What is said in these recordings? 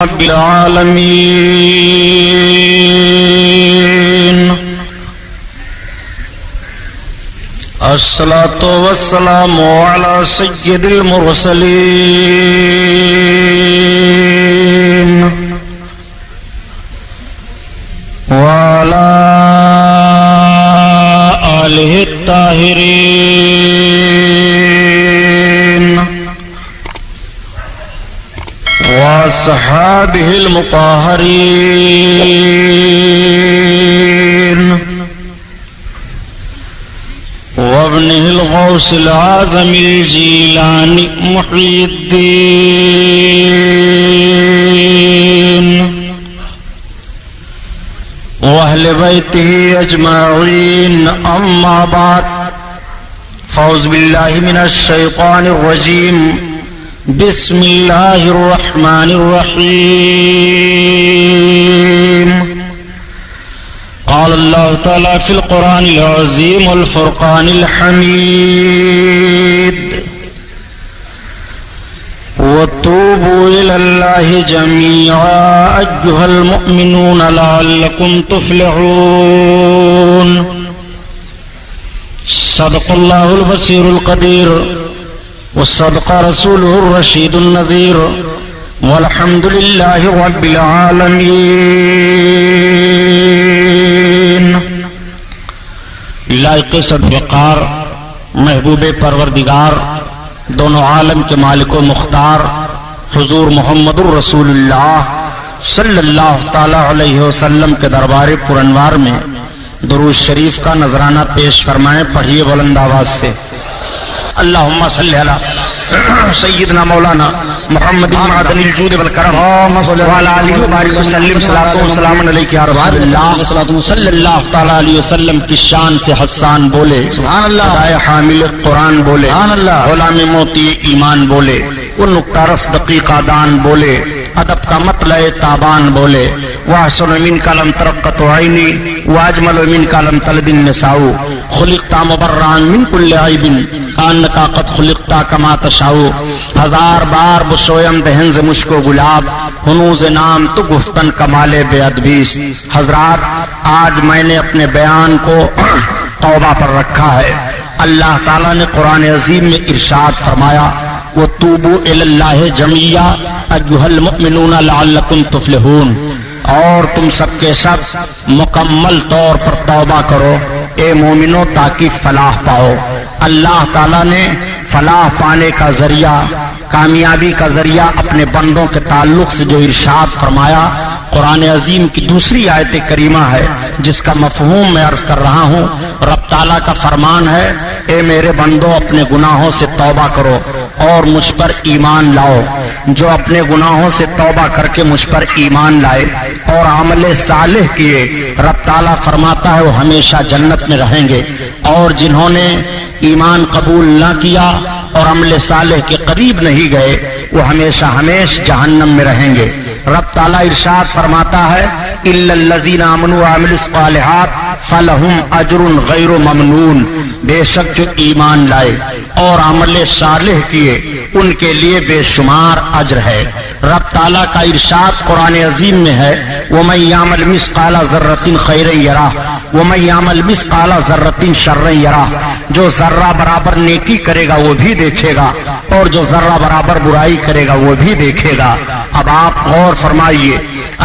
رب العالمين الصلاة والسلام على سيد المرسلين وعلى آله الطاهرين وأصحابه المطهرين وابنه الغوث العظم الجيلاني محي الدين وأهل بيته أجمعين أما بعد فأعوذ بالله من الشيطان الرجيم بسم الله الرحمن الرحيم قال الله تعالى في القرآن العظيم والفرقان الحميد وتوبوا إلى الله جميعا أيها المؤمنون لعلكم تفلحون صدق الله البصير القدير وصدق رسوله الرشيد النذير والحمد لله رب العالمين. لائق صد وقار محبوب پروردگار دونوں عالم کے مالک و مختار حضور محمد الرسول اللہ صلی اللہ تعالی علیہ وسلم کے دربار پرانوار میں درود شریف کا نذرانہ پیش فرمائیں. پڑھیے بلند آواز سے. اللہم صلی علی سیدنا مولانا محمد معدن الجود والکرم وعلی آلہ وبارک وسلم. صلاۃ و سلام علیک یا رسول اللہ صلی اللہ تعالی علیہ وسلم کی شان سے حسان بولے سبحان اللہ. حامل قرآن بولے سبحان اللہ. غلام موتی ایمان بولے. وہ نقطہ رس دقیقہ دان بولے. ادب کا مطلع تابان بولے. وَأَحْسَنُ مِنْكَ لَمْ تَرَقَّتْ عَيْنِي وَأَجْمَلُ مِنْكَ لَمْ تَلِدِ النِّسَاءُ خُلِقْتَ مُبَرَّأً مِنْ كُلِّ عَيْبٍ كَأَنَّكَ قَدْ خُلِقْتَ كَمَا تَشَاءُ. ہزار بار بشویم دہن سے مشک و گلاب ہنوز نام تو گفتن کمال بے ادبیس. حضرات آج میں نے اپنے بیان کو توبہ پر رکھا ہے. اللہ تعالیٰ نے قرآن عظیم میں ارشاد فرمایا وَتُوبُوا إِلَى اللَّهِ جَمِيعًا أَيُّهَا الْمُؤْمِنُونَ لَعَلَّكُمْ تُفْلِحُونَ. اور تم سب کے سب مکمل طور پر توبہ کرو اے مومنو تاکہ فلاح پاؤ. اللہ تعالیٰ نے فلاح پانے کا ذریعہ کامیابی کا ذریعہ اپنے بندوں کے تعلق سے جو ارشاد فرمایا قرآن عظیم کی دوسری آیت کریمہ ہے جس کا مفہوم میں عرض کر رہا ہوں. رب تعالیٰ کا فرمان ہے اے میرے بندو اپنے گناہوں سے توبہ کرو اور مجھ پر ایمان لاؤ. جو اپنے گناہوں سے توبہ کر کے مجھ پر ایمان لائے اور عمل صالح کیے رب تعالیٰ فرماتا ہے وہ ہمیشہ جنت میں رہیں گے. اور جنہوں نے ایمان قبول نہ کیا اور عمل صالح کے قریب نہیں گئے وہ ہمیشہ ہمیشہ جہنم میں رہیں گے. رب تعالیٰ ارشاد فرماتا ہے الا الذین آمنوا وعملوا الصالحات فلہم اجر غیر ممنون. بے شک جو ایمان لائے اور عمل صالح کیے ان کے لیے بے شمار اجر ہے. رب تعالیٰ کا ارشاد قرآن عظیم میں ہے وَمَن يَعْمَلْ مِثْقَالَ ذَرَّةٍ خَيْرًا يَرَهُ وَمَن يَعْمَلْ مِثْقَالَ ذَرَّةٍ شَرًّا يَرَهُ. جو ذرہ برابر نیکی کرے گا وہ بھی دیکھے گا اور جو ذرہ برابر برائی کرے گا وہ بھی دیکھے گا. اب آپ غور فرمائیے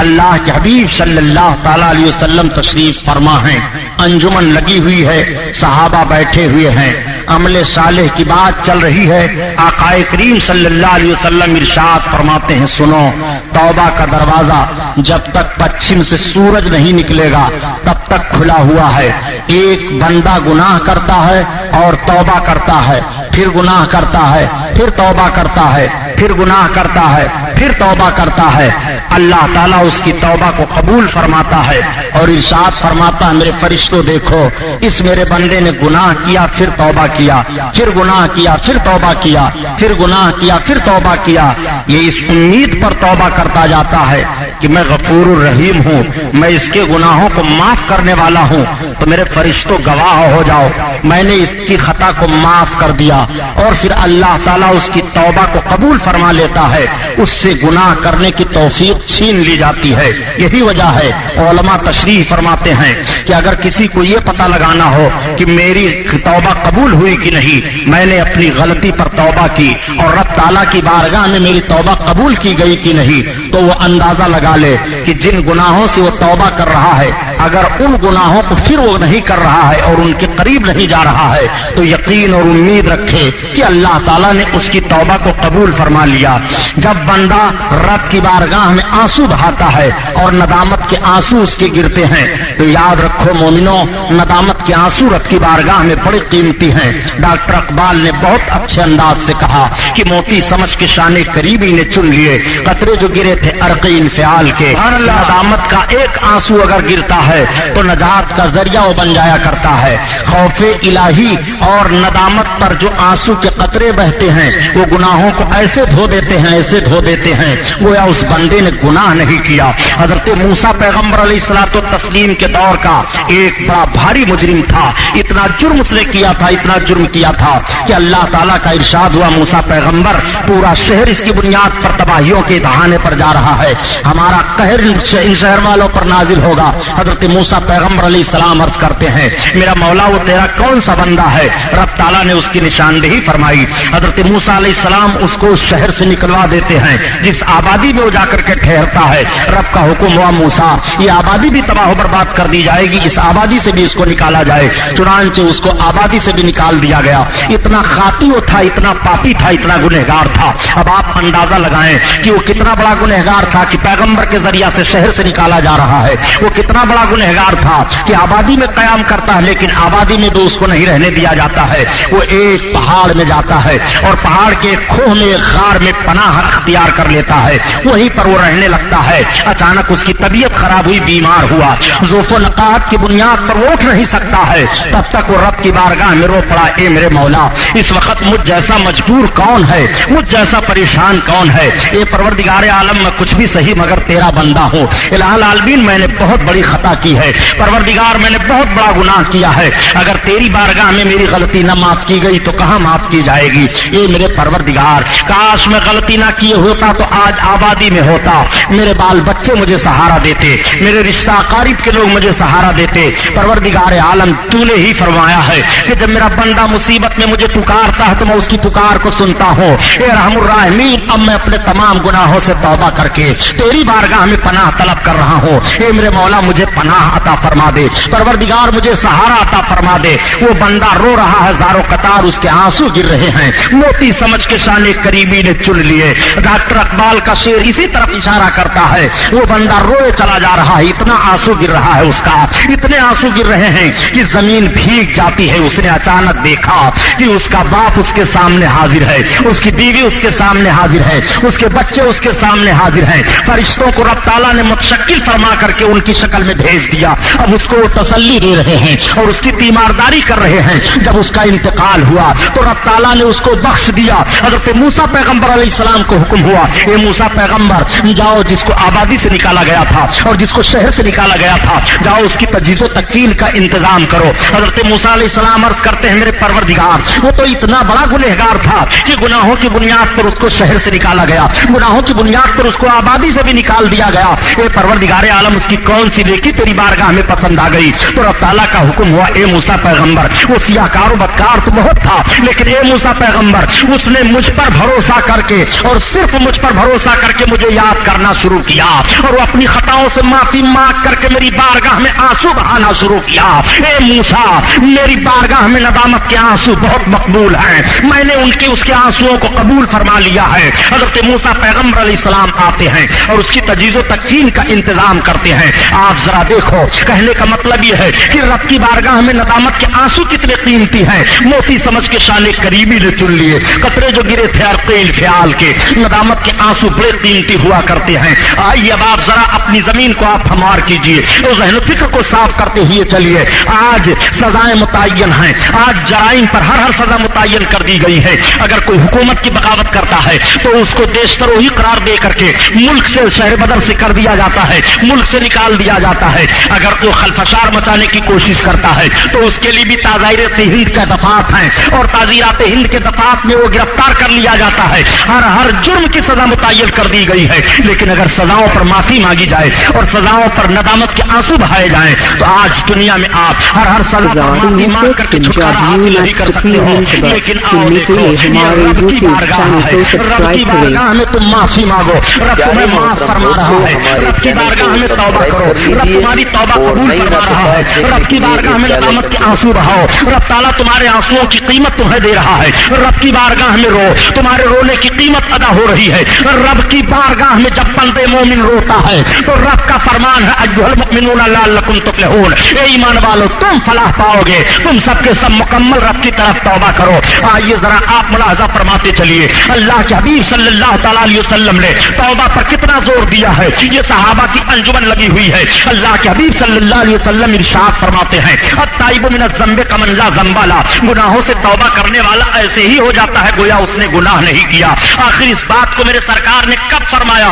اللہ کے حبیب صلی اللہ تعالی علیہ وسلم تشریف فرما ہیں. انجمن لگی ہوئی ہے صحابہ بیٹھے ہوئے ہیں عمل صالح کی بات چل رہی ہے. آقا کریم صلی اللہ علیہ وسلم ارشاد فرماتے ہیں سنو توبہ کا دروازہ جب تک پچھم سے سورج نہیں نکلے گا تب تک کھلا ہوا ہے. ایک بندہ گناہ کرتا ہے اور توبہ کرتا ہے پھر گناہ کرتا ہے پھر توبہ کرتا ہے پھر گناہ کرتا ہے پھر توبہ کرتا ہے. اللہ تعالیٰ اس کی توبہ کو قبول فرماتا ہے اور ارشاد فرماتا ہے میرے فرشتوں دیکھو اس میرے بندے نے گناہ کیا پھر توبہ کیا پھر گناہ کیا پھر توبہ کیا پھر گناہ کیا پھر توبہ کیا. یہ اس امید پر توبہ کرتا جاتا ہے کہ میں غفور الرحیم ہوں میں اس کے گناہوں کو معاف کرنے والا ہوں تو میرے فرشتوں گواہ ہو جاؤ میں نے اس کی خطا کو معاف کر دیا. اور پھر اللہ تعالیٰ اس کی توبہ کو قبول فرما لیتا ہے اس سے उससे गुनाह करने की तौफीक छीन ली जाती है। यही वजह है उलमा तशरीह फरमाते हैं कि अगर किसी को ये पता लगाना हो कि मेरी तौबा कबूल हुई कि नहीं, मैंने अपनी गलती पर तौबा की और रब ताला की बारगाह में मेरी तौबा कबूल की गई कि नहीं, तो वो अंदाजा लगा ले कि जिन गुनाहों से वो तौबा कर रहा है, अगर उन गुनाहों को फिर वो नहीं कर रहा है और उनके करीब नहीं जा रहा है, तो यकीन और उम्मीद रखे कि अल्लाह ताला ने उसकी तौबा को कबूल फरमा लिया। जब बंदा रब की बारगाह में आंसू बहाता है और नदामत के आंसू उसके गिरते हैं, तो याद रखो मोमिनो, नदामत के आंसू रब की बारगाह में बड़ी कीमती हैं। डॉक्टर इकबाल ने बहुत अच्छे अंदाज से कहा कि मोती समझ के शाने करीबी ने चुन लिए, कतरे जो गिरे थे अर्क़ इंफियाल के। नदामत का एक आंसू अगर गिरता है तो नजात का जरिया वो बन जाया करता है। खौफे इलाही और नदामत पर जो आंसू के कतरे बहते हैं वो गुनाहों को ऐसे धो देते हैं, ऐसे धो देते हैं गोया उस बंदे ने गुनाह नहीं किया। हजरत मूसा पैगंबर अलैहिस्सलातु तस्लीम के दौर का एक बड़ा भारी मुजरिम था, इतना जुर्म उसने किया था, इतना जुर्म किया था कि अल्लाह ताला का इरशाद हुआ, मूसा पैगंबर पूरा शहर इसकी बुनियाद पर तबाहियों के दहाने पर जा रहा है, हमारा कहर इन शहर वालों पर नाजिल होगा। हजरत मूसा पैगंबर अलैहिस्सलाम अर्ज करते हैं, मेरा मौला वो तेरा कौन सा बंदा है? रब ताला ने उसकी निशानदेही फरमाई। हजरत मूसा अलैहिस्सलाम उसको उस शहर से निकलवा देते हैं जिस आबादी में वो जाकर के ठहरता है। रब का हुक्म हुआ, मूसा ये आबादी भी तबाह बर्बाद कर दी जाएगी, इस आबादी से भी इसको निकाला जाए। चुनांचे उसको आबादी से भी निकाल दिया गया। इतना खाती वो था, इतना पापी था, इतना गुनहगार था। अब आप अंदाजा लगाएं कि वो कितना बड़ा गुनहगार था कि पैगंबर के जरिया से शहर से निकाला जा रहा है। वो कितना बड़ा गुनहगार था कि आबादी में कयाम करता है लेकिन आबादी में तो उसको नहीं रहने दिया जाता है। वो एक पहाड़ में जाता है और पहाड़ के खोह में, गार में पनाह अख्तियार कर लेता है, वहीं पर वो रहने लगता है। अचानक उसकी तबीयत खराब हुई, बीमार हुआ, ज़ोफ़ो नक़ाहत की बुनियाद पर वो उठ नहीं सकता है। तब तक वो रब की बारगाह में रो पड़ा, ए मेरे मौला, इस वक्त मुझ जैसा मजबूर कौन है, मुझ जैसा परेशान कौन है? ए परवरदिगार आलम, मैं कुछ भी सही मगर तेरा बंदा हूँ। इलाहुल आलमीन, मैंने बहुत बड़ी खता की है। परवरदिगार, मैंने बहुत बड़ा गुनाह किया है। अगर तेरी बारगाह में मेरी गलती न माफ की गई तो कहाँ माफ की जाएगी? ये मेरे परवरदिगार, काश मैं गलती ना किए होता तो आज आबादी में होता, मेरे बाल बच्चे मुझे सहारा देते, मेरे रिश्ता अकारीब के लोग मुझे सहारा देते। परवरदिगार आलम, तूने ही फरमाया है कि जब मेरा बंदा मुसीबत में मुझे पुकारता है तो मैं उसकी पुकार को सुनता हूँ। ए रहमुर राहिमीन, अब मैं अपने तमाम गुनाहों से तौबा करके तेरी बारगाह में पनाह तलब कर रहा हूँ। ए मेरे मौला, मुझे पनाह अता फरमा दे, परवरदिगार मुझे सहारा अता फरमा दे। वो बंदा रो रहा है, ज़ारो कतार उसके आंसू गिर रहे हैं। मोती समझ के शाने करीबी ने चुन लिए। डॉक्टर इकबाल का शेर इसी तरफ इशारा करता है। वो बंदा रोए चला जा रहा है, इतना आंसू गिर रहा है उसका, इतने आंसू गिर रहे हैं कि जमीन भीग जाती है। उसने अचानक देखा कि उसका बाप उसके सामने हाजिर है, उसकी बीवी उसके सामने हाजिर है, उसके बच्चे उसके सामने हाजिर हैं। फरिश्तों को रब ताला ने मुतशक्किल फरमा करके उनकी शक्ल में भेज दिया। अब उसको वो तसल्ली दे रहे हैं और उसकी तीमारदारी कर रहे हैं। जब उसका इंतकाल हुआ तो रब ताला ने उसको बख्श दिया। हज़रत मूसा पैगंबर अलैहिस्सलाम को हुक्म हुआ, ये मूसा पैगंबर, जाओ जिसको आबादी से निकाला गया था और जिसको शहर से निकाला गया था, जाओ उसकी तजहीज़ व तकफीन का इंतजाम करो। हज़रत मूसा अलैहिस्सलाम अर्ज करते हैं, मेरे परवरदिगार, वो तो इतना बड़ा गुनहगार था कि गुनाहों की बुनियाद पर उसको शहर से निकाला गया, गुनाहों की बुनियाद पर उसको आबादी से भी निकाल दिया गया। ये परवरदिगार आलम, उसकी कौन सी नेकी तेरी बारगाह में पसंद आ गई? तो रब ताला का हुक्म हुआ, ए मूसा पैगंबर, वो सियाकार बदकार तो बहुत था लेकिन ए मूसा पैगंबर, उसने मुझ पर भरोसा करके और सिर्फ मुझ पर भरोसा करके मुझे याद करना शुरू किया और वो अपनी खताओं से माफी मांग करके मेरी बारगाह में आंसू बहाना शुरू किया। ए मूसा, मेरी बारगाह में नदामत के आंसू बहुत मकबूल हैं, मैंने उनके उसके आंसुओं को कबूल फरमा लिया है। हज़रत मूसा पैगंबर अलैहिस्सलाम आते हैं और उसकी तजहीज़ व तकफीन का इंतजाम करते हैं। आप जरा देखो, कहने का मतलब यह है कि रब की बारगाह में नदामत के आंसू कितने कीमती हैं। मोती समझ के शाने करीबी ने चुन लिए, कतरे जो गिरे थे अर्क़ील फ़ियाल के, नदामत के आंसू बड़े कीमती हुआ करते हैं। आइए अब आप जरा अपनी जमीन को आप हमार कीजिए और ज़हन फिक्र को साफ करते हुए चलिए। आज सजाएं मुतय्यन हैं, आज जराइम पर हर सजा मुतय्यन कर दी गई है। अगर कोई हुकूमत की बगावत करता है तो उसको देशद्रोही करार दे करके मुल्क से, शहर बदर से कर दिया जाता है, मुल्क से निकाल दिया जाता है। ہے اگر وہ خلفشار مچانے کی کوشش کرتا ہے تو اس کے لیے بھی تعزیرات ہند کے دفعات ہیں اور تعزیرات ہند کے دفعات میں وہ گرفتار کر لیا جاتا ہے. ہر جرم کی سزا متعین کر دی گئی ہے. لیکن اگر سزاؤں پر معافی مانگی جائے اور سزاؤں پر ندامت کے آنسو بہائے جائیں تو آج دنیا میں آپ ہر سزا پر معافی مانگ کر کے چھٹکارا حاصل نہیں کر سکتے ہو. لیکن آؤ دیکھو یہ رب کی بارگاہ ہے. رب کی بارگاہ میں تم معافی مانگو, رب تمہیں معاف فرما رہا ہے. رب کی بارگاہ میں توبہ کرو, رب تمہاری توبہ قبول فرما رہا ہے. رب کی بارگاہ میں ندامت کے آنسو بہاؤ, رب تعالیٰ تمہارے آنسوؤں کی قیمت تمہیں دے رہا ہے. رب کی بارگاہ میں رو, تمہارے رونے کی قیمت ادا ہو رہی ہے. رب کی بارگاہ میں جب بندے مومن روتا ہے تو رب کا فرمان ہے ایھا المؤمنون لعلکم تفلحون, اے ایمان والو تم فلاح پاؤ گے. تم سب کے سب مکمل رب کی طرف توبہ کرو. آئیے ذرا آپ ملاحظہ فرماتے چلیے اللہ کے حبیب صلی اللہ تعالیٰ علیہ وسلم نے توبہ پر کتنا زور دیا ہے. یہ صحابہ کی انجمن لگی ہوئی ہے. اللہ کے حبیب صلی اللہ علیہ وسلم ارشاد فرماتے ہیں التائب من الذنب کمن لا ذنب له, گناہوں سے توبہ کرنے والا ایسے ہی ہو جاتا ہے گویا اس نے گناہ نہیں کیا. آخر اس بات کو میرے سرکار نے کب فرمایا؟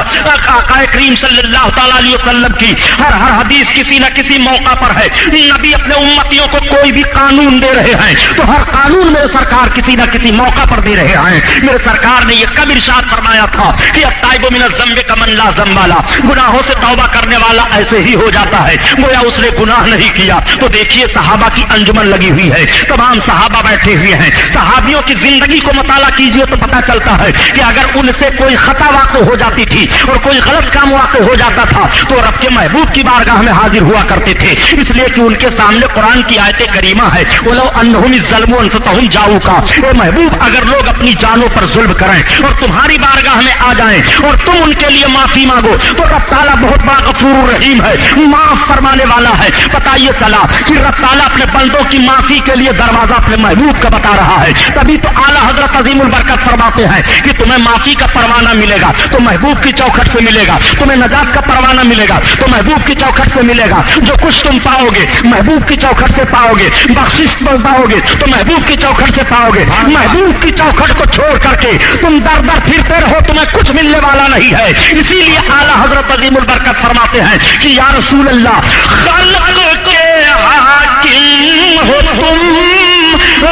آقا کریم صلی اللہ تعالیٰ علیہ وسلم کی ہر حدیث کسی نہ کسی موقع پر ہے. نبی اپنے امتیوں کو کوئی بھی قانون دے رہے ہیں تو ہر قانون میرے سرکار کسی نہ کسی موقع پر دے رہے ہیں. میرے سرکار نے یہ کب ارشاد فرمایا تھا کہ التائب من الذنب کمن لا ذنب له, گناہوں سے توبہ کرنے والا ایسے ہی ہو جاتا ہے گویا اس نے گناہ نہیں کیا. تو دیکھیے صحابہ کی انجمن لگی ہوئی ہے, تمام صحابہ بیٹھے ہوئے ہیں. صحابیوں کی زندگی کو مطالعہ کیجئے تو پتہ چلتا ہے کہ اگر ان سے کوئی خطا واقع ہو جاتی تھی اور کوئی غلط کام واقع ہو جاتا تھا تو رب کے محبوب کی بارگاہ میں حاضر ہوا کرتے تھے, اس لیے کہ ان کے سامنے قرآن کی آیت کریمہ ہے وَلَوْ أَنَّهُمْ إِذْ ظَلَمُوا أَنفُسَهُمْ جَاءُوكَ, اے محبوب اگر لوگ اپنی جانوں پر ظلم کریں اور تمہاری بارگاہ میں آ جائیں اور تم ان کے لیے معافی مانگو تو رب تعالیٰ بہت بڑا غفور رحیم ہے, معاف فرمانے والا ہے. پتہ یہ چلا کہ رب تعالیٰ اپنے بندوں کی معافی کے لیے دروازہ اپنے محبوب کا بتا رہا ہے. تبھی تو اعلیٰ حضرت عظیم البرکت فرماتے ہیں کہ تمہیں معافی کا پروانہ ملے گا تو محبوب کی چوکھٹ سے ملے گا, تمہیں نجات کا پروانہ ملے گا تو محبوب کی چوکھٹ سے ملے گا. جو کچھ تم پاؤ گے محبوب کی چوکھٹ سے پاؤ گے, بخشش پاؤ گے تو محبوب کی چوکھٹ سے پاؤ گے. محبوب کی چوکھٹ کو چھوڑ کر کے تم در در پھرتے رہو, تمہیں کچھ ملنے والا نہیں ہے. اسی لیے اعلیٰ حضرت عظیم البرکت فرماتے ہیں کہ یا رسول اللہ خلق کے حاکم ہو تم,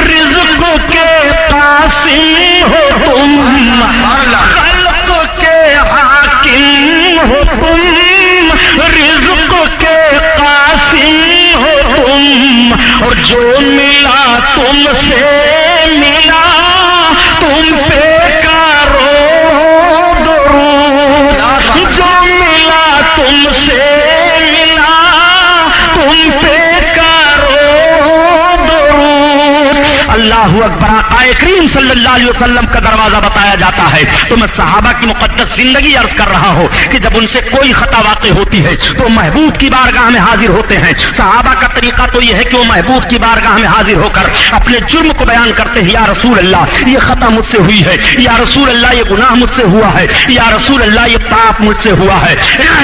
رزق کے قاسم ہو تم, خلق کے حاکم ہو تم, رزق کے قاسم ہو تم, اور جو ملا تم سے ملا تم پہ کرو درود, جو ملا تم سے ملا تم پہ کرو درود. اللہ اکبر. آقا کریم صلی اللہ علیہ وسلم کا دروازہ بتایا جاتا ہے تو میں صحابہ کی مقدس زندگی عرض کر رہا ہوں کہ جب ان سے کوئی خطا واقع ہوتی ہے تو محبوب کی بارگاہ میں حاضر ہوتے ہیں. صحابہ کا طریقہ تو یہ ہے کہ وہ محبوب کی بارگاہ میں حاضر ہو کر اپنے جرم کو بیان کرتے ہیں, یا رسول اللہ یہ خطا مجھ سے ہوئی ہے, یا رسول اللہ یہ گناہ مجھ سے ہوا ہے, یا رسول اللہ یہ پاپ مجھ سے ہوا ہے,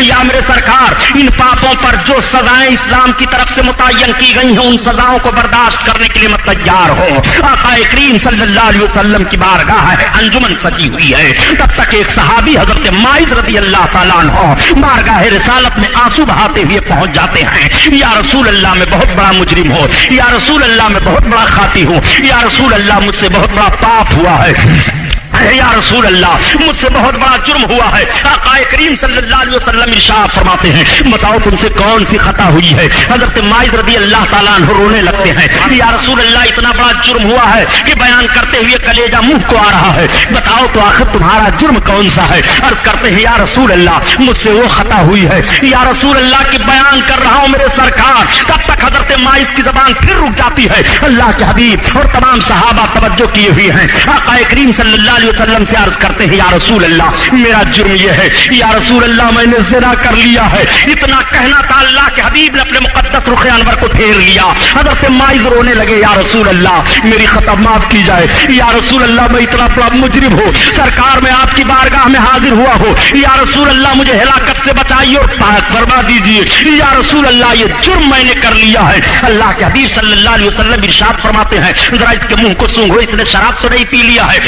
یا میرے سرکار ان پاپوں پر جو سزائیں اسلام کی طرف سے متعین کی گئی ہیں ان سزاؤں کو برداشت کرنے کے لیے میں تیار ہوں. آقا کریم صلی اللہ علیہ وسلم کی بارگاہ ہے انجمن سجی ہوئی ہے. تب تک ایک صحابی حضرت ماعز رضی اللہ تعالیٰ عنہ بارگاہ رسالت میں آنسو بہاتے ہوئے پہنچ جاتے ہیں. یا رسول اللہ میں بہت بڑا مجرم ہو, یا رسول اللہ میں بہت بڑا خاطی ہوں, یا رسول اللہ مجھ سے بہت بڑا پاپ ہوا ہے, یا رسول اللہ مجھ سے بہت بڑا جرم ہوا ہے. آقا کریم صلی اللہ علیہ وسلم ارشاد فرماتے ہیں بتاؤ تم سے کون سی خطا ہوئی ہے؟ حضرت ماعز رضی اللہ تعالیٰ عنہ رونے لگتے ہیں, یا رسول اللہ اتنا بڑا جرم ہوا ہے کہ بیان کرتے ہوئے کلیجہ منہ کو آ رہا ہے, بتاؤ تو آخر تمہارا جرم کون سا ہے؟ عرض کرتے ہیں یا رسول اللہ مجھ سے وہ خطا ہوئی ہے, یا رسول اللہ کی بیان کر رہا ہوں میرے سرکار. تب تک حضرت ماعز کی زبان پھر رک جاتی ہے. اللہ کے حبیب اور تمام صحابہ توجہ کیے ہوئے ہیں. آقا کریم صلی اللہ علیہ وسلم سے عرض کرتے ہیں یا رسول اللہ میرا جرم یہ ہے, یا رسول اللہ میں نے زنا کر لیا ہے. اتنا کہنا تھا, اللہ کے حبیب نے اپنے مقدس رخ انور کو پھیر لیا. حضرت ماعز رونے لگے یا رسول اللہ میری خطا معاف کی جائے, یا رسول اللہ میں اتنا بڑا مجرم ہو, سرکار میں آپ کی بارگاہ میں حاضر ہوا ہو, یا رسول اللہ مجھے ہلاکت سے بچائیے اور پاک فرما دیجیے, یا رسول اللہ یہ جرم میں نے کر لیا ہے. اللہ کے حبیب صلی اللہ علیہ وسلم ارشاد فرماتے ہیں ذرا اس کے منہ کو سونگھو, اس نے شراب تو نہیں پی لیا ہے؟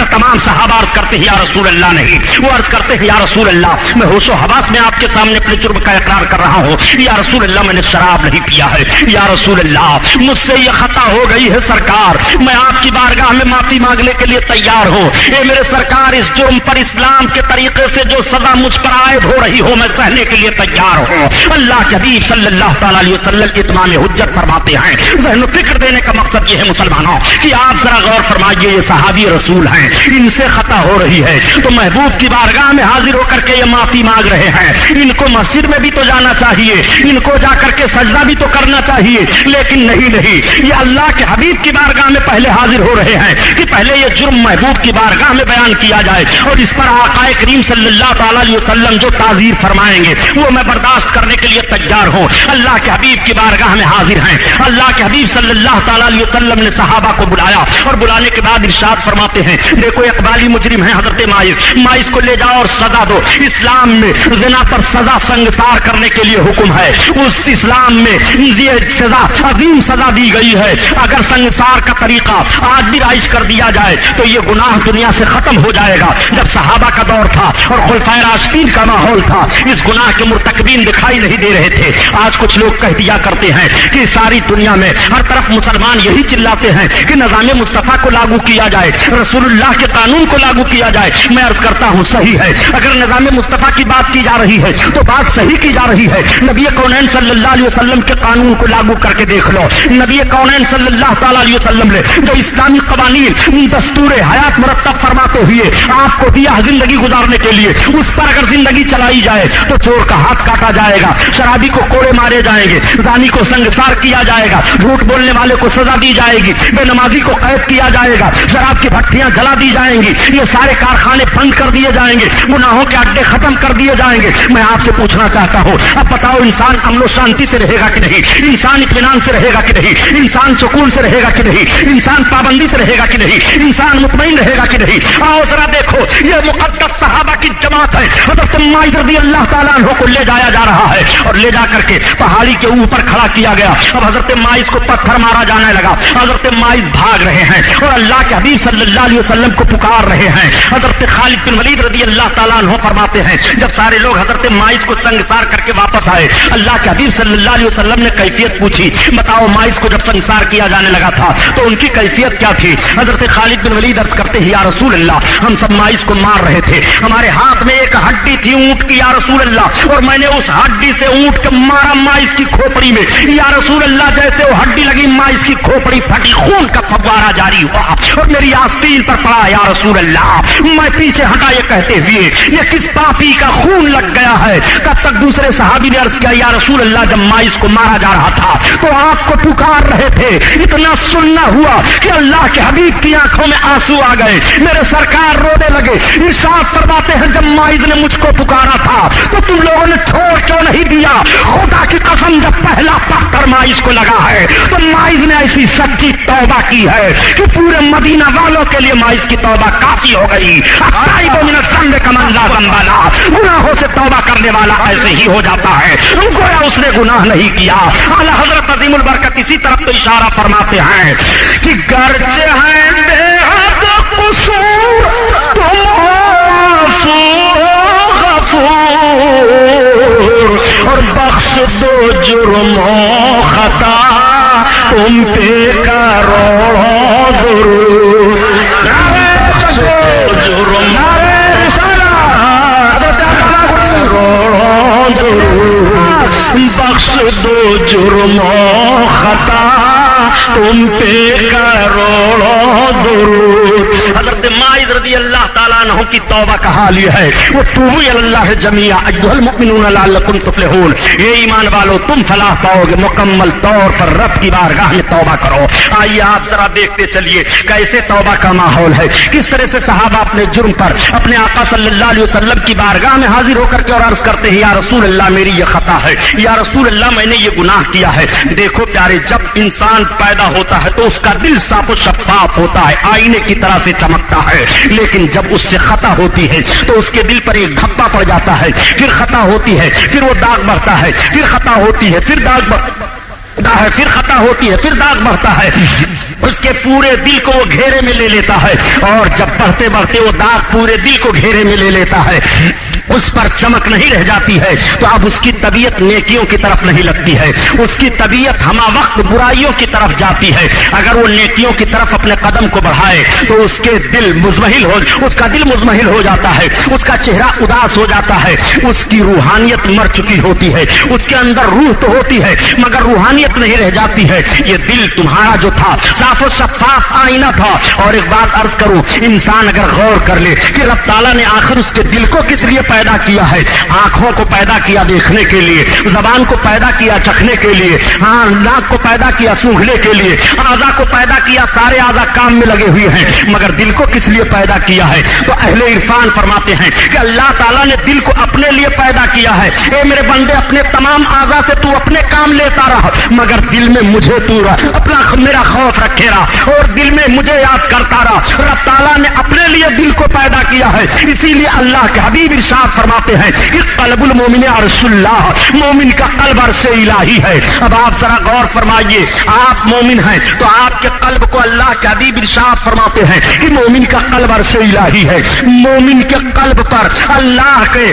तमाम सहाबा अर्ज करते हैं या रसूल अल्लाह नहीं, वो अर्ज करते हैं या रसूल अल्लाह मैं होशो हवास में आपके सामने अपने जुर्म का इकरार कर रहा हूँ, या रसूल अल्लाह मैंने शराब नहीं पिया है, या रसूल अल्लाह मुझसे ये खता हो गई है सरकार, मैं आपकी बारगाह में माफी मांगने के लिए तैयार हूँ। ये मेरे सरकार इस जुर्म पर इस्लाम के तरीके से जो सजा मुझ पर आयद हो रही हो मैं सहने के लिए तैयार हूँ। अल्लाह के हबीब सल्लल्लाहु तआला अलैहि वसल्लम इत्माम हुज्जत फरमाते हैं। ज़हन फिक्र देने का मकसद ये है मुसलमानों कि आप जरा गौर फरमाइए, ये सहाबी रसूल हैं, इनसे खता हो रही है तो महबूब की बारगाह में हाजिर होकर के ये माफी मांग रहे हैं, इनको मस्जिद में भी तो जाना चाहिए, इनको जाकर के सजदा भी तो करना चाहिए, लेकिन नहीं, ये अल्लाह के हबीब की बारगाह में पहले हाजिर हो रहे हैं कि पहले ये जुर्म महबूब की बारगाह में बयान किया जाए और इस पर आकाए करीम सल्लल्लाहु तआला अलैहि वसल्लम जो ताज़ीर फरमाएंगे वो मैं बर्दाश्त करने के लिए तैयार हूँ। अल्लाह के हबीब की बारगाह में हाजिर हैं। अल्लाह के हबीब सल्लल्लाहु तआला अलैहि वसल्लम ने सहाबा को बुलाया और बुलाने के बाद इरशाद फरमाते हैं, देखो इकबाली मुजरिम है हजरत माइस को ले जाओ और सजा दो। इस्लाम में ज़िना पर सजा संगसार करने के लिए हुक्म है, उस इस्लाम में ये सजा अजीम सजा दी गई है। अगर संगसार का तरीका आज भी राइज कर दिया जाए तो ये गुनाह दुनिया से खत्म हो जाएगा। जब सहाबा का दौर था और खुलफाए राशिदीन का माहौल था, इस गुनाह के मुर्तकबीन दिखाई नहीं दे रहे थे। आज कुछ लोग कह दिया करते हैं कि सारी दुनिया में हर तरफ मुसलमान यही चिल्लाते हैं कि निज़ाम मुस्तफा को लागू किया जाए, रसूलुल्लाह के कानून को लागू किया जाए। मैं अर्ज करता हूँ सही है, अगर निज़ाम मुस्तफा की बात की जा रही है तो बात सही की जा रही है। नबी कौनैन सल्लल्लाहु अलैहि वसल्लम के कानून को लागू करके देख लो। नबी कौनैन सल्लल्लाहु तआला अलैहि वसल्लम ने जो इस्लामी कवानीन दस्तूर हयात मुरत्तब फरमाते हुए आपको दिया जिंदगी गुजारने के लिए, उस पर अगर जिंदगी चलाई जाए तो चोर का हाथ काटा जाएगा, शराबी को कोड़े मारे जाएंगे, जानी को संगसार किया जाएगा, झूठ बोलने वाले को सजा दी जाएगी, बेनमाजी को कैद किया जाएगा, शराब की भट्टियां जला दी जाएंगी, ये सारे कारखाने बंद कर दिए जाएंगे, गुनाहों के अड्डे खत्म कर दिए जाएंगे। मैं आपसे पूछना चाहता हूँ, अब बताओ इंसान अमन शांति से रहेगा कि नहीं, इंसान इत्मीनान से रहेगा कि नहीं, इंसान सुकून से रहेगा कि नहीं, इंसान पाबंदी से रहेगा कि नहीं, इंसान मुतमईन रहेगा कि नहीं। आओ जरा देखो, ये मुकद्दस सहाबा की जमात है, हज़रत माइस रज़ियल्लाहु ताला अन्हु को ले जाया जा रहा है और ले जा करके पहाड़ी के ऊपर खड़ा किया गया। अब हज़रत माइस को पत्थर मारा जाने लगा, हज़रत माइस भाग रहे हैं और अल्लाह के हबीब सल्लल्लाहु अलैहि वसल्लम को पुकार रहे हैं। हज़रत खालिद बिन वलीद रज़ियल्लाहु ताला अन्हु फरमाते हैं, जब सारे लोग हज़रत माइस को संगसार करके वापस आए, अल्लाह के हबीब सल्लल्लाहु अलैहि वसल्लम ने कैफियत पूछी, बताओ माइस को जब संगसार किया जाने लगा था तो उनकी कैफियत क्या थी। हज़रत खालिद बिन वलीद अर्ज करते हैं, या रसूल अल्लाह हम सब माइस को मार रहे थे, हमारे हाथ में एक हड्डी थी ऊंट की या रसूल अल्लाह, और मैंने उस हड्डी से ऊंट को मारा माइस की खोपड़ी में, या रसूल अल्लाह जैसे वो हड्डी लगी माइस की खोपड़ी फटी, खून का फव्वारा जारी हुआ और मेरी आस्तीन पर पड़ा। या रसूल अल्लाह मैं पीछे हटा ये कहते हुए, ये किस पापी का खून लग गया है। तब तक दूसरे सहाबी ने अर्ज किया, या रसूल अल्लाह जब माइस को मारा जा रहा था तो आपको पुकार रहे थे, इतना सुनना हुआ कि अल्लाह के हबीब की आंखों में आंसू आ गए, मेरे सरकार रोने लगे। इरशाद फरमाते हैं, जब माइस ने मुझको पुकारा था तो तुम लोगों ने छोड़ क्यों नहीं दिया। खुदा की कसम जब पहला पत्थर माइस को लगा है तो माइस ने ऐसी सच्ची तौबा की है कि पूरे मदीना वालों के लिए माइस की तौबा काफी हो गई। गुनाहों से तौबा करने वाला ऐसे ही हो जाता है, गोया उसने गुनाह नहीं किया। आला हजरत अज़ीमुल बरकत इसी तरफ तो इशारा फरमाते हैं कि गर्चे हैं बेहद कसूर तुम गफूर, और बख्श दो जुर्मों खता तुम पे करोड़ों दुरूद, बख्श दो जुर्मों करोड़ों दुरूद, बख्श दो जुर्मों खता तुम पे करोड़ों दुरूद। हज़रत माइस रज़ियल्लाहु ताला अन्हु की तौबा का हाल ये है, वो तूबू इलल्लाह जमीआ अय्युहल मुमिनून लअल्लकुम तुफ्लिहून, ये ईमान वालों तुम फलाह पाओगे, मुकम्मल तौर पर रब की बारगाह में तौबा करो। आइए आप जरा देखते चलिए कैसे तौबा का माहौल है, किस तरह से सहाबा अपने जुर्म पर अपने आका सल्लल्लाहु अलैहि वसल्लम की बारगाह में हाजिर होकर के और अर्ज करते हैं, या रसूल अल्लाह मेरी ये खता है, या रसूल अल्लाह मैंने ये गुनाह किया है। देखो प्यारे, जब इंसान पैदा होता है तो उसका दिल साफ शफाफ होता है, आईने की तरह से चमकता है, लेकिन जब उससे खता होती है तो उसके दिल पर एक धब्बा पड़ जाता है, फिर खता होती है, फिर वो दाग बढ़ता है, फिर खता होती है, फिर दाग ہے، پھر خطا ہوتی ہے، پھر داغ بڑھتا ہے، اس کے پورے دل کو وہ گھیرے میں لے لیتا ہے، اور جب بڑھتے بڑھتے وہ داغ پورے دل کو گھیرے میں لے لیتا ہے، اس پر چمک نہیں رہ جاتی ہے، تو اب اس کی طبیعت نیکیوں کی طرف نہیں لگتی ہے، اس کی طبیعت ہمہ وقت برائیوں کی طرف جاتی ہے۔ اگر وہ نیکیوں کی طرف اپنے قدم کو بڑھائے تو اس کا دل مزمحل ہو جاتا ہے، اس کا چہرہ اداس ہو جاتا ہے، اس کی روحانیت مر چکی ہوتی ہے، اس کے اندر روح تو ہوتی ہے مگر روحانیت نہیں رہ جاتی ہے۔ یہ دل تمہارا جو تھا صاف و شفاف آئینہ تھا۔ اور ایک بات عرض کروں، انسان اگر غور کر لے کہ رب تعالیٰ نے آخر اس کے دل کو کس لیے پیدا کیا ہے، آنکھوں کو پیدا کیا دیکھنے کے لیے، زبان کو پیدا کیا چکھنے کے لیے، ناک کو پیدا کیا سونگھنے کے لیے، اعضاء کو پیدا کیا، سارے اعضاء کام میں لگے ہوئے ہیں، مگر دل کو کس لیے پیدا کیا ہے؟ تو اہل عرفان فرماتے ہیں کہ اللہ تعالیٰ نے دل کو اپنے لیے پیدا کیا ہے۔ اے میرے بندے، اپنے تمام اعضاء سے تو اپنے کام لیتا رہا، مگر دل میں مجھے تو میرا خوف رکھے رہا اور دل میں مجھے یاد کرتا رہا۔ رب تعالیٰ نے اپنے لیے دل کو پیدا کیا ہے، اسی لیے اللہ کے حبیب ارشاد فرماتے ہیں کہ قلب المومن عرش اللہ، مومن کا قلب عرش الہی ہے۔ اب آپ ذرا غور فرمائیے، آپ مومن ہیں تو آپ کے قلب کو اللہ کے حبیب ارشاد فرماتے ہیں کہ مومن کا قلب عرش الہی ہے۔ مومن کے قلب پر اللہ کے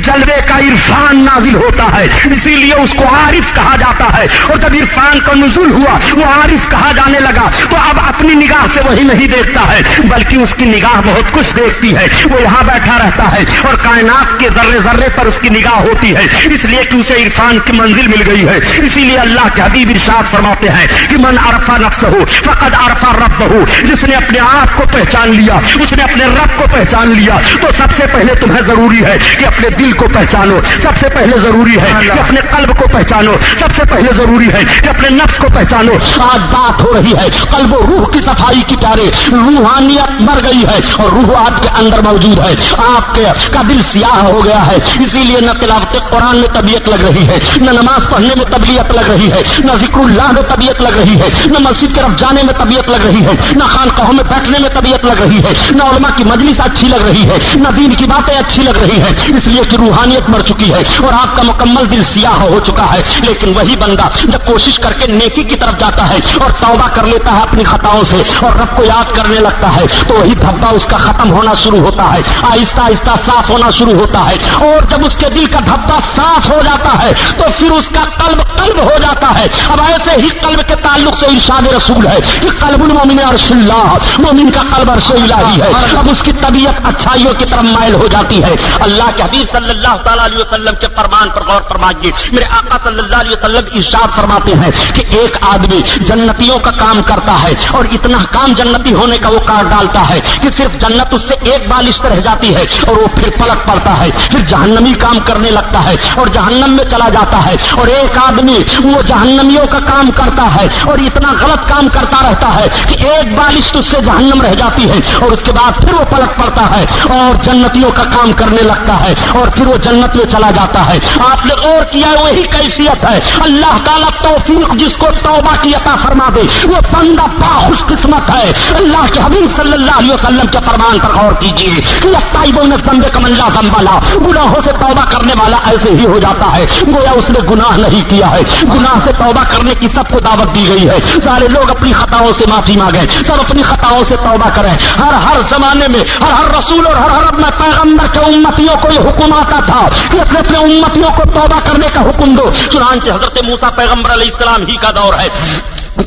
جلوے کا عرفان نازل ہوتا ہے، اسی لیے اس کو عارف کہا جاتا ہے۔ اور جب عرفان کا نزول ہوا، وہ عارف کہا جانے لگا، تو اب اپنی نگاہ سے وہی نہیں دیکھتا ہے بلکہ اس کی نگاہ بہت کچھ دیکھتی ہے۔ وہ یہاں بیٹھا رہتا ہے اور کائنات کے ذرے ذرے پر اس کی نگاہ ہوتی ہے، اس لیے کہ اسے عرفان کی منزل مل گئی ہے۔ اسی لیے اللہ کے حبیب ارشاد فرماتے ہیں کہ من عرف نفسہ فقد عرف ربہ، جس نے اپنے آپ کو پہچان لیا اس نے اپنے رب کو پہچان لیا۔ تو سب سے پہلے تمہیں ضروری ہے کہ اپنے دل کو پہچانو، سب سے پہلے ضروری ہے کہ اپنے قلب کو پہچانو، سب سے پہلے ضروری ہے کہ اپنے نفس کو پہچانو۔ آج بات ہو رہی ہے قلب و روح کی صفائی کی پیارے، روحانیت مر گئی ہے اور روح آپ کے اندر موجود ہے، آپ کا دل سیاہ ہو گیا ہے، اسی لیے نہ تلاوت قرآن میں طبیعت لگ رہی ہے، نہ نماز پڑھنے میں طبیعت لگ رہی ہے، نہ ذکر اللہ میں طبیعت لگ رہی ہے، نہ مسجد کی طرف جانے میں طبیعت لگ رہی ہے، نہ خانقاہوں میں بیٹھنے میں طبیعت لگ رہی ہے، نہ علماء کی مجلس اچھی لگ رہی ہے، نہ دین کی باتیں اچھی لگ رہی ہے، اس لیے کہ روحانیت مر چکی ہے اور آپ کا مکمل دل سیاہ ہو چکا ہے۔ لیکن وہی بندہ جب کوشش کر کے نیکی کی طرف جاتا ہے اور توبہ کر لیتا ہے اپنی خطاؤں سے اور رب کو یاد کرنے لگتا ہے تو وہی دھبا اس کا ختم ہونا شروع ہوتا ہے، آہستہ آہستہ صاف ہونا شروع ہوتا ہے، اور جب اس کے دل کا دھبا صاف ہو جاتا ہے تو پھر اس کا قلب ہو جاتا ہے۔ اب ایسے ہی قلب کے تعلق سے ارشاد رسول ہے کہ قلب المومن عرش اللہ، مومن کا قلب عرش الہی ہے۔ اب اس کی طبیعت اچھائیوں کی طرف مائل ہو جاتی ہے۔ اللہ کے حبیب صلی اللہ تعالیٰ علیہ وسلم کے فرمان پر غور فرمائیے، میرے آقا صلی اللہ علیہ وسلم ارشاد فرماتے ہیں کہ ایک آدمی جنتیوں کا کام کرتا ہے اور اتنا کام جنتی ہونے کا وہ کار ڈالتا ہے کہ صرف جنت اس سے ایک بالشت رہ جاتی ہے اور وہ پھر پلٹ پڑتا ہے، پھر جہنمی کام کرنے لگتا ہے اور جہنم میں چلا جاتا ہے۔ اور ایک آدمی وہ جہنمیوں کا کام کرتا ہے اور اتنا غلط کام کرتا رہتا ہے کہ ایک بالشت اس سے جہنم رہ جاتی ہے اور اس کے بعد پھر وہ پلٹ پڑتا ہے اور جنتیوں کا کام کرنے لگتا ہے اور پھر وہ جنت میں چلا جاتا ہے۔ آپ نے غور کیا وہی کیفیت ہے۔ اللہ تعالیٰ توفیق جس کو توبہ کی عطا فرما دے وہ بندہ باخوش قسمت ہے۔ اللہ کے حبیب صلی اللہ علیہ وسلم کے فرمان پر غور کیجیے کہ التائبون الذنب کمن لا ذنب لہ، گناہوں سے توبہ کرنے والا ایسے ہی ہو جاتا ہے گویا اس نے گناہ نہیں کیا ہے۔ گناہ سے توبہ کرنے کی سب کو دعوت دی گئی ہے، سارے لوگ اپنی خطاؤں سے معافی مانگیں، سب اپنی خطاؤں سے توبہ کریں۔ ہر زمانے میں ہر رسول اور ہر اپنا پیغمبر کے امتیوں کو یہ حکم آتا تھا کہ اپنے اپنے امتیوں کو توبہ کرنے کا حکم دو۔ چنانچہ حضرت موسیٰ پیغمبر علیہ السلام ہی کا دور ہے،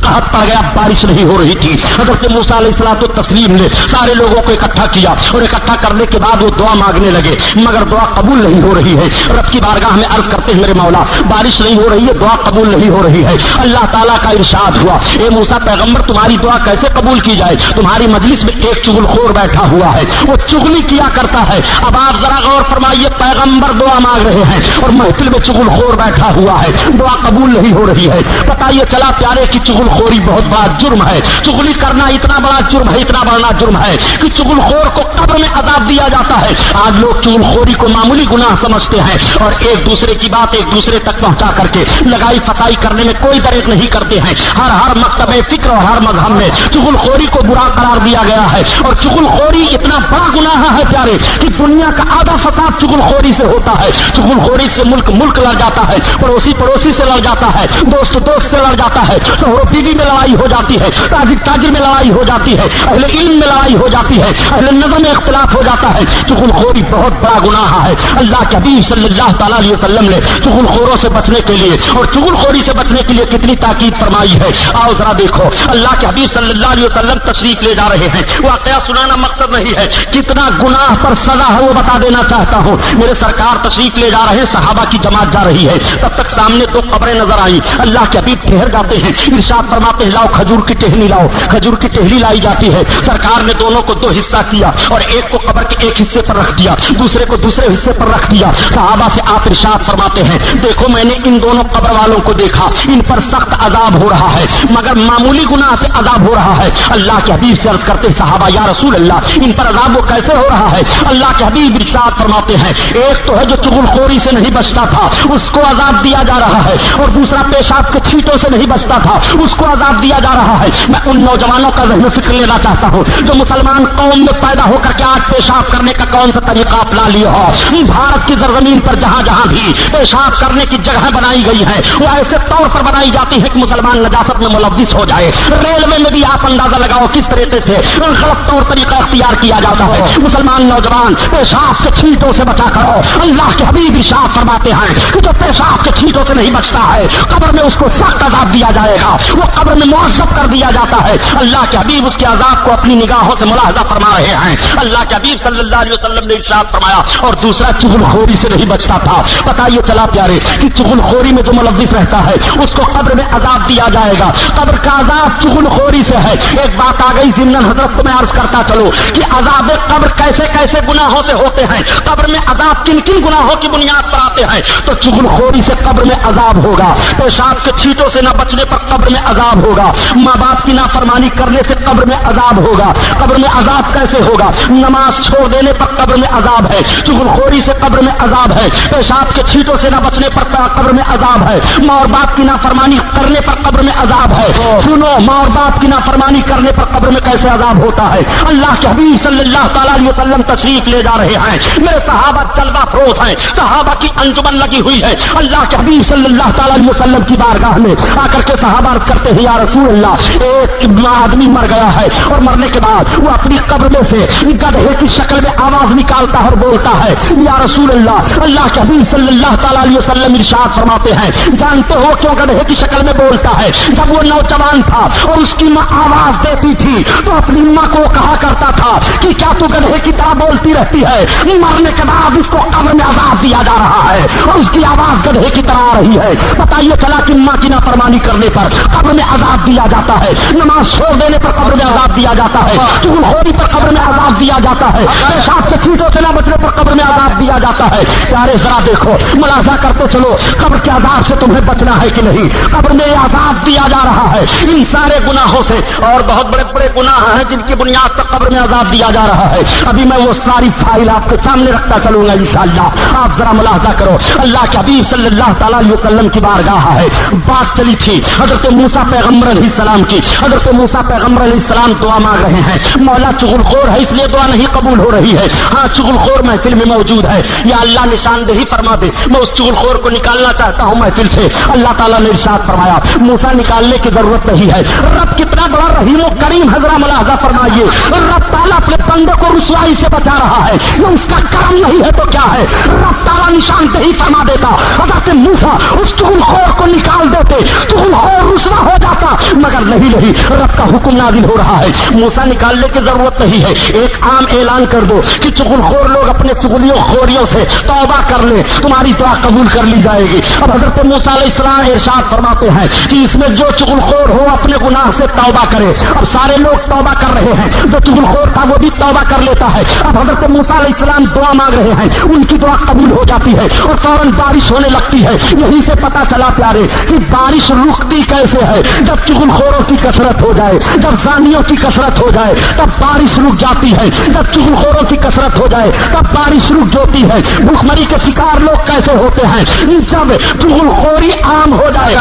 قحط پڑ گیا، بارش نہیں ہو رہی تھی۔ حضرت موسیٰ علیہ الصلوۃ والتسلیم نے سارے لوگوں کو اکٹھا کیا اور اکٹھا کرنے کے بعد وہ دعا مانگنے لگے مگر دعا قبول نہیں ہو رہی ہے۔ رب کی بارگاہ میں عرض کرتے ہیں میرے مولا بارش نہیں ہو رہی ہے، دعا قبول نہیں ہو رہی ہے۔ اللہ تعالیٰ کا ارشاد ہوا اے موسیٰ پیغمبر تمہاری دعا کیسے قبول کی جائے؟ تمہاری مجلس میں ایک چغل خور بیٹھا ہوا ہے، وہ چغلی کیا کرتا ہے۔ اب آپ ذرا غور فرمائیے، پیغمبر دعا مانگ رہے ہیں اور محفل میں چغل خور بیٹھا ہوا ہے، دعا قبول نہیں ہو رہی ہے۔ پتہ یہ چلا پیارے کی चुगलखोरी बहुत बड़ा जुर्म है। चुगली करना इतना बड़ा जुर्म है, इतना बड़ा जुर्म है कि चुगलखोर को कब्र में अजाब दिया जाता है। आज लोग चुगलखोरी को मामूली गुनाह समझते हैं और एक दूसरे की बात एक दूसरे तक पहुंचा करके लगाई फसाई करने में कोई दरेक नहीं करते हैं। हर मकतबे फिक्र और हर मजहब में चुगलखोरी को बुरा करार दिया गया है और चुगलखोरी इतना बड़ा गुनाह है प्यारे कि दुनिया का आधा फसाद चुगलखोरी से होता है। चुगलखोरी से मुल्क लड़ जाता है, पड़ोसी से लड़ जाता है, दोस्त से लड़ जाता है, शोहर बीवी में लड़ाई हो जाती है, ताजिर में लड़ाई हो जाती है, अहले इल्म में लड़ाई हो जाती है, अहले नज़र में इख्तिलाफ हो जाता है। चुगलखोरी बहुत बड़ा गुनाह है। अल्लाह के हबीब सल्लल्लाहु तआला अलैहि वसल्लम ने चुगलखोरों से बचने के लिए और चुगलखोरी से बचने के लिए कितनी ताकीद फरमाई है। आओ जरा देखो, अल्लाह के हबीब सल्लल्लाहु अलैहि वसल्लम तशरीफ ले जा रहे हैं। वाकया सुनाना मकसद नहीं है, कितना गुनाह पर सजा है वो बता देना चाहता हूँ। मेरे सरकार तशरीफ ले जा रहे हैं, सहाबा की जमात जा रही है। तब तक सामने दो कब्रें नजर आई। अल्लाह के हबीब ठहर जाते हैं, इरशाद फरमाते हैं लाओ खजूर की टहनी लाओ। खजूर की टहनी लाई जाती है। सरकार ने दोनों को दो हिस्सा किया और एक को कब्र के एक हिस्से पर रख दिया, दूसरे को दूसरे हिस्से पर रख दिया। सहाबा से आप इरशाद फरमाते हैं देखो मैंने इन दोनों कब्र वालों को देखा, इन पर सख्त अजाब हो रहा है मगर मामूली गुनाह से अजाब हो रहा है। अल्लाह के हबीब से अर्ज करते सहाबा या रसूल अल्लाह इन पर अजाब वो कैसे हो रहा है। अल्लाह के हबीब इरशाद फरमाते हैं एक तो है जो चुगलखोरी से नहीं बचता था उसको अजाब दिया जा रहा है और दूसरा पेशाब के छींटों से नहीं बचता था उसको अजाब दिया जा रहा है। मैं उन नौजवानों का ज़हन फिक्र लेना चाहता हूँ जो मुसलमान कौम में पैदा होकर के आज पेशाब करने का कौन सा तरीका अपना लिया हो। भारत की जमीन पर जहां जहां भी पेशाब करने की जगह बनाई गई है वो ऐसे तौर पर बनाई जाती है कि मुसलमान नजाफत में मुलव्विस हो जाए। रेलवे में भी आप अंदाजा लगाओ किस तरीके से गलत तौर तरीका इख्तियार किया जाता है। मुसलमान नौजवान पेशाब के छींटों से बचा करो। अल्लाह के हबीब इरशाद फरमाते हैं कि जो पेशाब के छींटों से नहीं बचता है कब्र में उसको सख्त अजाब दिया जाएगा, वो कब्र में मुअज़्ज़ब कर दिया जाता है। अल्लाह के हबीब उसके अजाब को अपनी निगाहों से मुलाहजा फरमा रहे हैं। अल्लाह के हबीब सल्लल्लाहु अलैहि वसल्लम ने इरशाद फरमाया और दूसरा चुगलखोरी से नहीं बचता था। पता ये चला प्यारे कि चुगलखोरी में जो मुलव्विस रहता है उसको कब्र में अजाब दिया जाएगा। कब्र का अजाब चुगलखोरी से है। एक बात आ गई ज़िम्नन हजरत को मैं अर्ज करता चलो कि अजाब कब्र कैसे कैसे गुनाहों से होते हैं, कब्र में अजाब किन किन गुनाहों की बुनियाद पर आते हैं। तो चुगलखोरी से कब्र में अजाब होगा, पेशाब के छींटों से न बचने पर कब्र में अजाब होगा, माँ बाप की नाफरमानी करने से कब्र में अजाब होगा। कब्र में अजाब कैसे होगा, नमाज छोड़ देने पर कब्र में अजाब है, चुगलखोरी से कब्र में अजाब है, पेशाब के छींटों से न बचने पर कब्र में अजाब है, माँ और बाप की नाफरमानी करने पर कब्र में अजाब है। सुनो, माँ और बाप की नाफरमानी करने पर कब्र में कैसे अजाब होता है। अल्लाह के हबीब सल्लल्लाहु तआला अलैहि वसल्लम तशरीफ ले जा रहे हैं। मेरे सहाबा जलवा फरोज हैं, सहाबा की अंजुमन लगी हुई है। अल्लाह के हबीब सल्लल्लाहु तआला अलैहि वसल्लम की बारगाह में आकर के सहाबा अर्ज करते हैं या रसूल अल्लाह एक आदमी मर गया है और मरने के बाद वो अपनी कब्र में से गधे की शक्ल में आवाज निकालता है और बोलता है या रसूल अल्लाह। अल्लाह के हबीब सल्लल्लाहु तआला अलैहि वसल्लम इरशाद फरमाते हैं जानते हो क्यों गधे की शक्ल में बोलता है। जब वो नौजवान था और उसकी माँ आवाज देती थी तो अपनी माँ को कहा करता था कि क्या तू गधे की तरह बोलती रहती है। मरने के बाद इसको कब्र में अजाब दिया जा रहा है और उसकी आवाज गधे की तरह आ रही है। पता ये चला कि माँ की नाफरमानी करने पर कब्र में अजाब दिया जाता है, नमाज छोड़ देने पर कब्र में अजाब दिया जाता है, चुगलखोरी पर कब्र में अजाब दिया जाता है, पेशाब के छींटों से न बचने पर कब्र में अजाब दिया जाता है। प्यारे जरा देखो, मुलाजा करते चलो कब्र के अजाब से तुम्हें बचना है कि नहीं। कब्र में अजाब दिया जा रहा है इन सारे गुनाहों से और बहुत बड़े बड़े गुनाह हैं जिनकी बुनियाद पर कब्र में अजाब दिया जा रहा है। अभी मैं वो सारी फाइल आपके सामने रखता चलूंगा इंशाअल्लाह, आप जरा मुलाजा करो। अल्लाह के हबीब सल्लल्लाहु तआला अलैहि वसल्लम की बारगाह है। बात चली थी हजरत मूसा पैगंबर अलैहिस्सलाम की। हजरत मूसा पैगंबर अलैहिस्सलाम दुआ मांग रहे हैं, मौला चुगलखोर है इसलिए दुआ नहीं कबूल हो रही है। हाँ चुगलखोर महफिल में मौजूद है, या अल्लाह निशानदेही फरमा दे, मैं उस चुगलखोर को निकालना चाहता हूँ महफिल से। अल्लाह ताला ने इरशाद फरमाया मूसा निकालने की जरूरत नहीं है। रब कितना बड़ा रहीम व करीम है, जरा मुलाहजा फरमाइए। रब ताला अपने बंदे को रुसवाई से बचा रहा है, ये उसका काम नहीं है तो क्या है। रब ताला निशानदेही फरमा देता, हजरत मूसा उस चुगलखोर को निकाल देते, चुगलखोर रुसवा हो जाता, मगर नहीं रब का हुक्म नाजिल हो रहा है, मूसा निकालने की जरूरत नहीं है। एक आम ऐलान कर दो कि चुगलखोर लोग अपने चुगलियों खोरियों से तौबा कर ले, तुम्हारी दुआ कबूल कर ली जाएगी। अब हजरत मूसा अलैहिस्सलाम इरशाद फरमाते हैं कि इसमें जो चुगलखोर हो अपने गुनाह से तौबा करे। अब सारे लोग तौबा कर रहे हैं, जो चुगलखोर था वो भी तौबा कर लेता है। अब हजरत मूसा अलैहिस्सलाम दुआ मांग रहे हैं, उनकी दुआ कबूल हो जाती है और फौरन बारिश होने लगती है। यहीं से पता चला प्यारे कि बारिश रुकती कैसे ہیں جب چغلخوروں کی کثرت ہو جائے، جب زانیوں کی کثرت ہو جائے تب بارش رک جاتی ہے، جب چغلخوروں کی کثرت ہو جائے تب بارش رک جاتی ہے۔ بھوک مری کے شکار لوگ کیسے ہوتے ہیں؟ جب چغلخوری عام ہو جائے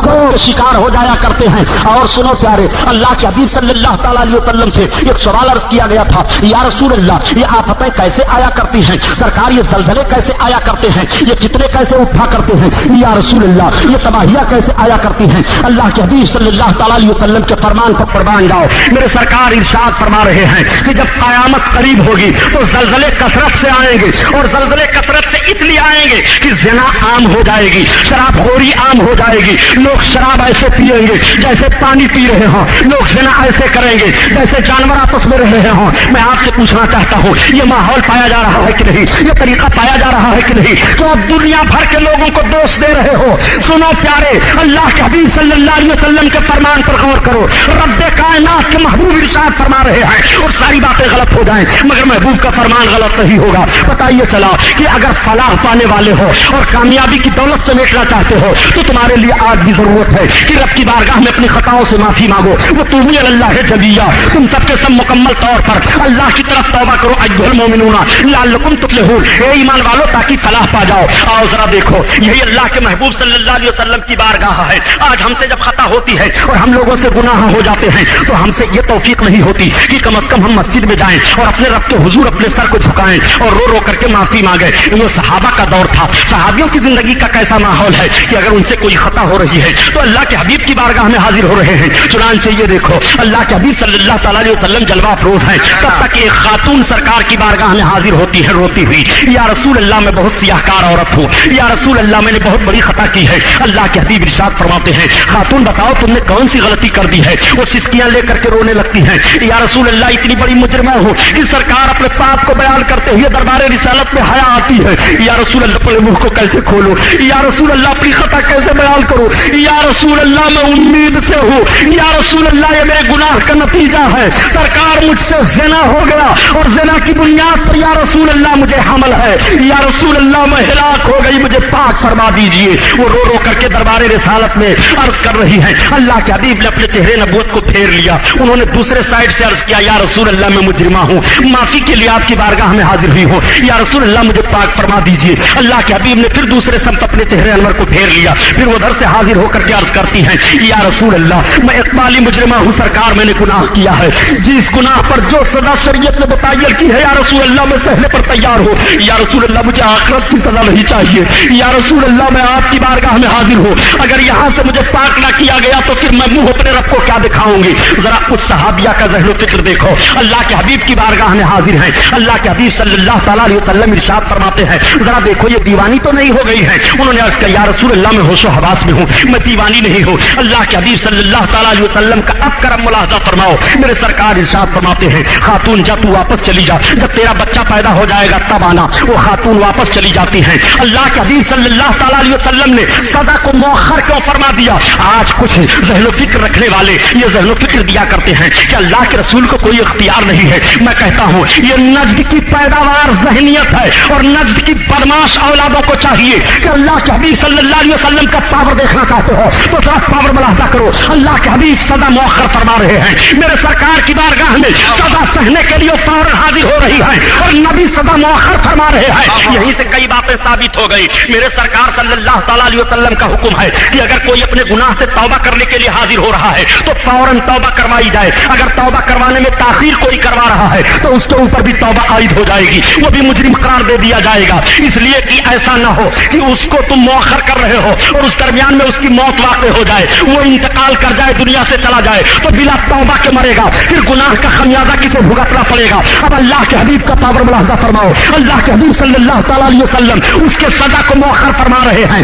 کے شکار ہو جایا کرتے ہیں۔ اور سنو پیارے، اللہ کے حبیب صلی اللہ تعالیٰ علیہ وسلم سے ایک سوال عرض کیا گیا تھا، یا رسول اللہ یہ آفتیں کیسے آیا کرتی ہیں؟ سرکار یہ زلزلے کیسے آیا کرتے ہیں؟ یہ فتنے کیسے اٹھا کرتے ہیں؟ یا رسول اللہ یہ تباہیاں کیسے آیا کرتی ہیں؟ اللہ کے حبیب صلی اللہ تعالیٰ علیہ وسلم کے فرمان پر قربان جاؤ، میرے سرکار ارشاد فرما رہے ہیں کہ جب قیامت قریب ہوگی تو زلزلے کثرت سے آئیں گے، اور زلزلے کثرت سے اس لیے آئیں گے کہ زنا عام ہو جائے گی، شراب خوری عام ہو جائے گی، لوگ شراب ایسے پیئیں گے جیسے پانی پی رہے ہوں، لوگ زنا ایسے کریں گے جیسے جانور آپس میں رہ رہے ہوں۔ میں آپ سے پوچھنا چاہتا ہوں، یہ ماحول پایا جا رہا ہے کہ نہیں؟ یہ طریقہ پایا جا رہا ہے کہ نہیں؟ تو اب دنیا بھر کے لوگوں کو دوش دے رہے ہو۔ سنو پیارے، اللہ کے حبیب صلی اللہ علیہ وسلم کے فرمان پر غور کرو، رب کائنات کے محبوب ارشاد فرما رہے ہیں، اور ساری باتیں غلط ہو جائیں مگر محبوب کا فرمان غلط نہیں ہوگا۔ بتائیے چلا کہ اگر فلاح پانے والے ہو اور کامیابی کی دولت سمیٹنا چاہتے ہو تو تمہارے لیے آج بھی ضرورت ہے کہ رب کی بارگاہ میں اپنی خطاؤں سے معافی مانگو۔ وہ توبوا الی اللہ جمیعا، تم سب کے سب مکمل طور پر اللہ کی طرف توبہ کرو، ایھا المؤمنون لعلکم تفلحون، اے ایمان والو تاکہ فلاح پا جاؤ۔ آؤ ذرا دیکھو، یہی اللہ کے محبوب صلی اللہ علیہ وسلم کی بارگاہ ہے۔ آج ہم سے جب خطا ہوتی ہے اور ہم لوگوں سے گناہ ہو جاتے ہیں تو ہم سے یہ توفیق نہیں ہوتی کہ کم از کم ہم مسجد میں جائیں اور اپنے رب کے حضور اپنے سر کو جھکائیں اور رو رو کر کے معافی مانگے۔ یہ صحابہ کا دور تھا، صحابیوں کی زندگی کا کیسا ماحول ہے کہ اگر ان سے کوئی خطا ہو رہی ہے تو اللہ کے حبیب کی بارگاہ میں حاضر ہو رہے ہیں۔ چنانچہ یہ دیکھو، اللہ کے حبیب صلی اللہ تعالیٰ علیہ وسلم جلوہ افروز ہیں، تب تک ایک خاتون سرکار کی بارگاہ میں حاضر ہوتی ہے روتی ہوئی، یا رسول اللہ میں بہت سیاہ کار عورت ہوں، یا رسول اللہ میں نے بہت بڑی خطا کی ہے۔ اللہ کے حبیب ارشاد فرماتے ہیں، خاتون بتاؤ تم نے کون سی غلطی کر دی ہے؟ وہ سسکیاں لے کر کے رونے لگتی ہیں، یا رسول اللہ اتنی بڑی مجرمہ ہوں کہ سرکار اپنے پاپ کو بیان کرتے ہوئے دربار رسالت میں حیا آتی ہے۔ یا رسول اللہ اپنے منہ کو کیسے کھولو؟ یا رسول اللہ اپنی خطا کیسے بیان کرو؟ یا رسول اللہ میں امید سے ہوں، یا رسول اللہ یہ میرے گناہ کا نتیجہ ہے، سرکار مجھ سے زنا ہو گیا اور زنا کی بنیاد پر یا رسول اللہ مجھے حمل ہے، یا رسول اللہ میں ہلاک ہو گئی، مجھے پاک فرما دیجئے۔ وہ رو رو کر کے دربار رسالت میں عرض کر رہی ہیں۔ اللہ کے حبیب نے اپنے چہرے نبوت کو پھیر لیا، انہوں نے دوسرے سائڈ سے عرض کیا، یا رسول اللہ میں مجرمہ ہوں، معافی کے لیے آپ کی بارگاہ میں حاضر ہوئی ہوں، یا رسول اللہ مجھے پاک فرما دیجئے۔ اللہ کے حبیب نے پھر دوسرے سمت اپنے چہرے انور کو پھیر لیا، پھر وہ ادھر سے حاضر ہو کر کے عرض کرتی ہیں، یا رسول اللہ میں اقبالی مجرمہ ہوں، سرکار میں نے گناہ کیا ہے، جس گناہ پر جو سزا شریعت نے متعین کی ہے یا رسول اللہ میں سہنے پر تیار ہو، یا رسول اللہ مجھے آخرت کی سزا نہیں چاہیے، یا رسول اللہ میں آپ کی بارگاہ میں حاضر ہوں، اگر یہاں سے مجھے پاک نہ کیا گیا تو پھر میں منہ اپنے رب کو کیا دکھاؤں گی؟ ذرا اس صحابیہ کا ذہن و فکر دیکھو، اللہ کے حبیب کی بارگاہ میں حاضر ہیں، اللہ کے حبیب صلی اللہ تعالیٰ علیہ وسلم ارشاد فرماتے ہیں، ذرا دیکھو یہ دیوانی تو نہیں ہو گئی ہے؟ انہوں نے عرض کیا، یا رسول اللہ میں ہوش و حواس میں ہوں، میں دیوانی نہیں ہوں۔ اللہ کے حبیب صلی اللہ تعالیٰ علیہ وسلم کا اب کرم ملاحظہ فرماؤ، میرے سرکار ارشاد فرماتے ہیں، خاتون جا تو واپس چلی جا، جب تیرا بچہ پیدا ہو جائے گا تب آنا۔ وہ خاتون واپس چلی جاتی ہیں۔ اللہ کے حبیب صلی اللہ تعالیٰ علیہ وسلم نے سزا کو مؤخر کیوں فرما دیا؟ آج کچھ ذہن و فکر رکھنے والے یہ ذہن و فکر دیا کرتے ہیں کہ اللہ کے رسول کو کوئی اختیار نہیں ہے۔ میں کہتا ہوں یہ نجد کی پیداوار ذہنیت ہے، اور نجد کی بدماش اولادوں کو چاہیے کہ اللہ کے حبیب صلی اللہ علیہ وسلم کا پاور دیکھنا چاہتے ہو تو ذرا پاور ملاحظہ کرو۔ اللہ کے حبیب سزا مؤخر فرما رہے ہیں، میرے سرکار کی بارگاہ میں سزا سہنے کے لیے فوراً حاضر ہو رہی ہے، اور نبی سزا مؤخر فرما رہے ہیں۔ یہیں سے کئی باتیں ثابت ہو گئی۔ میرے سرکار صلی اللہ تعالیٰ علیہ وسلم کا حکم ہے کہ اگر کوئی اپنے گناہ سے توبہ کرنے کے لیے حاضر ہو رہا ہے تو فوراً توبہ کروائی جائے، اگر توبہ کروانے میں تاخیر کوئی کروا رہا ہے تو اس کے اوپر بھی توبہ عائد ہو جائے گی، وہ بھی مجرم قرار دے دیا جائے گا، اس لیے کہ ایسا نہ ہو کہ اس کو تم مؤخر کر رہے ہو اور اس درمیان میں اس کی موت واقع ہو جائے، وہ انتقال کر جائے، دنیا سے چلا جائے تو بلا توبہ کے مرے گا، پھر گناہ کا خمیازہ کسے بھگتنا پڑے گا۔ اب اللہ کے حبیب کا پاور ملاحظہ فرماؤ، اللہ کے حبیب صلی اللہ تعالیٰ علیہ وسلم اس کے سزا کو مؤخر فرما رہے ہیں۔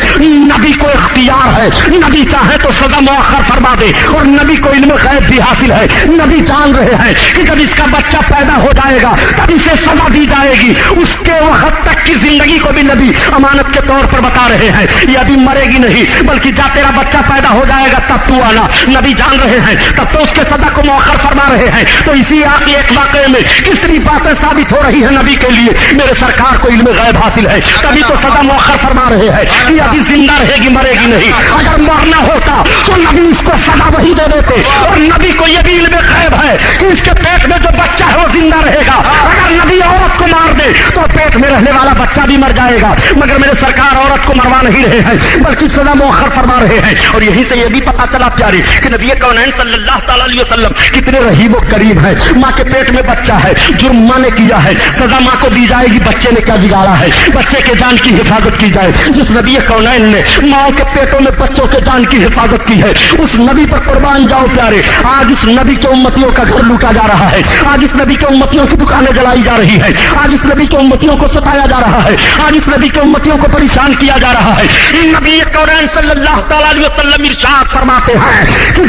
نبی کو اختیار ہے، نبی چاہے تو سزا مؤخر فرما دے، اور نبی کو علم غیب بھی حاصل ہے۔ نبی جان رہے ہیں کہ جب اس کا بچہ پیدا ہو جائے گا تب اسے سزا دی جائے گی، اس کے وقت تک کی زندگی کو بھی نبی امانت کے طور پر بتا رہے ہیں، یہ ابھی مرے گی نہیں بلکہ جب تیرا بچہ پیدا ہو جائے گا تب تو آنا۔ نبی جان رہے ہیں، تب تو اس کے سزا کو مؤخر فرما رہے ہیں۔ تو اسی ایک واقعے میں کتنی باتیں ثابت ہو رہی ہیں نبی کے لیے، میرے سرکار کو علم غیب حاصل ہے، تبھی تو سزا مؤخر فرما رہے ہیں کہ ابھی زندہ رہے گی، مرے گی نہیں۔ اگر مرنا ہوتا तो नबी इसको सजा वही दे देते। और नबी को यह भी इल्म गैब है कि इसके पेट में जो बच्चा है वो जिंदा रहेगा। अगर नबी औरत को मार दे तो पेट में रहने वाला बच्चा भी मर जाएगा। मगर मेरे सरकार औरत को मरवा नहीं रहे हैं बल्कि सजा मौखर फरमा रहे हैं। और यहीं से यह भी पता चला प्यारे कि नबी कौनैन सल्लल्लाहु अलैहि वसल्लम कितने रहीम और करीम है। माँ के पेट में बच्चा है, जुर्म माँ ने किया है, सजा माँ को दी जाएगी। बच्चे ने क्या बिगाड़ा है? बच्चे के जान की हिफाजत की जाए। जिस नबी कौनैन ने माँ के पेटों में बच्चों के जान की हिफाजत की है उस नबी पर कुर्बान जाओ प्यारे। आज उस नबी के उम्मतियों का घर लूटा जा रहा है, आज इस नबी के उम्मतियों की दुकानें जलाई जा रही है, आज इस नबी के उम्मतियों को सताया जा रहा है, आज इस नबी के उम्मतियों को परेशान किया जा रहा है। नबी कौनैन सल्लल्लाहु अलैहि वसल्लम इरशाद फरमाते हैं कि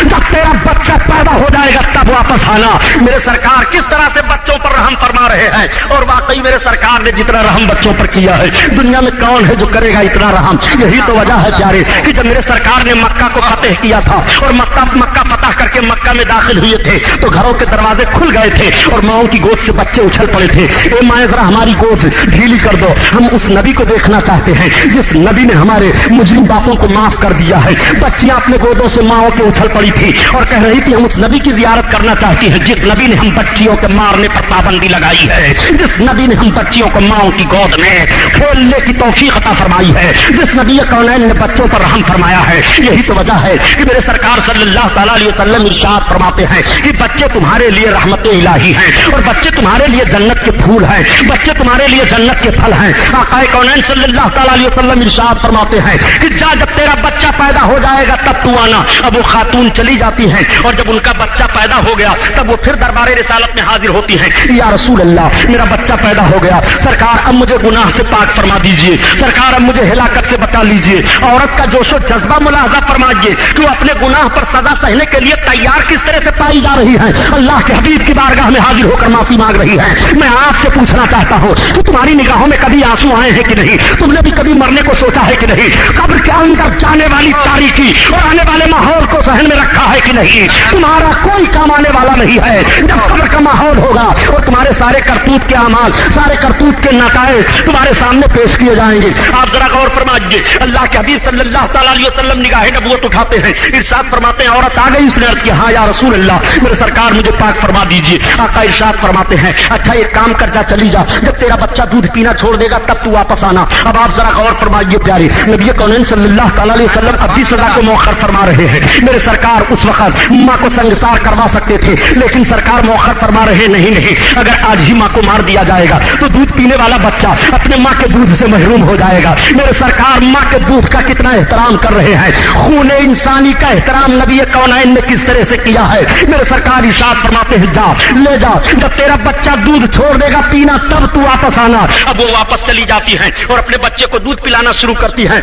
जब तेरा बच्चा पैदा हो जाएगा तब वापस आना। मेरे सरकार किस तरह से बच्चों पर रहम फरमा रहे हैं। और वाकई मेरे सरकार ने जितना रहम बच्चों पर किया है दुनिया में कौन है जो करेगा इतना रहम। यही तो वजह है प्यारे कि जब मेरे सरकार ने मक्का को फतेह किया था और मक्का फतह करके मक्का में दाखिल हुए थे तो घरों के दरवाजे खुल गए थे और माओं की गोद से बच्चे उछल पड़े थे। ए माए जरा हमारी गोद ढीली कर दो, हम उस नबी को देखना चाहते हैं जिस नबी ने हमारे मुजरिम बापों को माफ कर दिया है। बच्चियां अपने गोदों से माओं के उछल पड़ी थी और कह रही थी हम उस नबी की जियारत करना चाहती है जिस नबी ने हम बच्चियों के मारने पर पाबंदी लगाई है, जिस नबी ने हम बच्चियों को माओं की गोद में खेलने की तौफीक अता फरमाई है, जिस नबी कौनैन ने बच्चों पर रहम फरमाया है। यही तो वजह है कि मेरे सरकार सल्लल्लाहु अलैहि वसल्लम इरशाद फरमाते हैं कि बच्चे तुम्हारे लिए रहमत इलाही हैं और बच्चे तुम्हारे लिए जन्नत के फूल हैं, बच्चे तुम्हारे लिए जन्नत के फल हैं। आक़ाए कौनैन सल्लल्लाहु अलैहि वसल्लम इरशाद फरमाते हैं कि जब तेरा बच्चा पैदा हो जाएगा तब तू आना। अब वो खातून चली जाती हैं और जब उनका बच्चा पैदा हो गया तब वो फिर दरबारे रिसालत में हाजिर होती हैं। या रसूल अल्लाह मेरा बच्चा पैदा हो गया, सरकार अब मुझे गुनाह से पाक फरमा दीजिए, सरकार अब मुझे हिलाकत से बचा लीजिए। औरत का जोशो जज्बा मुलाहजा फरमाइए कि वो अपने गुनाह पर सजा सहने के लिए तैयार किस तरह से पाई जा रही है। अल्लाह के हबीब की बारगाह में हाजिर होकर माफी मांग रही है। मैं आपसे पूछना चाहता हूँ कि तुम्हारी निगाहों में कभी आंसू आए हैं कि नहीं? तुमने भी कभी मरने को सोचा है कि नहीं? कब्र के अंदर जाने वाली तारीकी और आने वाले माहौल को सहन में रखा है कि नहीं? तुम्हारा कोई काम आने वाला नहीं है जब कब्र का माहौल होगा और तुम्हारे सारे करतूत के अमाल, सारे करतूत के नताइज तुम्हारे सामने पेश किए जाएंगे। आप जरा गौर फरमाइए, अल्लाह के हबीब सल्लल्लाहु अलैहि वसल्लम निगाहे नबूवत उठाते हैं, इरशाद फरमाते हैं औरत आ गई। उसने अर्ज किया हाँ या रसूल अल्लाह मेरे सरकार मुझे पाक फरमा दीजिए। आका इरशाद फरमाते हैं अच्छा एक काम कर जा, चली जा, जब तेरा बच्चा दूध पीना छोड़ देगा तब तू वापस आना। अब आप जरा गौर फरमाइए प्यारे, नबी कौनैन सल्लल्लाहु अलैहि वसल्लम अब भी सजा को मौखर फरमा रहे हैं। मेरे सरकार उस वक्त माँ को संगसार करवा सकते थे लेकिन सरकार मौखर फरमा रहे नहीं, अगर आज ही माँ को मार दिया जाएगा तो दूध पीने वाला बच्चा अपने माँ के दूध से महरूम हो जाएगा। मेरे सरकार माँ के दूध का कितना एहतराम कर रहे हैं। खूने इंसानी का एहतराम नबी कौनैन ने किस तरह से किया है। मेरे सरकार इरशाद फरमाते हैं जा ले जा, जब तेरा बच्चा दूध छोड़ देगा पीना तब तू वापस आना। अब वो वापस चली जाती हैं और अपने बच्चे को दूध पिलाना शुरू करती हैं।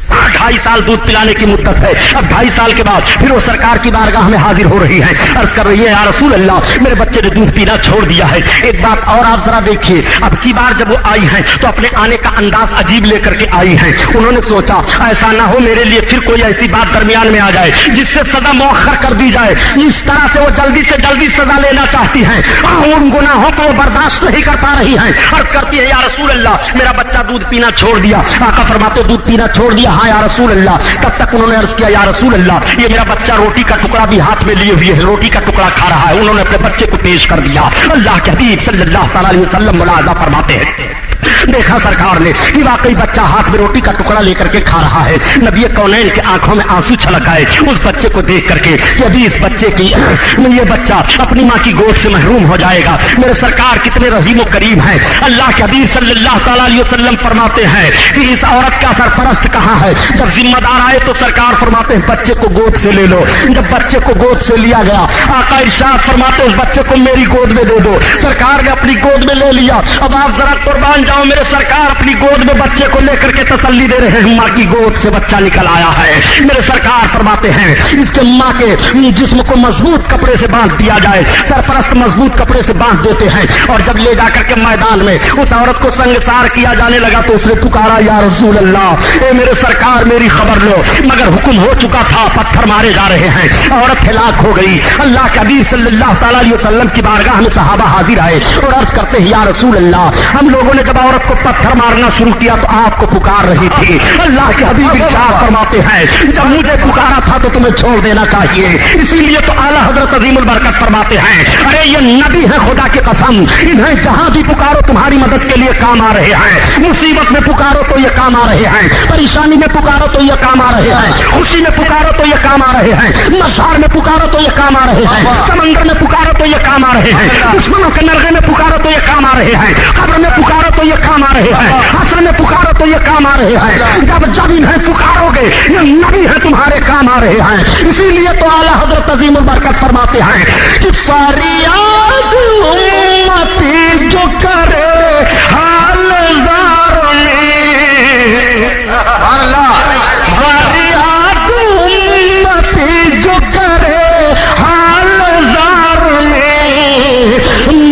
2.5 साल दूध पिलाने की मुद्दत है। अब 2.5 साल के बाद फिर वो सरकार की बारगाह में हाजिर हो रही है, अर्ज कर रही है या रसूल अल्लाह मेरे बच्चे ने दूध पीना छोड़ दिया है। एक बात और आप जरा देखिए, अब की बार जब वो आई हैं तो अपने आने का अंदाज अजीब लेकर के आई हैं। उन्होंने सोचा ऐसा ना हो मेरे लिए फिर कोई ऐसी बात दरमियान में आ जाए जिससे सजा मौखर कर दी जाए। इस तरह से वो जल्दी से जल्दी सजा लेना चाहती हैं, उन गुनाहों को वो बर्दाश्त नहीं कर पा रही हैं। अर्ज करती है या रसूल अल्लाह मेरा बच्चा दूध पीना छोड़ दिया। आका फरमाते दूध पीना छोड़ दिया? हाँ या रसूल अल्लाह। तब तक उन्होंने अर्ज किया या रसूल अल्लाह ये मेरा बच्चा रोटी का टुकड़ा भी हाथ में लिए हुए है, रोटी का टुकड़ा खा रहा है। उन्होंने अपने बच्चे को पेश कर दिया। अल्लाह के हबीब सल्लल्लाहु अलैहि वसल्लम मुलाजा फरमाते हैं देखा सरकार ने कि वाकई बच्चा हाथ में रोटी का टुकड़ा लेकर के खा रहा है। नबी कौनैन के आंखों में आंसू छलक आए उस बच्चे को देख करके कि अभी इस बच्चे की ये बच्चा अपनी माँ की गोद से महरूम हो जाएगा। मेरे सरकार कितने रहीम व करीम हैं। अल्लाह के हबीब सल्लल्लाहु अलैहि वसल्लम फरमाते हैं कि इस औरत का सरपरस्त कहाँ है। जब जिम्मेदार आए तो सरकार फरमाते हैं बच्चे को गोद से ले लो। जब बच्चे को गोद से लिया गया आका इरशाद फरमाते उस बच्चे को मेरी गोद में दे दो। सरकार ने अपनी गोद में ले लिया। अब आप जरा कुर्बान जाओ, मेरे सरकार अपनी गोद में बच्चे को लेकर के तसल्ली दे रहे हैं, माँ की गोद से बच्चा निकल आया है। मेरे सरकार फरमाते हैं इसके माँ के जिस्म को मजबूत कपड़े से बांध दिया जाए। सरपरस्त मजबूत कपड़े से बांध देते हैं और जब ले जाकर के मैदान में उस औरत को संगसार किया जाने लगा तो उसने पुकारा या रसूल अल्लाह ए मेरे सरकार मेरी खबर लो। मगर हुक्म हो चुका था, पत्थर मारे जा रहे हैं, औरत हिलाक हो गई। अल्लाह के हबीब सल्लल्लाहु अलैहि वसल्लम की बारगाह में सहाबा हाजिर आए और अर्ज करते हैं या रसूल अल्लाह हम लोगों ने जब औरत औरत को पत्थर मारना शुरू किया तो आपको पुकार रही थी। अल्लाह के हबीब इरशाद फरमाते हैं, जब मुझे पुकारा था तो तुम्हें छोड़ देना चाहिए। इसीलिए तो आला हजरत अजीमुल बरकत फरमाते हैं, अरे ये नबी है खुदा की कसम, इन्हें जहां भी पुकारो तुम्हारी मदद के लिए काम आ रहे हैं। मुसीबत में पुकारो तो ये काम आ रहे हैं, परेशानी में पुकारो तो ये काम आ रहे हैं, खुशी में पुकारो तो ये काम आ रहे हैं, मझधार में पुकारो तो ये काम आ रहे हैं, समंदर में पुकारो तो ये काम आ रहे हैं, दुश्मनों के नरगे में पुकारो तो ये काम आ रहे हैं, कब्र में पुकारो तो ये काम आ रहे हैं, हश्र में पुकारो तो ये काम आ रहे हैं। जब जब इन्हें पुकारोगे ये नबी है तुम्हारे काम आ रहे हैं। इसीलिए तो आला हजरत अजीमुल बरकत फरमाते हैं कि फरियाद उम्मती जो करे हाल ज़ार में, फरियाद उम्मती जो करे हाल ज़ार में,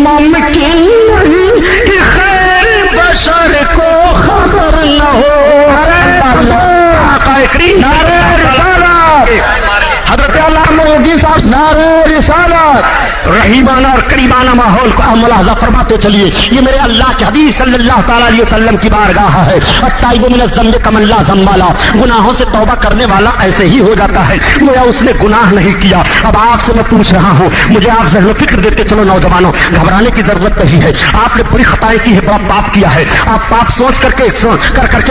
मुमकिन नहीं कि खैर बशर को खबर न हो। हजरत अल्लामा योगी साहब नारे रिसालत, रहीमाना और करीमाना माहौल को मुलाहजा फरमाते चलिए। ये मेरे अल्लाह के हबीब सल्लल्लाहु तआला अलैहि वसल्लम की बारगाह है। अत्ताइबु मिनज़ ज़म्बि कमन ला ज़म्बा ला, गुनाहों से तौबा करने वाला ऐसे ही हो जाता है गोया उसने गुनाह नहीं किया। अब आपसे मैं पूछ रहा हूँ, मुझे आप ज़हन फिक्र देते चलो नौजवानों, घबराने की जरूरत नहीं है। आपने बड़ी खताएं की है, बड़ा पाप किया है। आप पाप सोच करके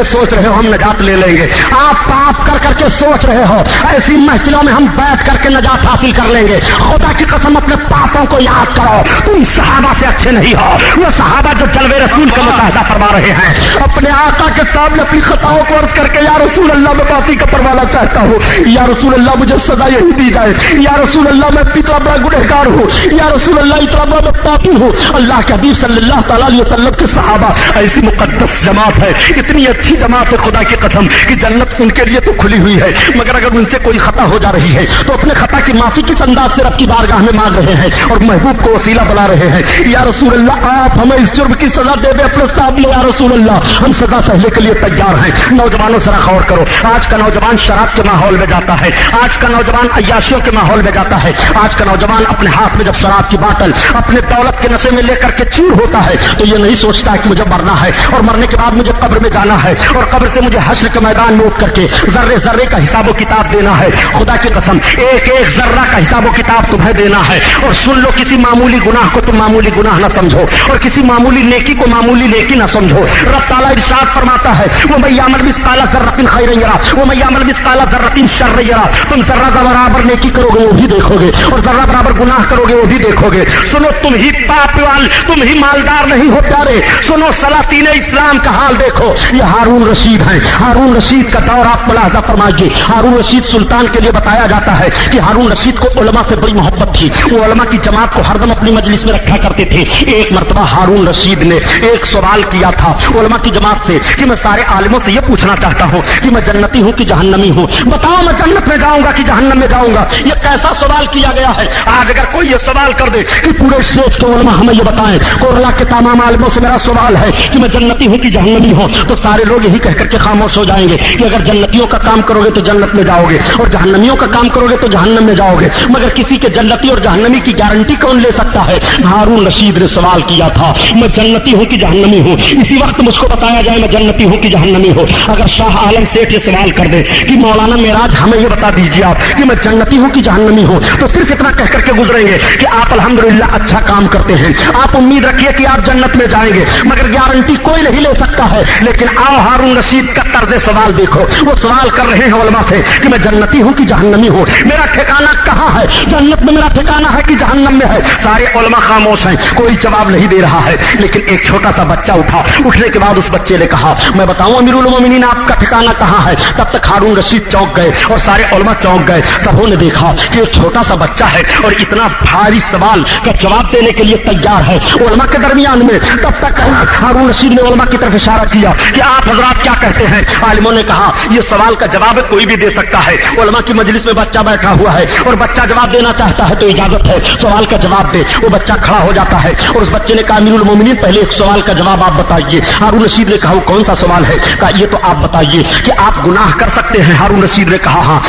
सोच रहे हो हम नजात ले लेंगे। आप पाप कर सोच रहे हो ऐसी महफिलों में हम बैठ करके नजात हासिल कर लेंगे। खुदा की कसम अपने पापों को याद करो, तुम सहाबा से अच्छे नहीं हो। वो सहाबा जो जलवे रसूल का मुशाहिदा फरमा रहे हैं, अपने आका के सामने अपनी खताओं को अर्ज करके या रसूल अल्लाह मैं माफी का परवाना चाहता हूँ, या रसूल अल्लाह मुझे सजा यही दी जाए, या रसूल अल्लाह मैं इतना बड़ा गुनहगार हूँ, या रसूल अल्लाह इतना बड़ा मैं पापी हूँ। अल्लाह के हबीब सल्लल्लाहु तआला अलैहि वसल्लम के सहाबा ऐसी मुकद्दस जमात है, इतनी अच्छी जमात है खुदा की कसम कि जन्नत उनके लिए तो खुली हुई है, मगर अगर उनसे कोई खता हो जा रही है तो अपने खता की माफी किस अंदाज से रब की बारगाह में मांग रहे हैं और महबूब को वसीला बुला रहे हैं। या रसूल अल्लाह आप हमें इस जुर्म की सजा दे दे अपने सामने, या रसूल अल्लाह हम सजा सहने के लिए तैयार हैं। नौजवानों से गौर करो, आज का नौजवान शराब के माहौल में जाता है, आज का नौजवान अय्याशियों के माहौल में जाता है, आज का नौजवान अपने हाथ में जब शराब की बोतल अपने दौलत के नशे में लेकर के चूर होता है तो ये नहीं सोचता है कि मुझे मरना है और मरने के बाद मुझे कब्र में जाना है और कब्र से मुझे हश्र के मैदान में उठ करके जर्रे जर्रे का हिसाब किताब देना है। खुदा की कसम एक एक जर्रा का हिसाब किताब तुम्हें देना है। और सुन लो, किसी मामूली गुनाह को तुम मामूली गुनाह न समझो और किसी मामूली नेकी को मामूली नेकी न समझो। रब ताला इरशाद फरमाता है, वो मैं यामल मिस्काला ज़र्रतिन खैरन यरा वो मैं यामल मिस्काला ज़र्रतिन शर्रन यरा। तुम जर्रा बराबर नेकी करोगे वो भी देखोगे और जर्रा बराबर गुनाह करोगे वो भी देखोगे। सुनो, तुम ही पापवाल, तुम ही मालदार नहीं हो प्यारे। सुनो, सलातीन इस्लाम का हाल देखो, ये हारून रशीद हैं। हारून रशीद का दौर आप मुलाहजा फरमाइए। हारून रशीद सुल्तान के लिए बताया जाता है कि हारून रशीद को उलमा से बड़ी मोहब्बत थी, वो उलमा की जमात को हरदम अपनी मजलिस में रखा करते थे। एक मरतबा हारून रशीद ने एक सवाल किया था उलमा की जमात से कि मैं सारे आलिमों से ये पूछना चाहता हूँ कि मैं जन्नती हूँ कि जहन्नमी हूँ, बताओ मैं जन्नत में जाऊंगा कि जहन्नम में जाऊंगा। ये कैसा सवाल किया गया है। आज अगर कोई ये सवाल कर दे कि पूरे स्टेज के उलमा हमें ये बताएं, कोरला के तमाम आलिमों से मेरा सवाल है कि मैं जन्नती हूँ कि जहन्नमी हूँ, तो सारे लोग यही कह करके खामोश हो जाएंगे कि अगर जन्नतियों का काम करोगे तो जन्नत में जाओगे और जहन्नमियों का काम करोगे तो जहन्नम में जाओगे। मगर किसी के जन्नती और जहन्नमी की गारंटी कौन ले सकता है। हारून रशीद ने सवाल किया था, मैं जन्नती हूँ कि जहन्नमी हूँ, इसी वक्त मुझको बताया जाए मैं जन्नती हूँ कि जहन्नमी हूँ। अगर शाह आलम सेठ ये सवाल कर दे कि मौलाना मेराज हमें ये बता दीजिए आप कि मैं जन्नती हूँ कि जहन्नमी हूँ, तो सिर्फ इतना कह करके गुजरेंगे कि आप अल्हम्दुलिल्लाह अच्छा काम करते हैं, आप उम्मीद रखिए कि आप जन्नत में जाएंगे, मगर गारंटी कोई नहीं ले सकता है। लेकिन आओ हारून रशीद का तर्ज सवाल देखो, वो सवाल कर रहे हैं उलमा से कि मैं जन्नती हूँ कि जहन्नमी हूँ, मेरा ठिकाना कहाँ है, जन्नत में मेरा ठिकाना है कि जहन्नम में है। सारे उलमा खामोश हैं, कोई जवाब नहीं दे रहा है। लेकिन एक छोटा सा बच्चा उठा, उठने के बाद उस बच्चे ने कहा, मैं बताऊं अमीरुल मोमिनीन आपका ठिकाना कहाँ है। तब तक हारून रशीद चौंक गए और सारे उलमा चौंक गए। सबों ने देखा कि एक छोटा सा बच्चा है और इतना भारी सवाल का जवाब देने के लिए तैयार है उलमा के दरमियान में। तब तक हारून रशीद ने उलमा की तरफ इशारा किया कि आप हजरात क्या कहते हैं। आलिमों ने कहा, यह सवाल का जवाब कोई भी दे सकता है। उलमा की मजलिस में बच्चा बैठा हुआ है और बच्चा जवाब देना चाहता है तो इजाजत है, सवाल का जवाब दे। वो बच्चा खड़ा हो जाता है और उस बच्चे ने कहा, अमीरुल मोमिनीन पहले एक सवाल का जवाब आप बताइए। हारून रशीद ने कहा, वो कौन सा सवाल है। कहा, ये तो आप बताइए कि आप गुनाह कर सकते हैं। हारून रशीद ने कहा, हाँ।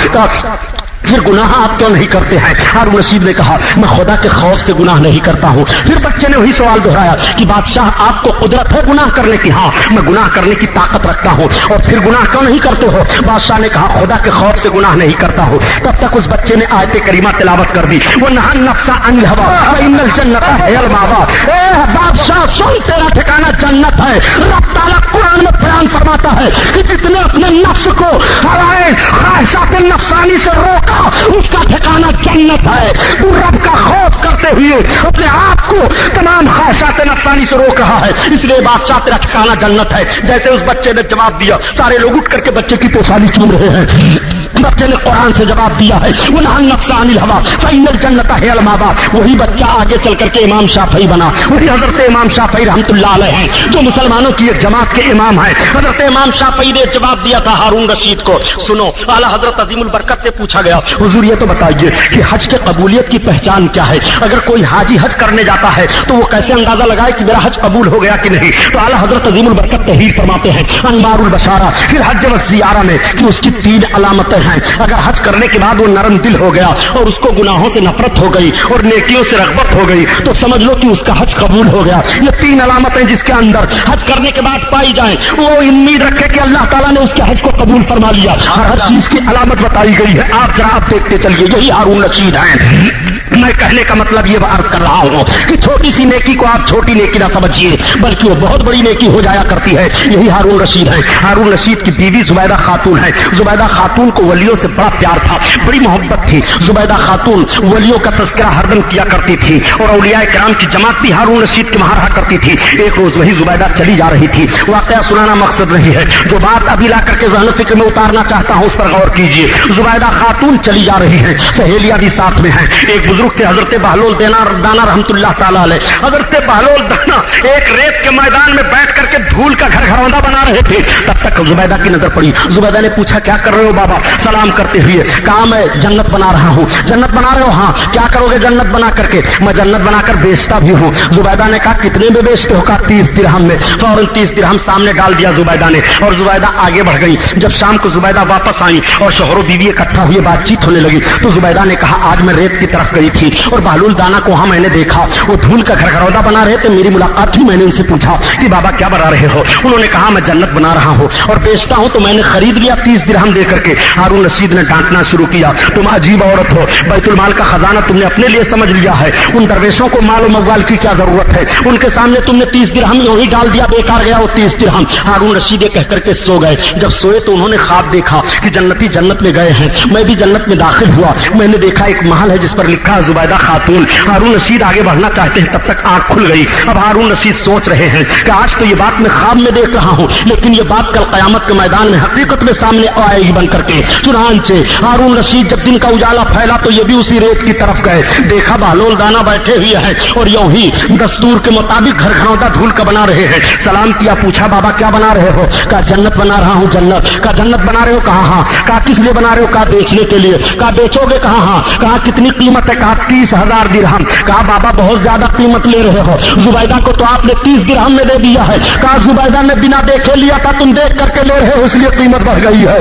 پھر گناہ آپ کیوں نہیں کرتے ہیں؟ ہارون رشید نے کہا میں خدا کے خوف سے گناہ نہیں کرتا ہوں۔ پھر بچے نے وہی سوال دہرایا کہ بادشاہ آپ کو قدرت ہے گناہ کرنے کی؟ ہاں میں گناہ کرنے کی طاقت رکھتا ہوں۔ اور پھر گناہ کیوں نہیں کرتے ہو؟ بادشاہ نے کہا خدا کے خوف سے گناہ نہیں کرتا ہوں۔ تب تک اس بچے نے آیت کریمہ تلاوت کر دی، وَنَهَى النَّفْسَ عَنِ الْهَوَىٰ فَإِنَّ الْجَنَّةَ هِيَ الْمَأْوَىٰ۔ اے بادشاہ سن، تیرا ٹھکانہ جنت ہے۔ رب تعالیٰ قرآن میں بیان فرماتا ہے کہ جتنے اپنے نفس کو ہوائے خواہشات نفسانی سے روکا اس کا ٹھکانہ جنت ہے۔ تو رب کا خوف کرتے ہوئے اپنے آپ کو تمام خواہشات نفسانی سے روک رہا ہے، اس لیے بادشاہ تیرا ٹھکانہ جنت ہے۔ جیسے اس بچے نے جواب دیا، سارے لوگ اٹھ کر کے بچے کی پوشانی چوم رہے ہیں۔ بچے نے قرآن سے جواب دیا ہے، وَنَهَى النَّفْسَ عَنِ الْهَوَىٰ فَإِنَّ الْجَنَّةَ هِيَ الْمَأْوَىٰ۔ وہی بچہ آگے چل کر کے امام شافعی بنا۔ وہی حضرت امام شافعی رحمۃ اللہ علیہ ہیں جو مسلمانوں کی ایک جماعت کے امام ہیں۔ حضرت امام شافعی نے جواب دیا تھا ہارون رشید کو۔ سنو، اعلیٰ حضرت عظیم البرکت سے پوچھا گیا حضور یہ تو بتائیے کہ حج کے قبولیت کی پہچان کیا ہے؟ اگر کوئی حاجی حج کرنے جاتا ہے تو وہ کیسے اندازہ لگائے کہ میرا حج قبول ہو گیا کہ نہیں؟ تو اعلیٰ حضرت عظیم البرکت تحریر فرماتے ہیں انوار البشارہ فی الحج والزیارہ میں کہ اس کی 3 علامتیں ہیں۔ اگر حج کرنے کے بعد وہ نرم دل ہو گیا اور اس کو گناہوں سے نفرت ہو گئی اور نیکیوں سے رغبت ہو گئی تو سمجھ لو کہ اس کا حج قبول ہو گیا۔ یہ 3 علامتیں جس کے اندر حج کرنے کے بعد پائی جائیں وہ امید رکھے کہ اللہ تعالیٰ نے اس کے حج کو قبول فرما لیا۔ ہر چیز کی علامت بتائی گئی ہے، آپ ذرا آپ دیکھتے چلیے، یہی ہارون رشید ہیں۔ میں کہنے کا مطلب یہ عرض کر رہا ہوں کہ چھوٹی سی نیکی کو آپ چھوٹی نیکی نہ سمجھیے بلکہ وہ بہت بڑی نیکی ہو جایا کرتی ہے۔ یہی ہارون رشید ہیں۔ ہارون رشید کی بیوی زبیدہ خاتون ہے۔ زبیدہ خاتون کو ولیوں سے بڑا پیار تھا، بڑی محبت تھی۔ زبیدہ خاتون ولیوں کا تذکرہ ہر دم کیا کرتی تھی اور اولیاء کرام کی جماعت بھی ہارون رشید کے وہاں رہا کرتی تھی۔ ایک روز وہی زبیدہ چلی جا رہی تھی۔ واقعہ سنانا مقصد نہیں ہے، جو بات ابھی لا کر کے ذہن و فکر میں اتارنا چاہتا ہوں اس پر غور کیجیے۔ زبیدہ خاتون چلی جا رہی ہیں، سہیلیاں بھی ساتھ میں ہیں۔ ایک بزرگ تھے حضرت بہلول دانا رحمت اللہ تعالیٰ علیہ۔ حضرت بہلول دانا ایک ریت کے میدان میں بیٹھ کر کے دھول کا گھر گھروندا بنا رہے تھے۔ تب تک زبیدہ کی نظر پڑی۔ زبیدہ نے پوچھا کیا کر رہے ہو بابا؟ سلام کرتے ہوئے کہا میں جنت بنا رہا ہوں۔ جنت بنا رہے ہو؟ ہاں۔ کیا کرو گے جنت بنا کر کے؟ میں جنت بنا کر بیچتا بھی ہوں۔ زبیدہ نے کہا کتنے میں بیچتے ہو؟ کہا 30 درہم میں۔ فوراً 30 درہم سامنے ڈال دیا زبیدہ نے اور زبیدہ آگے بڑھ گئی۔ جب شام کو زبیدہ واپس آئی اور شوہر و بیوی اکٹھا ہوئے بات چیت ہونے لگی تو زبیدہ نے کہا آج میں ریت کی طرف گئی تھی اور بہلول دانا کو وہاں میں نے دیکھا، وہ دھول کا گھر گھروندا بنا رہے تھے۔ میری ملاقات ہوئی، میں نے ان سے پوچھا کہ بابا کیا بنا رہے ہو؟ انہوں نے کہا میں جنت بنا رہا ہوں اور بیچتا ہوں، تو میں نے خرید لیا 30 درہم دے کر کے۔ ہارون رشید نے ڈانٹنا شروع کیا، تم عجیب عورت ہو، بیت المال کا خزانہ تم نے اپنے لیے سمجھ لیا ہے، ان درویشوں کو مال و موال کی کیا ضرورت ہے؟ ان کے سامنے تم نے 30 درہم یوں ہی ڈال دیا، بیکار گیا وہ 30 درہم۔ ہارون رشید کہہ کر کے سو گئے۔ جب سوئے تو انہوں نے خواب دیکھا کہ جنتی جنت میں گئے ہیں، میں بھی جنت میں داخل ہوا۔ میں نے دیکھا ایک محل ہے جس پر لکھا ہے زبیدہ خاتون۔ ہارون رشید آگے بڑھنا چاہتے ہیں، تب تک آنکھ کھل گئی۔ اب ہارون رشید سوچ رہے ہیں کہ آج تو یہ بات میں خواب میں دیکھ رہا ہوں لیکن یہ بات کل قیامت کے میدان میں حقیقت میں سامنے آئے گی بن کر کے۔ چنانچہ ہارون رشید جب دن کا اجالا پھیلا تو یہ بھی اسی ریت کی طرف گئے۔ دیکھا بہلول دانا بیٹھے ہوئے ہیں اور یوں ہی دستور کے مطابق گھر گھروندا دھول کا بنا رہے ہیں۔ سلام کیا، پوچھا بابا کیا بنا رہے ہو؟ کہا جنت بنا رہا ہوں۔ جنت؟ کہا جنت بنا رہے ہو؟ کہا ہاں۔ کہا کس لیے بنا رہے ہو؟ کہا بیچنے کے لیے۔ کہا بیچو گے؟ کہا ہاں۔ کہا کتنی قیمت ہے؟ کہا 30,000 درہم۔ کہا بابا بہت زیادہ قیمت لے رہے ہو، زبیدہ کو تو آپ نے 30 درہم میں دے دیا ہے۔ کہا زبیدہ نے بنا دیکھے لیا تھا، تم دیکھ کر کے لے رہے ہو اس لیے قیمت بڑھ گئی ہے۔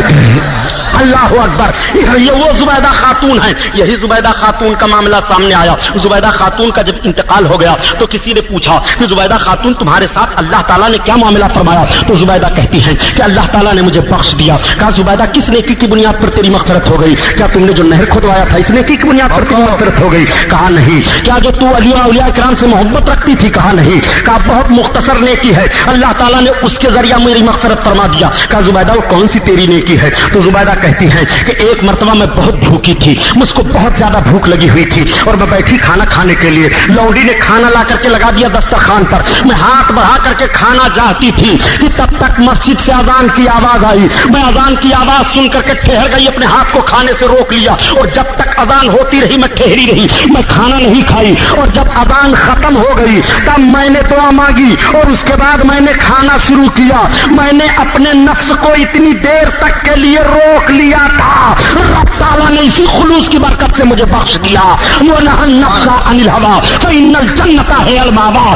اللہ اکبر، یہ وہ زبیدہ خاتون ہے۔ یہی زبیدہ خاتون کا معاملہ سامنے آیا۔ زبیدہ خاتون کا جب انتقال ہو گیا تو کسی نے پوچھا کہ زبیدہ خاتون تمہارے ساتھ اللہ تعالیٰ نے کیا معاملہ فرمایا؟ تو زبیدہ کہتی ہیں کہ اللہ تعالیٰ نے مجھے بخش دیا۔ کہا زبیدہ کس نیکی کی بنیاد پر تیری مغفرت ہو گئی؟ کیا تم نے جو نہر کھدوایا تھا اس نیکی کی بنیاد پر تیری مغفرت ہو گئی؟ کہا نہیں۔ کیا جو تو اولیاء کرام سے محبت رکھتی تھی؟ کہا نہیں۔ کہا بہت مختصر نیکی ہے، اللہ تعالیٰ نے اس کے ذریعہ میری مغفرت فرما دیا۔ کہا زبیدہ وہ کون سی تیری نیکی ہے؟ تو زبیدہ کہتی ہیں کہ ایک مرتبہ میں بہت بھوکی تھی، مجھ کو بہت زیادہ بھوک لگی ہوئی تھی اور میں بیٹھی کھانا کھانے کے لیے، لونڈی نے کھانا لا کر کے لگا دیا دسترخوان پر، میں ہاتھ بڑھا کر کے کھانا چاہتی تھی کہ تب تک مسجد سے اذان کی آواز آئی۔ میں اذان کی آواز سن کر کے ٹھہر گئی، اپنے ہاتھ کو کھانے سے روک لیا اور جب تک اذان ہوتی رہی میں ٹھہری رہی، میں کھانا نہیں کھائی اور جب اذان ختم ہو گئی تب میں نے دعا مانگی اور اس کے بعد میں نے کھانا شروع کیا۔ میں نے اپنے نفس کو اتنی دیر تک کے لیے روک لیا تھا، رب تعالیٰ نے اسی خلوص کی برکت سے مجھے بخش دیا۔ وَنَهَى النَّفْسَ عَنِ الْهَوَىٰ فَإِنَّ الْجَنَّةَ هِيَ الْمَأْوَىٰ۔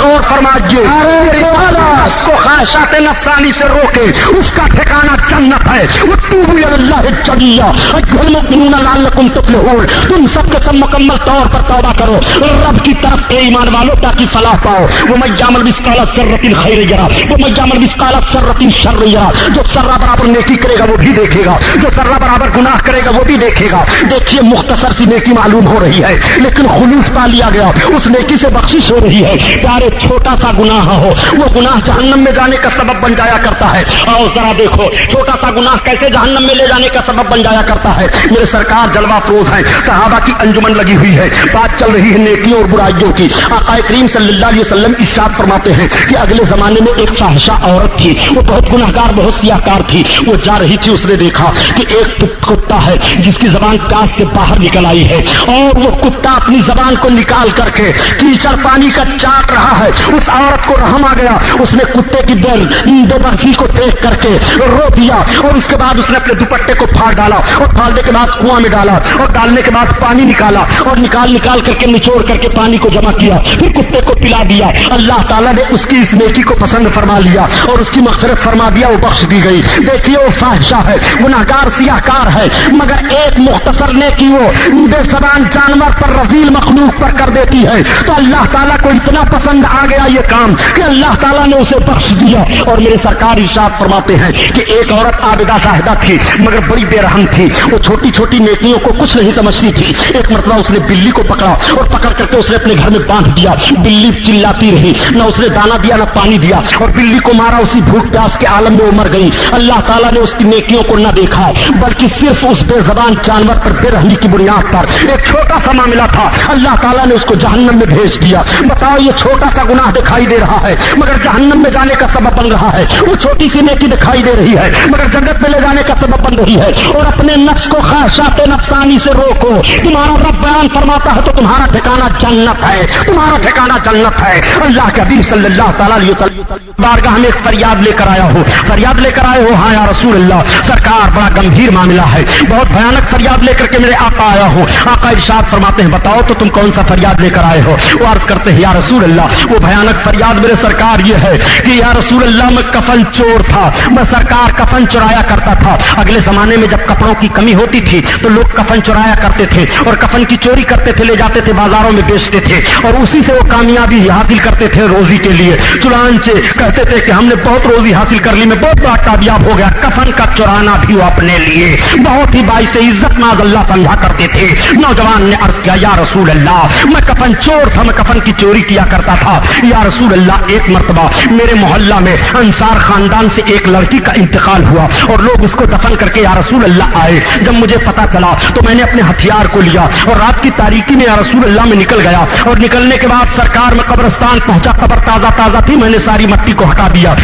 غور فرمائیے، اس کو خواہشات نفسانی سے روکے، اس کا ٹھکانہ جنت ہے۔ ہے وتوبوا الی اللہ جميعا ایھا المؤمنون لعلکم تفلحون. تم سب کے سب مکمل طور پر توبہ کرو رب کی طرف اے ایمان والو تاکہ فلاح پاؤ. ومن یعمل مثقال ذرۃ خیر یرہ ومن یعمل مثقال ذرۃ شر یرہ. جو ذرہ برابر نیکی کرے گا وہ بھی دیکھے گا, جو ذرہ برابر گناہ کرے گا وہ بھی دیکھے گا. دیکھیے مختصر سی نیکی معلوم ہو رہی ہے لیکن خلوص پا لیا گیا, اس نیکی سے بخشش ہو رہی ہے. پیارے چھوٹا سا گناہ ہو وہ گناہ جہنم میں جانے کا سبب بن جایا کرتا ہے. آؤ ذرا دیکھو چھوٹا سا گناہ کیسے جہنم میں لے جانے کا سبب بن جایا کرتا ہے. میرے سرکار جلوہ فروز ہیں, صحابہ کی انجمن لگی ہوئی ہے, بات چل رہی ہے نیکیوں اور برائیوں کی. آقا کریم صلی اللہ علیہ وسلم ارشاد فرماتے ہیں کہ اگلے زمانے میں ایک فاحشہ عورت تھی, وہ بہت گناہگار بہت سیاہکار تھی. وہ جا رہی تھی, اس نے دیکھا کہ ایک کتا ہے جس کی زبان کاس سے باہر نکل آئی ہے اور وہ کتا اپنی زبان کو نکال کر کے کیچڑ پانی کا چاٹ رہا ہے. اس عورت کو رحم آ گیا, اس نے کتے کی بے برفی کو دیکھ کر کے رو دیا اور اس کے بعد اس نے اپنے دوپٹے کو پھاڑ ڈالا اور پھاڑنے کے بعد کنواں میں ڈالا اور ڈالنے کے بعد پانی نکالا اور نکال کر کے نچوڑ کر کے پانی کو جمع کیا, پھر کتے کو پلا دیا. اللہ تعالیٰ نے اس کی اس نیکی کو پسند فرما لیا اور اس کی مغفرت فرما دیا, وہ بخش دی گئی. دیکھیے وہ فاحشہ ہے, گناہگار سیاہکار ہے, مگر ایک مختصر نیکی وہ بے زبان جانور پر رذیل مخلوق پر کر دیتی ہے تو اللہ تعالیٰ کو اتنا پسند آ گیا یہ کام کہ اللہ تعالیٰ نے اسے بخش دیا. اور میرے سرکار ارشاد فرماتے ہیں کہ ایک عورت عابدہ زاہدہ تھی مگر بڑی بے رحم تھی, وہ چھوٹی چھوٹی نیکیوں کو کچھ نہیں سمجھتی تھی. ایک مرتبہ اس نے بلی کو پکڑا اور پکڑ کر کے اس نے اپنے گھر میں باندھ دیا. بلی چلاتی رہی, نہ اس نے دانا دیا نہ پانی دیا اور بلی کو مارا, اسی بھوک پیاس کے عالم میں وہ مر گئی. اللہ تعالیٰ نے اس کی نیکیوں کو نہ دیکھا بلکہ صرف اس بے زبان جانور پر بے رحمی کی بنیاد پر ایک چھوٹا سا معاملہ تھا, اللہ تعالیٰ نے اس کو جہنم میں بھیج دیا. بتاؤ یہ چھوٹا سا گناہ دکھائی دے رہا ہے مگر جہنم میں جانے کا سبب بن رہا ہے, وہ چھوٹی سی نیکی دکھائی دے رہی ہے مگر جنت میں لے جانے کا سبب بن رہی ہے. اور اپنے نفس کو خواہشات نفسانی سے روکو. تمہارا رب بیان فرماتا ہے تو تمہارا ٹھکانہ جنت ہے, تمہارا ٹھکانہ جنت ہے. اللہ کے حبیب صلی اللہ تعالیٰ علیہ وسلم بارگاہ میں ایک فریاد لے کر آیا ہو, فریاد لے کر آئے ہو. ہاں یا رسول اللہ, سرکار بڑا گمبھیر معاملہ ہے, بہت بھیانک فریاد لے کر کے میرے آقا آیا ہو. آقا ارشاد فرماتے ہیں بتاؤ تو تم کون سا فریاد لے کر آئے ہو. وہ عرض کرتے ہیں یا رسول اللہ وہ بھیانک فریاد میرے سرکار یہ ہے کہ یا رسول اللہ میں کفن چور تھا, میں سرکار کفن چرایا کرتا تھا. اگلے زمانے میں جب کپڑوں کی کمی ہوتی تھی تو لوگ کفن چرایا کرتے تھے اور کفن کی چوری کرتے تھے, لے جاتے تھے بازاروں میں بیچتے تھے اور اسی سے وہ کامیابی حاصل کرتے تھے روزی کے لیے. چنانچہ کہتے تھے کہ ہم نے بہت روزی حاصل کر لی, میں بہت بڑا کامیاب ہو گیا. کفن کا چرانا بھی وہ اپنے لیے بہت ہی باعث عزت ناز اللہ سمجھا کرتے تھے. نوجوان نے عرض کیا یا رسول اللہ میں کفن چور تھا, میں کفن کی چوری کیا کرتا تھا. یا رسول اللہ ایک مرتبہ میرے محلہ میں انصار خاندان سے ایک لڑکی کا انتقال ہوا اور لوگ اس کو دفن کر کے یا رسول اللہ آئے. جب مجھے پتا چلا تو میں نے اپنے ہتھیار کو لیا اور رات کی تاریکی میں یا رسول اللہ میں نکل گیا اور نکلنے کے بعد سرکار میں قبرستان پہنچا. قبر تازہ تھی, میں نے ساری مٹی کو ہٹا دیا.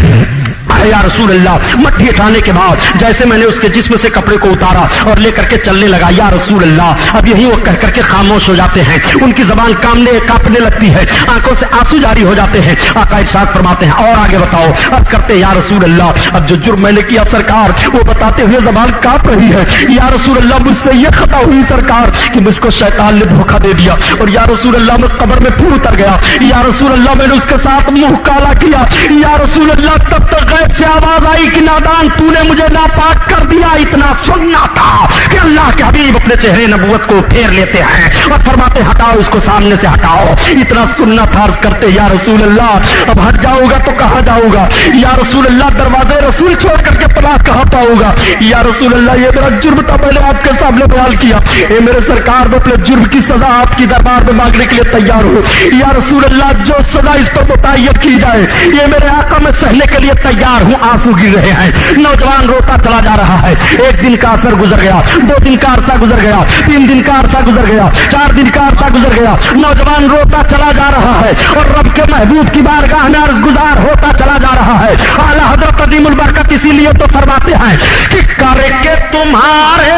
یا رسول اللہ مٹی ہٹانے کے بعد جیسے میں نے اس کے جسم سے کپڑے کو اتارا اور لے کر کے چلنے لگا. یا رسول اللہ اب یہی وہ کہہ کر کے خاموش ہو جاتے ہیں, ان کی زبان کانپنے لگتی ہے, آنکھوں سے آنسو جاری ہو جاتے ہیں. آقا ارشاد فرماتے ہیں اور آگے بتاؤ. اب کرتے یا رسول اللہ اب جو جرم میں نے کیا سرکار وہ بتاتے ہوئے زبان کانپ رہی ہے. یا رسول اللہ مجھ سے یہ خطا ہوئی سرکار کہ مجھ کو شیطان نے دھوکہ دے دیا اور یا رسول اللہ میں قبر میں پھر اتر گیا. یا رسول اللہ میں نے اس کے ساتھ منہ کالا کیا. یا رسول اللہ تب تک غیب سے آواز آئی کہ نادان تو نے مجھے ناپاک کر دیا. اتنا سننا تھا کہ اللہ کے حبیب اپنے چہرے نبوت کو پھیر لیتے ہیں اور فرماتے ہٹاؤ اس کو سامنے سے ہٹاؤ. اتنا سننا تھا. عرض کرتے یا رسول اللہ اب ہٹ جاؤ گا تو کہاں جاؤ گا. یا رسول اللہ دروازے رسول چھوڑ کر کے پناہ کہاں پاؤں گا. یا رسول اللہ یہ میرا جرم تھا, میں نے آپ کے سامنے بیان کیا. اے میرے سرکار میں اپنے جرم کی سزا آپ کی دربار میں مانگنے کے لیے تیار ہوں. یا رسول اللہ جو سزا اس پر متعین کی جائے یہ میرے آقا میں سہنے کے لیے تیار ہوں. آنسو گر رہے ہیں. نوجوان روتا چلا جا رہا ہے. ایک دن کا اثر گزر گیا, 2 دن کا عرصہ گزر گیا, 3 دن کا عرصہ گزر گیا, 4 دن کا عرصہ گزر گیا. نوجوان روتا چلا جا رہا ہے اور رب کے محبوب کی بارگاہ میں عرض گزار ہوتا چلا جا رہا ہے. اعلیٰ حضرت قدیم البرکت اسی لیے تو فرماتے ہیں کہ کر کے تمہارے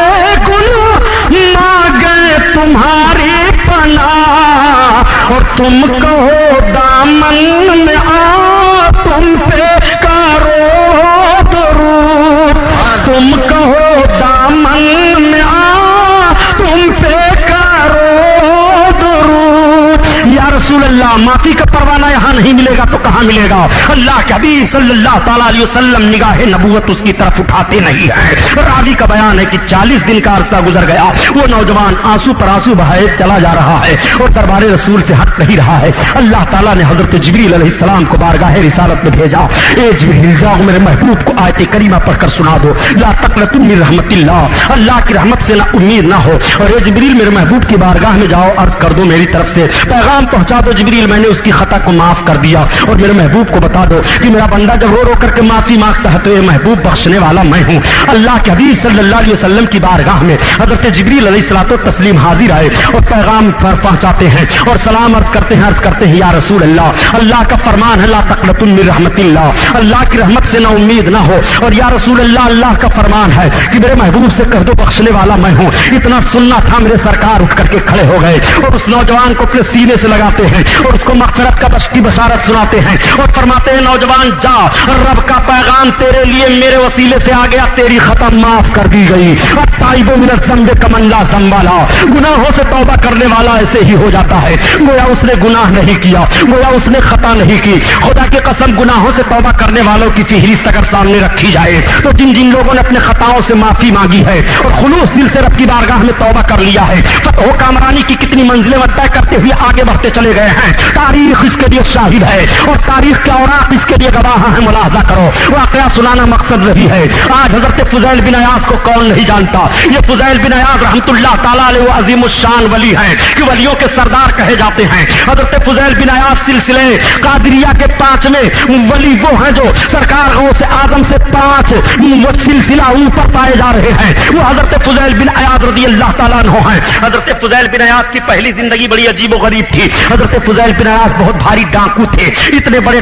گناہ مانگے تمہاری پناہ اور تم کہو دامن میں آ تم پہ کرو درود. تم کہو دامن میں آ تم پہ کرو درود. یا رسول اللہ معافی کا परवाना यहाँ नहीं मिलेगा तो कहाँ मिलेगा? अल्लाह के हबीब सल्लल्लाहु ताला अलैहि वसल्लम निगाह नबूवत उसकी तरफ उठाते नहीं है। रावी का बयान है कि 40 दिन का अरसा गुजर गया, वो नौजवान आंसू पर आंसू बहाए चला जा रहा है और दरबार रसूल से हट नहीं रहा है। अल्लाह ताला ने हजरत जिब्रील अलैहिस्सलाम को बारगाह रिसालत में भेजा। ए जिब्रील जाओ मेरे महबूब को आयत करीमा पढ़कर सुना दो, ला तक़नतु मिन रहमतिल्लाह, अल्लाह की रहमत से ना उम्मीद ना हो। और ए जिब्रील मेरे महबूब की बारगाह में जाओ, अर्ज कर दो मेरी तरफ से पैगाम पहुंचा दो जिब्रील, मैंने उसकी खता को माफ कर दिया। और मेरे महबूब को बता दो कि मेरा बंदा जब रो रो करके माफी मांगता है तो ये महबूब बख्शने वाला मैं हूँ। अल्लाह के हबीब सल्लल्लाहु अलैहि वसल्लम की बारगाह में हजरत जिब्रील अलैहिस्सलातो तस्लीम हाजिर आए और पैगाम पहुंचाते हैं और सलाम अर्ज करते हैं या रसूल अल्लाह, अल्लाह का फरमान है ला तक़नतु मिन रहमतिल्लाह, अल्लाह की रहमत से ना उम्मीद ना हो। और या रसूल अल्लाह, अल्लाह का फरमान है कि मेरे महबूब से कह दो बख्शने वाला मैं हूँ। इतना सुनना था, मेरे सरकार उठ करके खड़े हो गए और उस नौजवान को अपने सीने से लगाते हैं और उसको मग़फ़िरत की बशारत सुनाते हैं और फरमाते हैं नौजवान जा, रब का पैगाम तेरे लिए मेरे वसीले से आ गया, तेरी खता माफ कर दी गई। अब ताइबो मिनल ज़ंबे कमन ला ज़ंबाला, गुनाहों से तौबा करने वाला ऐसे ही हो जाता है गोया उसने गुनाह नहीं किया, गोया उसने खता नहीं की। खुदा की कसम गुनाहों से तौबा करने वालों की फहरिस्त अगर सामने रखी जाए तो जिन जिन लोगों ने अपने खताओं से माफी मांगी है और खुलूस दिल से रब की बारगाह में तौबा कर लिया है, फतह कामरानी की कितनी मंजिलें तय करते हुए आगे बढ़ते चले गए हैं। तारीख इसके लिए शाहिद है और तारीख के औराक इसके लिए गवाह है। मुलाहजा करो, वाकया सुनाना मकसद नहीं है। आज हजरत फुज़ैल बिन अयाज़ को कौन नहीं जानता? ये फुज़ैल बिन अयाज़ रहमतुल्लाह ताला अलैहि वो अज़ीमुश्शान वली हैं कि वलियों के सरदार कहे जाते हैं। हजरत फुज़ैल बिन अयाज़ सिलसिले कादिरिया के 5वें वली वो हैं जो सरकार गौसे आजम से 5 सिलसिला ऊपर पाए जा रहे हैं। वो हजरत फुज़ैल बिन अयाज़ रज़ियल्लाहु ताला अन्हु हैं। हजरत फुज़ैल बिन अयाज़ की पहली जिंदगी बड़ी अजीब व गरीब थी। हजरत फुज़ैल बिन अयाज़ बहुत भारी डाकू थे, इतने बड़े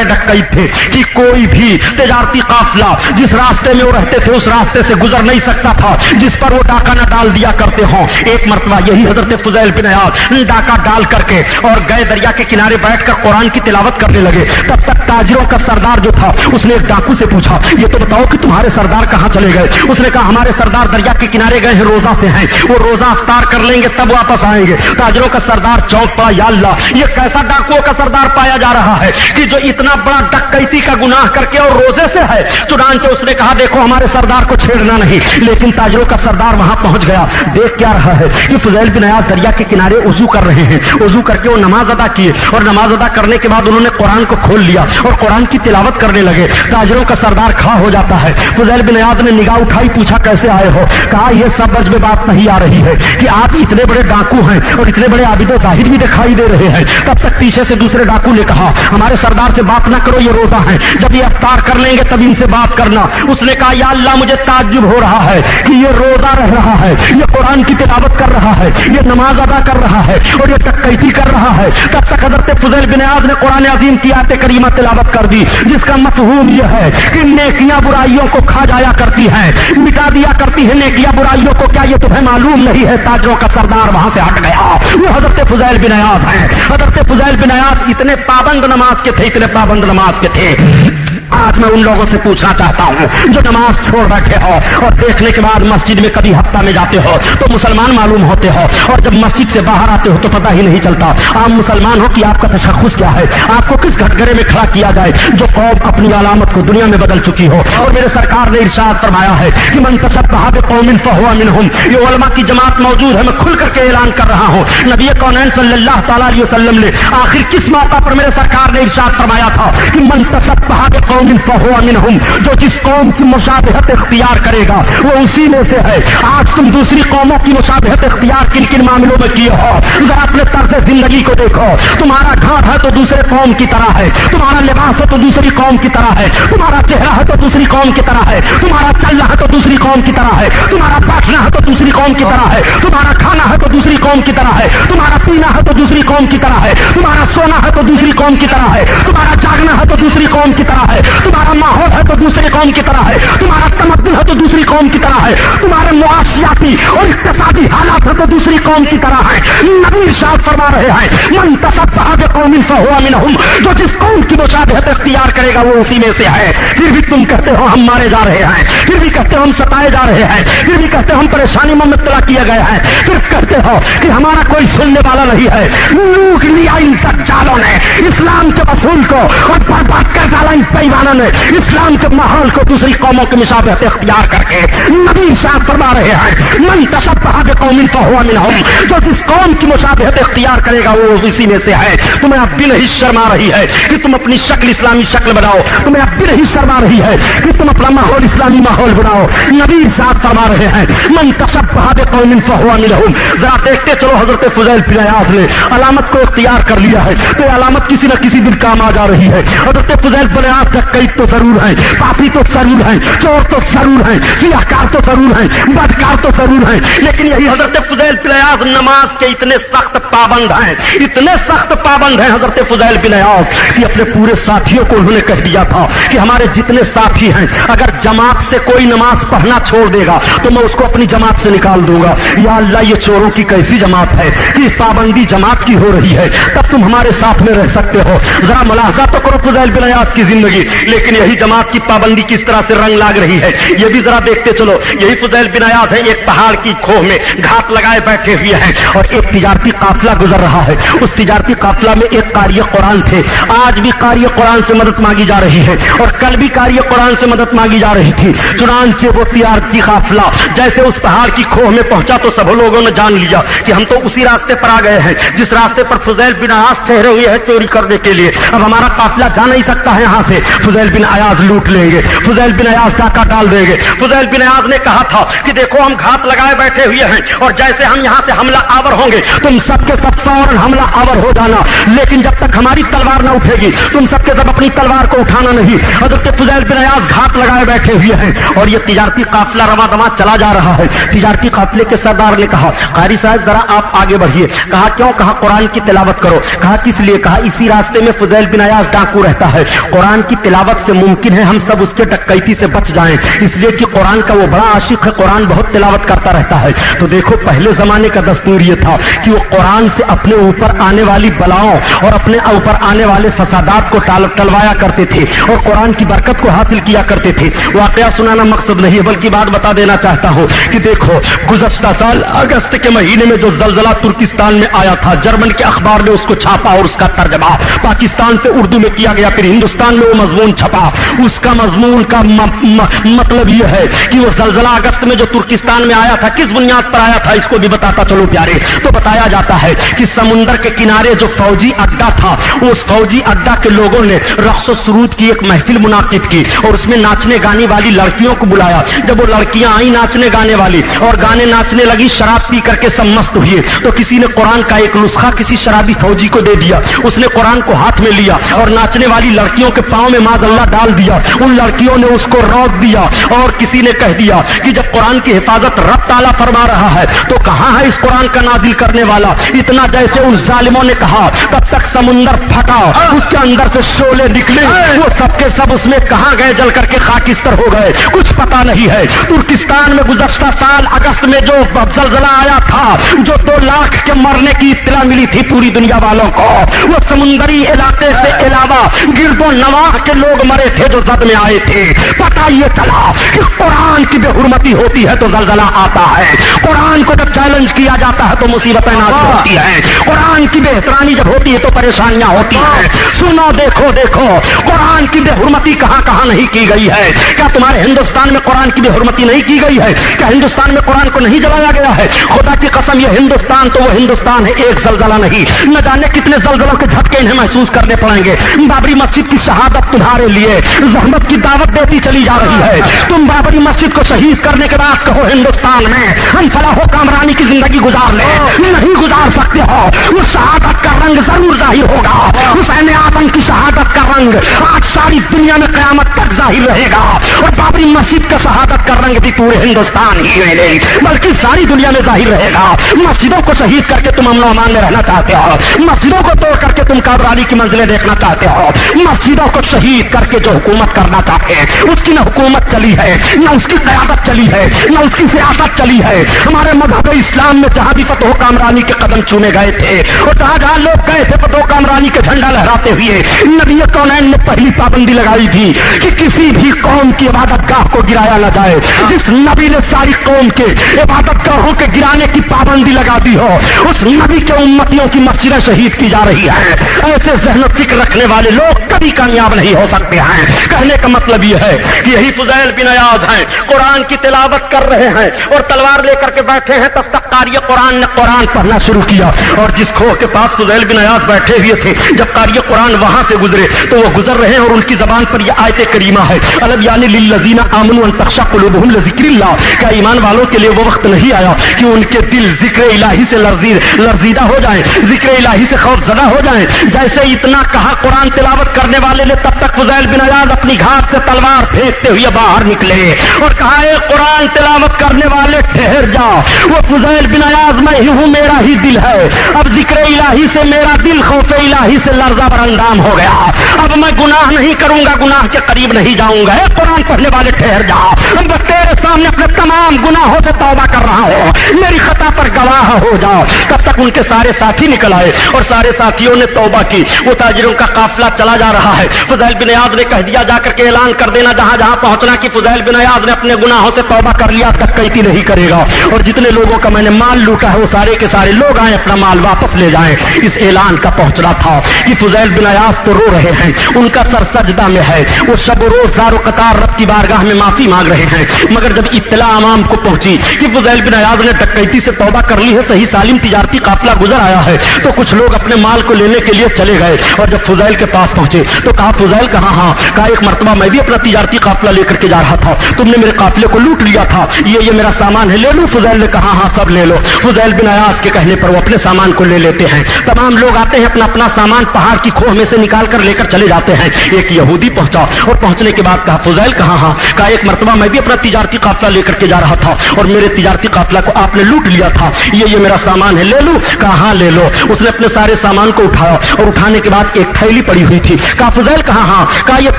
डकैत थे कि कोई भी तिजारती काफिला जिस रास्ते में वो रहते थे उस रास्ते से गुजर नहीं सकता था जिस पर वो डाका न डाल दिया करते हों। एक मरतबा यही हजरत फुज़ैल बिन अयाज़ डाका डाल करके और गए दरिया के किनारे बैठकर कुरान की तिलावत करने लगे। तब तक ताजिरों का सरदार जो था उसने एक डाकू से पूछा, ये तो बताओ कि तुम्हारे सरदार कहाँ चले गए? उसने कहा हमारे सरदार दरिया के किनारे गए हैं, रोजा से हैं, वो रोजा अफ्तार कर लेंगे तब वापस आएंगे। ताजिरों का सरदार चौंक पड़ा, या अल्लाह ये कैसा डाकुओं का सरदार पाया जा रहा है कि जो इतना बड़ा डकैती का गुनाह करके और रोजे से है। चुनांचे उसने कहा देखो हमारे सरदार को छेड़ना नहीं। लेकिन ताजिरों का सरदार वहां पहुंच गया, देख क्या रहा है कि फुज़ैल बिन अयाज़ दरिया के किनारे वजू कर रहे हैं। वजू करके वो नमाज अदा किए और नमाज अदा करने के बाद उन्होंने कुरान को खोल लिया और कुरान की तिलावत करने लगे। ताजिरों का सरदार खड़ा हो जाता है। फुज़ैल बिन अयाज़ ने निगाह उठाई, पूछा कैसे आए हो? कहा यह सब बज में बात नहीं आ रही है कि आप इतने बड़े डाकू हैं और इतने बड़े आबिद जाहिद भी दिखाई दे रहे हैं। तब तक पीछे से दूसरे डाकू ने कहा हमारे सरदार से बात ना करो, ये रोजा है, जब ये अफ्तार कर लेंगे तब इनसे बात करना। उसने कहा या अल्लाह मुझे ताज्जुब हो रहा है कि ये रोजा रह रहा है, ये कुरान की तिलावत कर रहा है, ये नमाज अदा कर रहा है और ये डकैती कर रहा है। तब तक हज़रत फुज़ैल बिन अयाज़ ने कुरान अज़ीम की आयत करीमा तिलावत कर दी जिसका मफ़हूम यह है कि नेकियां बुराइयों को खा जाया करती हैं, मिटा दिया करती है नेकियां बुराइयों को। क्या ये तुम्हें मालूम नहीं है? ताजरों का सरदार वहां से हट गया। वो हज़रत फुज़ैल बिन अयाज़ हैं। हज़रत फुज़ैल बिन अयाज़ इतने पाबंद नमाज के थे, इतने पाबंद नमाज के थे। आज मैं उन लोगों से पूछना चाहता हूं जो नमाज छोड़ रखे हो और देखने के बाद मस्जिद में कभी हफ्ता में जाते हो तो मुसलमान मालूम होते हो और जब मस्जिद से बाहर आते हो तो पता ही नहीं चलता आप मुसलमान हो कि आपका तशख़्ख़ुस क्या है, आपको किस घटघरे में खड़ा किया जाए जो कौम अपनी अलामत को दुनिया में बदल चुकी हो। और मेरे सरकार ने इरशाद फरमाया है कि मन तशब्बह बिक़ौमिन फहुवा मिनहुम। ये उलमा की जमात मौजूद है, मैं खुल करके ऐलान कर रहा हूँ। नबी कौनैन सल्लल्लाहु तआला अलैहि वसल्लम ने आखिर किस मौका पर मेरे सरकार ने इरशाद फरमाया था कि मन तशब्बह बिक़ौमिन फहुवा मिनहुम, जो जिस कौम की मुशाबहत इख्तियार करेगा वो उसी में से है। आज तुम दूसरी कौमों की मुशाबहत इख्तियार किन किन मामलों में किए हो? जरा अपने तर्ज जिंदगी को देखो। तुम्हारा घर है तो दूसरे कौम की तरह है, तुम्हारा लिबास है तो दूसरी कौम की तरह है, तुम्हारा चेहरा है तो दूसरी कौम की तरह है, तुम्हारा चलना है तो दूसरी कौम की तरह है, तुम्हारा बैठना है तो दूसरी कौम की तरह है, तुम्हारा खाना है तो दूसरी कौम की तरह है, तुम्हारा पीना है तो दूसरी कौम की तरह है, तुम्हारा सोना है तो दूसरी कौम की तरह है, तुम्हारा जागना है तो दूसरी कौम की तरह है, तुम्हारा माहौल है तो दूसरी कौम की तरह है, तुम्हारा तमद्दुन है तो दूसरी कौम की तरह है, तुम्हारे معاشیاتی اور اقتصادی حالات تو دوسری قوم کی طرح ہیں. نبی ارشاد فرما رہے ہیں من تشبہ بقوم فہو منہم, جو جس قوم کی مشابہت اختیار کرے گا وہ اسی میں سے ہے. پھر بھی تم کہتے ہو ہم مارے جا رہے ہیں, پھر بھی کہتے ہو ہم ستائے جا رہے ہیں, پھر بھی کہتے ہو ہم پریشانی میں مبتلا کیا گیا ہے, پھر کہتے ہو کہ ہمارا کوئی سننے والا نہیں ہے. لوٹ لیا ان دجالوں نے اسلام کے اصول کو اور برباد کر ڈالا ان بےایمانوں نے اسلام کے ماحول کو دوسری قوموں کی مشابہت اختیار کر کے. نبی ارشاد فرما رہے ہیں من تشبہ بقوم فہو منہم, جو جس قوم کی مشابہت اختیار کرے گا وہ اسی میں سے ہے. تمہیں اب بھی نہیں شرم آ رہی ہے کہ تم اپنی شکل اسلامی شکل بناؤ, تمہیں اب بھی نہیں شرم آ رہی ہے کہ تم اپنا ماحول اسلامی ماحول بناؤ. نبی ارشاد فرما رہے ہیں من تشبہ بقوم فہو منہم. ذرا دیکھتے چلو حضرت فضیل بن عیاض نے علامت کو اختیار کر لیا ہے تو یہ علامت کسی نہ کسی دن کام آ جا رہی ہے. حضرت فضیل بن عیاض ڈکیت تو ضرور ہیں, پاپی تو ضرور ہیں, چور تو ضرور ہیں, سیاہکار تو ضرور ہیں, بدکار تو ضرور ہیں, لیکن یہی حضرت فضیل بن عیاض نماز کے اتنے سخت پابند ہیں, اتنے سخت پابند ہیں حضرت فضیل بن عیاض کہ اپنے پورے ساتھیوں کو انہوں نے کہہ دیا تھا کہ ہمارے جتنے ساتھی ہیں اگر جماعت سے کوئی نماز پڑھنا چھوڑ دے گا تو میں اس کو اپنی جماعت سے نکال دوں گا. یا اللہ یہ چوروں کی کیسی جماعت ہے کہ پابندی جماعت کی ہو رہی ہے, تب تم ہمارے ساتھ میں رہ سکتے ہو. ذرا ملاحظہ تو کرو فضیل بن عیاض کی زندگی, لیکن یہی جماعت کی پابندی کس طرح سے رنگ لاگ رہی ہے یہ بھی ذرا دیکھتے چلو. یہی فضیل بن عیاض ہے, ایک پہاڑ کی کھوہ میں گھات لگائے بیٹھے ہوئے ہیں اور ایک تجارتی قافلہ گزر رہا ہے. اس تجارتی قافلہ میں ایک قاری قرآن تھے. آج بھی قاری قرآن سے مدد مانگی جا رہی ہے اور کل بھی قاری قرآن سے مدد مانگی جا رہی تھی. چنانچہ وہ تجارتی قافلہ جیسے اس پہاڑ کی کھوہ میں پہنچا تو سب لوگوں نے جان لیا کہ ہم تو اسی راستے پر آ گئے ہیں جس راستے پر فضیل بن عیاض ٹھہرے ہوئے ہیں چوری کرنے کے لیے. اب ہمارا قافلہ جا نہیں سکتا ہے یہاں سے, فضیل بن عیاض لوٹ لیں گے, فضیل بن عیاض ڈاکہ ڈال دیں گے. فضیل بن عیاض نے کہا تھا کہ دیکھو ہم گھات لگائے بیٹھے ہوئے ہیں اور جیسے ہم یہاں سے حملہ آور ہوں گے تم سب کے سب فوراً حملہ آور ہو جانا, لیکن جب تک ہماری تلوار نہ اٹھے گی تم سب کے سب اپنی تلوار کو اٹھانا نہیں. حضرت فضیل بن عیاض گھات لگائے بیٹھے ہوئے ہیں اور یہ تجارتی قافلہ رواں دواں چلا جا رہا ہے. تجارتی قافلے کے سردار نے کہا قاری صاحب ذرا آپ آگے بڑھیے. کہا کیوں؟ کہا قرآن کی تلاوت کرو. کہا کس لیے؟ کہا اسی راستے میں فضیل بن عیاض ڈاکو رہتا ہے, قرآن کی تلاوت سے ممکن ہے ہم سب اس کے ڈکیتی سے بچ جائیں, اس لیے کہ قرآن کا وہ بڑا عاشق ہے, قرآن بہت تلاوت کرتا رہتا ہے. تو دیکھو پہلے زمانے کا دستور یہ تھا کہ وہ قرآن سے اپنے اوپر آنے والی بلاؤں اور اپنے اوپر آنے والے فسادات کو ٹلوایا کرتے تھے اور قرآن کی برکت کو حاصل کیا کرتے تھے. واقعہ سنانا مقصد نہیں ہے بلکہ بات بتا دینا چاہتا ہوں کہ دیکھو گزشتہ سال اگست کے مہینے میں جو زلزلہ ترکستان میں آیا تھا, جرمن کے اخبار نے اس کو چھاپا اور اس کا ترجمہ پاکستان سے اردو میں کیا گیا, پھر ہندوستان میں وہ مضمون چھپا. اس کا مضمون کا مطلب یہ ہے کہ وہ زلزلہ اگست میں جو ترکستان میں آیا تھا کس بنیاد پر آیا تھا اس کو بھی بتاتا چلو پیارے. تو بتایا جاتا ہے کہ سمندر کے کنارے جو فوجی اڈا تھا اس فوجی اڈا کے لوگوں نے رقص و سرود کی ایک محفل منعقد کی اور اس میں ناچنے گانے والی لڑکیوں کو بلایا. جب وہ لڑکیاں آئیں ناچنے گانے والی اور گانے ناچنے لگی, شراب پی کر کے سب مست ہوئے, تو کسی نے قرآن کا ایک نسخہ کسی شرابی فوجی کو دے دیا. اس نے قرآن کو ہاتھ میں لیا اور ناچنے والی لڑکیوں کے پاؤں میں معاذ اللہ ڈال دیا. ان لڑکیوں نے اس کو روک دیا اور کسی نے کہہ دیا کہ جب قرآن کی حفاظت رب تعالیٰ فرما رہا ہے تو کہاں ہے اس قرآن کا نازل کرنے والا. اتنا جیسے ان ظالموں نے کہا تب تک سمندر پھٹا, اس کے اندر سے شعلے نکلے, وہ سب کے سب اس میں کہاں گئے, جل کر کے خاکستر ہو گئے, کچھ پتا نہیں ہے. ترکستان میں گزشتہ سال اگست میں جو زلزلہ آیا تھا, جو 2 لاکھ کے مرنے کی اطلاع ملی تھی پوری دنیا والوں کو, وہ سمندری علاقے سے علاوہ گرد و نواح کے لوگ مرے تھے جو زد میں آئے تھے. پتا یہ چلا کہ قرآن کی بے حرمتی ہوتی ہے تو زلزلہ آتا ہے, قرآن کو جب چیلنج کیا جاتا ہے تو مصیبتیں نازل ہوتی ہیں, قرآن کی بے احترامی جب ہوتی ہے تو پریشانیاں ہوتی ہیں. سنو دیکھو دیکھو قرآن کی بے حرمتی کہاں کہاں نہیں کی گئی ہے. کیا تمہارے ہندوستان میں قرآن کی بے حرمتی نہیں کی گئی ہے؟ کیا ہندوستان میں قرآن کو نہیں جلایا گیا ہے؟ خدا کی قسم یہ ہندوستان تو وہ ہندوستان ہے, ایک زلزلہ نہیں. نہ جانے کتنے زلزلوں کے جھٹکے انہیں محسوس کرنے پڑیں گے. بابری مسجد کی شہادت تمہارے لیے زحمت کی دعوت دیتی چلی جا رہی ہے. تم بابری مسجد کو شہید کرنے کے بعد کہو ہندوستان میں ہم فلاح و کامرانی کی زندگی گزار لیں, نہیں گزار سکتے ہو. اس شہادت کا رنگ ضرور ظاہر ہوگا, حسین اعظم کی شہادت کا رنگ آج ساری دنیا میں قیامت تک ظاہر رہے گا, اور بابری مسجد کا شہادت کا رنگ بھی پورے ہندوستان ہی میں نہیں بلکہ ساری دنیا میں ظاہر رہے گا. مسجدوں کو شہید کر کے تم امن و امان میں رہنا چاہتے ہو, مسجدوں کو توڑ کر کے تم کابرانی کی منزلیں دیکھنا چاہتے ہو, مسجدوں کو شہید کر کے جو حکومت کرنا چاہتے ہیں اس کی نہ حکومت چلی ہے نہ اس کی قیادت چلی ہے نہ اس کی سیاست چلی ہے. ہمارے مذہب اسلام میں جہاں بھی فتح و کامرانی کے قدم چومے گئے تھے اور جہاں جہاں لوگ گئے تھے فتح و کامرانی کے جھنڈا لہراتے ہوئے, نبی کونین نے پہلی پابندی لگائی تھی کہ کسی بھی قوم کی عبادت گاہ کو گرایا نہ جائے. جس نبی نے ساری قوم کے عبادت گاہوں کے گرانے کی پابندی لگا دی ہو, اس نبی کے امتیوں کی مسجدیں شہید کی جا رہی ہے. ایسے ذہن و فکر رکھنے والے لوگ کبھی کامیاب نہیں ہو سکتے ہیں. کہنے کا مطلب یہ ہے کہ یہی فضیل بن ایاز ہیں, قرآن کی تلاوت کر رہے ہیں اور تلوار لے کر کے بیٹھے ہیں, تب تک قاری قرآن نے قرآن پڑھنا شروع کیا. اور جس کھو کے پاس فضیل بن ایاز بیٹھے ہوئے تھے, جب قاری قرآن وہاں سے گزرے تو وہ گزر رہے ہیں اور ان کی زبان پر یہ آیت کریمہ ہے, الم یعنی للذین آمنوا ان تخشع قلوبہم لذکر اللہ. کیا ایمان والوں کے لیے وہ وقت نہیں آیا کہ ان کے دل ذکر الہی سے لرزیدہ ہو جائیں, ذکر الہی سے خوف زدہ ہو جائیں. جیسے اتنا کہا قرآن تلاوت کرنے والے نے, تب تک فضیل بن ایاز اپنی گھاٹ سے تلوار پھینکتے ہوئے باہر نکلے اور کہا, اے قرآن تلاوت کرنے والے ٹھہر جاؤ. وہ فضیل بن ایاز میں ہی ہوں, میرا ہی دل ہے. اب ذکر الہی سے میرا دل خوف الہی سے لرزہ براندام ہو گیا. اب میں گناہ نہیں کروں گا, گناہ کے قریب نہیں جاؤں گا. اے قرآن پڑھنے والے ٹھہر جاؤ, میں تیرے سامنے اپنے تمام گناہوں سے توبہ کر رہا ہوں, میری خطا پر گواہ ہو جاؤ. تب تک ان کے سارے ساتھی نکل آئے اور سارے ساتھیوں نے توبہ کی. وہ تاجروں کا قافلہ چلا جا رہا ہے. فضیل بن ایاز نے کہہ دیا, جا کر کے اعلان کر دینا جہاں جہاں پہنچنا کہ فضیل بن ایاز نے اپنے گناہوں سے توبہ کر لیا, ڈکیتی نہیں کرے گا. اور جتنے لوگوں کا میں نے مال لوٹا ہے وہ سارے کے سارے لوگ آئیں اپنا مال واپس لے جائیں. اس اعلان کا پہنچنا تھا کہ فضیل بن ایاز تو رو رہے ہیں, ان کا سر سجدہ میں ہے, وہ شب و روز زار و قطار رب کی بارگاہ میں معافی مانگ رہے ہیں. مگر جب اطلاع عوام کو پہنچی کہ فضیل بن ایاز نے ڈکیتی سے توبہ کر لی ہے, صحیح سالم تجارتی قافلہ گزر آیا ہے, تو کچھ لوگ اپنے مال کو لینے کے لیے چلے گئے. اور جب فضیل کے پاس پہنچے تو کہا, فضیل کہاں؟ ہاں. کہا, ایک مرتبہ میں بھی اپنا تجارتی قافلہ لے کر کے جا رہا تھا, تم نے میرے قافلے کو لوٹ لیا تھا, یہ میرا سامان ہے, لے لو. فضیل نے کہا, ہاں سب لے لو. فضیل بن ایاز کے کہنے پر وہ اپنے سامان کو لے لیتے ہیں. تمام لوگ آتے ہیں, اپنا اپنا سامان پہاڑ کی کھوہ میں سے نکال کر لے کر چلے جاتے ہیں. ایک یہودی پہنچا اور پہنچنے کے بعد کہا, فضیل کہاں؟ ہاں. کہا, ایک مرتبہ میں بھی اپنا تجارتی قافلہ لے کر کے جا رہا تھا اور میرے تجارتی قافلہ کو آپ نے لوٹ لیا تھا, یہ میرا سامان ہے, لے لو. کہا, ہاں لے لو. اس نے اپنے سارے سامان کو اٹھایا اور اٹھانے کے بعد ایک تھیلی پڑی ہوئی تھی. کہا, فضیل کہاں؟ ہاں. کہا, یہ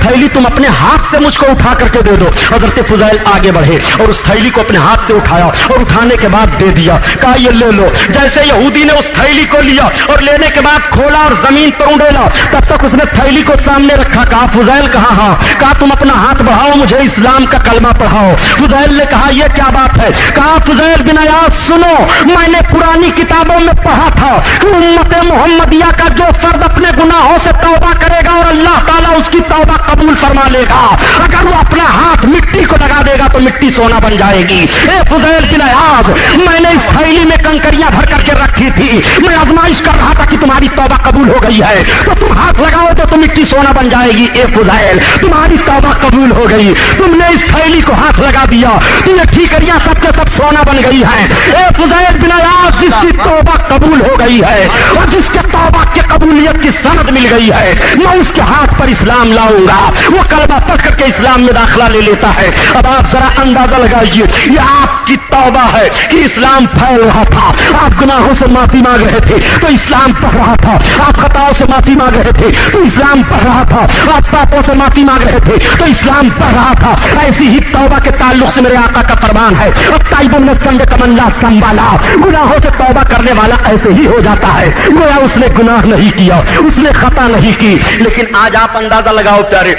تھیلی تم اپنے ہاتھ سے مجھ کو اٹھا کر کے دے دو. حضرت فضیل آگے بڑھے اور اس تھیلی کو اپنے ہاتھ سے اٹھایا اور اٹھانے کے بعد دے دیا. کہا, یہ لے لو. جیسے یہودی نے اس تھیلی کو لیا اور لینے کے بعد کھولا اور زمین پر اڑیلا, تب تک اس نے تھیلی کو سامنے رکھا. کہا, فضیل کہاں؟ ہاں. کہا, تم اپنا ہاتھ بڑھاؤ, مجھے اسلام کا کلمہ پڑھاؤ. فضیل نے کہا, یہ کیا بات ہے؟ کہا, فضیل بن ایاز سنو, میں نے پرانی کتابوں میں پڑھا تھا کہ امت محمدیہ کا جو فرد اپنے گناہوں سے توبہ کرے گا اور اللہ تعالیٰ اس کی توبہ قبول فرما لے گا, اگر وہ اپنا ہاتھ مٹی کو لگا دے گا تو مٹی سونا بن جائے گی. اے فضیل بن ایاز, میں نے اس تھیلی میں کنکریاں بھر کر کے رکھی تھی, میں آزمائش کر رہا تھا کہ تمہاری توبہ قبول ہو گئی ہے تو تم ہاتھ لگاؤ تو مٹی سونا بن جائے گی. اے فضیل, تمہاری توبہ قبول ہو گئی, تم نے اس تھیلی کو ہاتھ لگا دیا تو یہ ٹھیکریاں سب کے سب سونا بن گئی ہیں. اے فضیل بن ایاز, جس کی توبہ قبول ہو گئی ہے اور جس کے توبہ کی قبولیت کی سند مل گئی ہے, میں اس کے ہاتھ پر اسلام لاؤں گا. وہ کلمہ پڑھ کر کے اسلام میں داخلہ لے لیتا ہے. اب آپ ذرا اندازہ لگائیے, یہ آپ کی توبہ ہے کہ اسلام پھیل رہا تھا, آپ گناہوں سے معافی مانگ رہے تھے تو اسلام پڑھ رہا تھا, آپ خطاؤں سے معافی مانگ رہے تھے تو اسلام پڑھ رہا تھا, آپ پاپوں سے معافی مانگ رہے تھے تو اسلام پڑھ رہا تھا. ایسی ہی توبہ کے تعلق سے میرے آقا کا فرمان ہے, تائب من الذنب کمن لا ذنب لہ, گناہوں سے توبہ کرنے والا ایسے ہی ہو جاتا ہے گویا اس نے گناہ نہیں کیا, اس نے خطا نہیں کی. لیکن آج آپ اندازہ لگاؤ پیارے,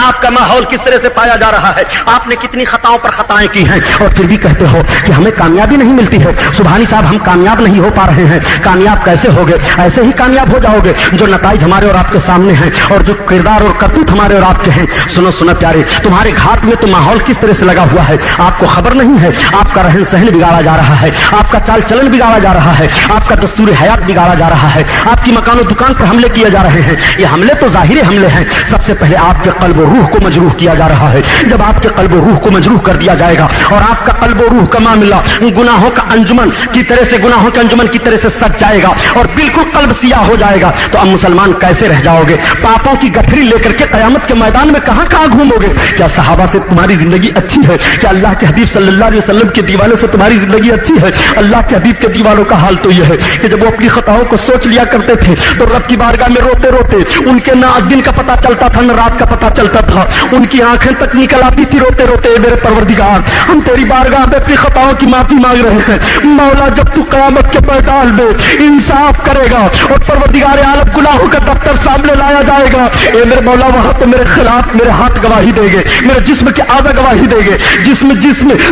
آپ کا ماحول کس طرح سے پایا جا رہا ہے, آپ نے کتنی خطاؤں پر خطائیں کی ہیں اور پھر بھی کہتے ہو کہ ہمیں کامیابی نہیں ملتی ہے. سبحانی صاحب, ہم کامیاب نہیں ہو پا رہے ہیں. کامیاب کیسے ہوگے؟ ایسے ہی کامیاب ہو جاؤ گے جو نتائج ہمارے اور آپ کے سامنے ہیں اور جو کردار اور کرتوت ہمارے اور آپ کے ہیں. سنو پیارے, تمہارے گھاٹ میں تو ماحول کس طرح سے لگا ہوا ہے آپ کو خبر نہیں ہے. آپ کا رہن سہن بگاڑا جا رہا ہے, آپ کا چال چلن بگاڑا جا رہا ہے, آپ کا دستور حیات بگاڑا جا رہا ہے, آپ کی مکان و دکان پر حملے کیے جا رہے ہیں. یہ حملے تو ظاہری حملے ہیں. سب سے پہلے آپ کے قلب و روح کو مجروح کیا جا رہا ہے. جب آپ کے قلب و روح کو مجروح کر دیا جائے گا اور آپ کا قلب و روح کا معاملہ گناہوں کا انجمن کی طرح سے, گناہوں کے انجمن کی طرح سے سج جائے گا اور بالکل قلب سیاہ ہو جائے گا, تو اب مسلمان کیسے رہ جاؤ گے؟ پاپوں کی گٹھری لے کر کے قیامت کے میدان میں کہاں کہاں گھومو گے؟ کیا صحابہ سے تمہاری زندگی اچھی ہے؟ کیا اللہ کے حبیب صلی اللہ علیہ وسلم کے دیوانوں سے تمہاری زندگی اچھی ہے؟ اللہ کے حبیب کے دیوانوں کا حال تو یہ ہے کہ جب وہ اپنی خطاؤں کو سوچ لیا کرتے تھے تو رب کی بارگاہ میں روتے روتے, ان کے نہ دن کا پتہ چلتا تھا نہ رات کا پتہ چلتا चलता था, उनकी आंखें तक निकल आती थी रोते रोते, मेरे परवरदिगार हम तेरी बारगाह में अपनी खताओं की माफी मांग रहे हैं। मौला जब तू क़यामत के मैदान में इंसाफ करेगा और परवरदिगार आलम गुनाहों का दफ्तर सामने लाया जाएगा, ए मेरे मौला वहां तो मेरे खिलाफ मेरे हाथ गवाही देंगे, मेरे जिस्म के आधा गवाही देंगे, जिस्म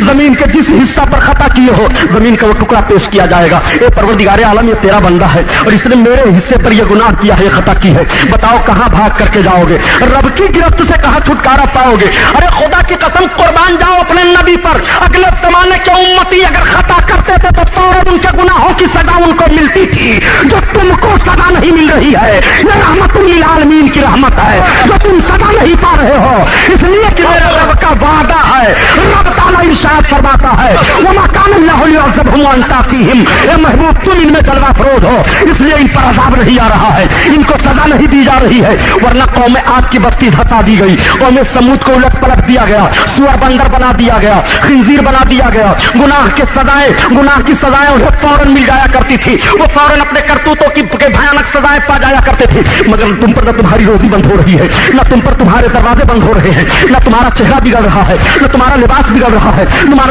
जमीन के जिस हिस्सा पर खता किए हो जमीन का वो टुकड़ा पेश किया जाएगा। ए परवरदिगार आलम ये तेरा बंदा है और इसने मेरे हिस्से पर ये गुनाह किया है, खता की है, बताओ कहां भाग करके जाओगे? रब की गिरफ्त से कहां छुटकारा पाओगे? अरे खुदा की कसम कुर्बान जाओ अपने नबी पर। अगले जमाने के उम्मती अगर खता करते थे तो फौरन उनके गुनाहों की सजा उनको मिलती थी, जो तुमको सजा नहीं मिल रही है। ये रहमतुल लिल आलमीन की रहमत है जो तुम सजा नहीं पा रहे हो, इसलिए कि मेरे रब का वादा है। रब ताला इरशाद फरमाता है वमा कान अल्लाहु लियुअज़्ज़िबहुम व अंता फ़ीहिम, ए महबूब तुम इनमें जलवा फरोज हो, इसलिए इन पर अज़ाब नहीं आ रहा है, इनको सजा नहीं दी जा रही है। वरना कौम आद की बस्ती धसा दी गई, कौम समूद को उलट पलट दिया गया, सुअर बंदर बना दिया गया, खिंजीर बना दिया गया। गुनाह की सजाएं उन्हें फौरन मिल जाया करती थी, वो फौरन अपने करतूतों की भयानक सजाएं पा जाया करते थे। मगर तुम पर न तुम्हारी रोजी बंद हो रही है, न तुम पर तुम्हारे दरवाजे बंद हो रहे हैं, न तुम्हारा चेहरा बिगड़ रहा है, न तुम्हारा लिबास बिगड़ रहा है,